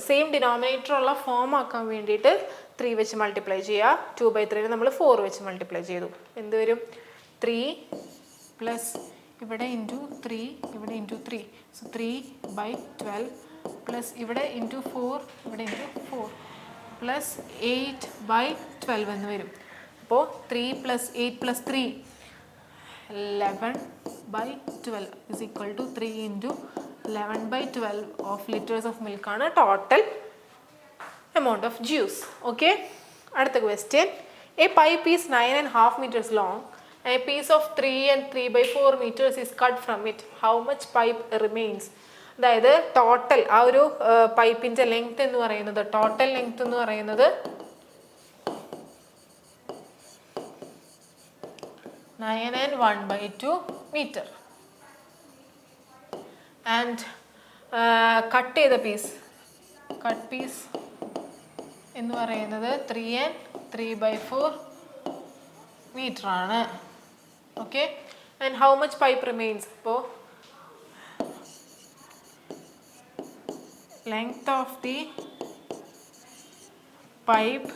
സെയിം ഡിനോമിനേറ്റർ ഉള്ള ഫോം ആക്കാൻ വേണ്ടിയിട്ട് 3 വെച്ച് മൾട്ടിപ്ലൈ ചെയ്യുക. 2/3 നമ്മൾ 4 വെച്ച് മൾട്ടിപ്ലൈ ചെയ്തു. എന്ത് വരും? 3 പ്ലസ് ഇവിടെ ഇൻറ്റു 3 ഇവിടെ ഇൻറ്റു 3. സോ 3/12 പ്ലസ് ഇവിടെ ഇൻറ്റു 4 ഇവിടെ ഇൻറ്റു 4 പ്ലസ് 8/12 എന്ന് വരും. അപ്പോൾ 3 plus 8 plus 3 11/12 is equal to 3 into 11/12 of liters of milk ആണ് total amount of juice. Okay, അടുത്ത question. A pipe is 9.5 meters long. A piece of 3 and 3/4 meters is cut from it. How much pipe remains? അതായത് total ആ ഒരു പൈപ്പിൻ്റെ length എന്ന് പറയുന്നത്, total length എന്ന് പറയുന്നത് 9 and 1/2 meter. ആൻഡ് കട്ട് ചെയ്ത പീസ്, കട്ട് പീസ് എന്ന് പറയുന്നത് 3 and 3/4 meter ആണ്. Okay, and how much pipe remains? അപ്പോൾ length of the pipe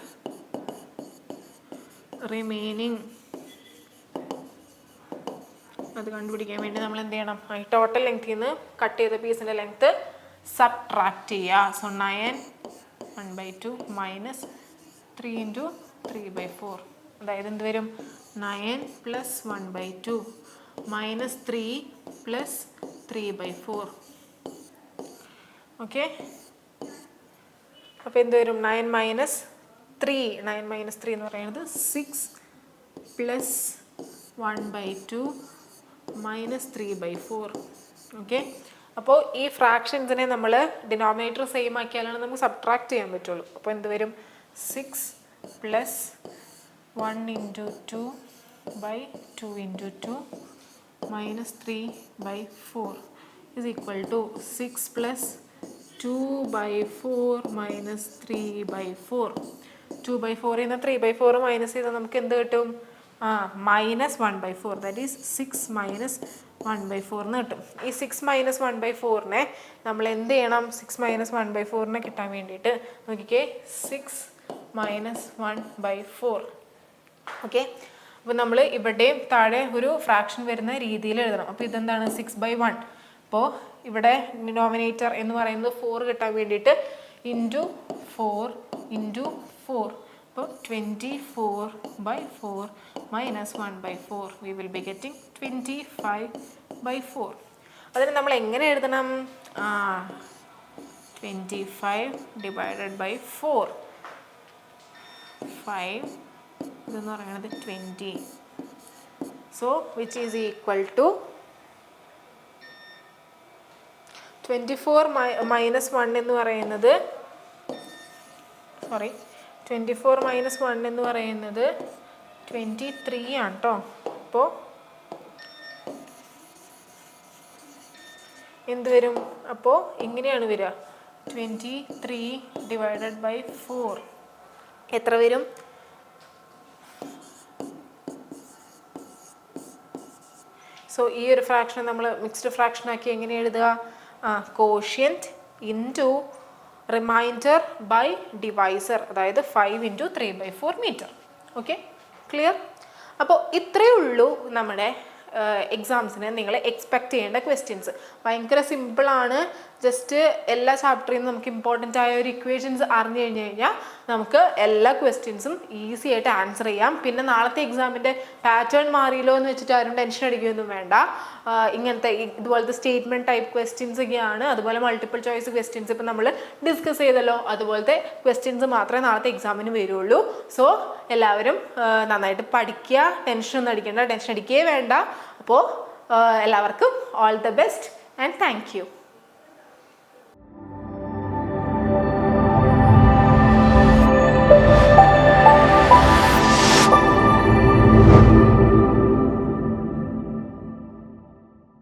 remaining, അത് കണ്ടുപിടിക്കാൻ വേണ്ടി നമ്മൾ എന്ത് ചെയ്യണം? ഈ ടോട്ടൽ ലെങ്ത്തിൽ നിന്ന് കട്ട് ചെയ്ത പീസിൻ്റെ ലെങ്ത്ത് സബ്ട്രാക്ട് ചെയ്യുക. സോ 9 1/2 മൈനസ് 3 ഇൻറ്റു 3/4, അതായത് എന്ത് വരും? 9 പ്ലസ് 1/2 മൈനസ് 3 പ്ലസ് 3/4. ഓക്കെ, അപ്പോൾ എന്ത് വരും? 9 മൈനസ് 3 എന്ന് പറയുന്നത് 6 പ്ലസ് 1/2 മൈനസ് 3/4. ഓക്കെ, അപ്പോൾ ഈ ഫ്രാക്ഷൻസിനെ നമ്മൾ ഡിനോമിനേറ്റർ സെയിം ആക്കിയാലാണ് നമുക്ക് സബ്ട്രാക്ട് ചെയ്യാൻ പറ്റുള്ളൂ. അപ്പോൾ എന്ത് വരും? 6 plus 1 into 2/2 into 2 minus 3/4 is equal to 6 plus 2/4 minus 3/4. 2/4 നിന്ന് 3/4 മൈനസ് ചെയ്താൽ നമുക്ക് എന്ത് കിട്ടും? മൈനസ് 1/4, ദാറ്റ് ഈസ് 6 മൈനസ് 1/4 എന്ന് കിട്ടും. ഈ 6 മൈനസ് 1/4 നമ്മൾ എന്ത് ചെയ്യണം? 6 മൈനസ് 1/4 കിട്ടാൻ വേണ്ടിയിട്ട് നോക്കിക്കേ, 6 മൈനസ് 1/4. ഓക്കെ, അപ്പോൾ നമ്മൾ ഇവിടെയും താഴെ ഒരു ഫ്രാക്ഷൻ വരുന്ന രീതിയിൽ എഴുതണം. അപ്പോൾ ഇതെന്താണ്? 6/1. അപ്പോൾ ഇവിടെ ഡിനോമിനേറ്റർ എന്ന് പറയുന്നത് 4 കിട്ടാൻ വേണ്ടിയിട്ട് ഇൻറ്റു 4 ഇൻറ്റു 4. അപ്പോൾ 24/4 minus 1/4 V will be getting 25/4. അതിന് നമ്മൾ എങ്ങനെ എഴുതണം? 25 ഡിവൈഡഡ് ബൈ 4. 5 ഇതെന്ന് പറയുന്നത് 20. So which is equal to 24 minus 1 എന്ന് പറയുന്നത് 24 മൈനസ് 1 എന്ന് പറയുന്നത് 23 ആണ് കേട്ടോ. അപ്പോൾ എന്ത് വരും? അപ്പോൾ ഇങ്ങനെയാണ് വരിക, 23 ഡിവൈഡഡ് ബൈ 4 എത്ര വരും? സോ ഈ ഒരു ഫ്രാക്ഷൻ നമ്മൾ മിക്സ്ഡ് ഫ്രാക്ഷൻ ആക്കി എങ്ങനെ എഴുതുക? Quotient into remainder by divisor, അതായത് 5 ഇൻറ്റു 3/4 മീറ്റർ. Okay, clear? അപ്പോൾ ഇത്രയേ ഉള്ളൂ നമ്മുടെ എക്സാംസിന് നിങ്ങൾ എക്സ്പെക്റ്റ് ചെയ്യേണ്ട ക്വസ്റ്റ്യൻസ്. ഭയങ്കര സിമ്പിളാണ്. ജസ്റ്റ് എല്ലാ ചാപ്റ്ററിൽ നിന്നും നമുക്ക് ഇമ്പോർട്ടൻ്റ് ആയ ഒരു ഇക്വേഷൻസ് അറിഞ്ഞു കഴിഞ്ഞ് കഴിഞ്ഞാൽ നമുക്ക് എല്ലാ ക്വസ്റ്റ്യൻസും ഈസി ആയിട്ട് ആൻസർ ചെയ്യാം. പിന്നെ നാളത്തെ എക്സാമിൻ്റെ പാറ്റേൺ മാറിയല്ലോ എന്ന് വെച്ചിട്ട് ആരും ടെൻഷൻ അടിക്കുകയൊന്നും വേണ്ട. ഇങ്ങനത്തെ ഇതുപോലത്തെ സ്റ്റേറ്റ്മെൻറ്റ് ടൈപ്പ് ക്വസ്റ്റ്യൻസ് ഒക്കെയാണ്. അതുപോലെ മൾട്ടിപ്പിൾ ചോയ്സ് ക്വസ്റ്റ്യൻസ് ഇപ്പം നമ്മൾ ഡിസ്കസ് ചെയ്തല്ലോ, അതുപോലത്തെ ക്വസ്റ്റ്യൻസ് മാത്രമേ നാളത്തെ എക്സാമിന് വരുള്ളൂ. സോ എല്ലാവരും നന്നായിട്ട് പഠിക്കുക, ടെൻഷനൊന്നും അടിക്കേണ്ട, ടെൻഷൻ അടിക്കുകയേ വേണ്ട. അപ്പോൾ എല്ലാവർക്കും all the best and thank you.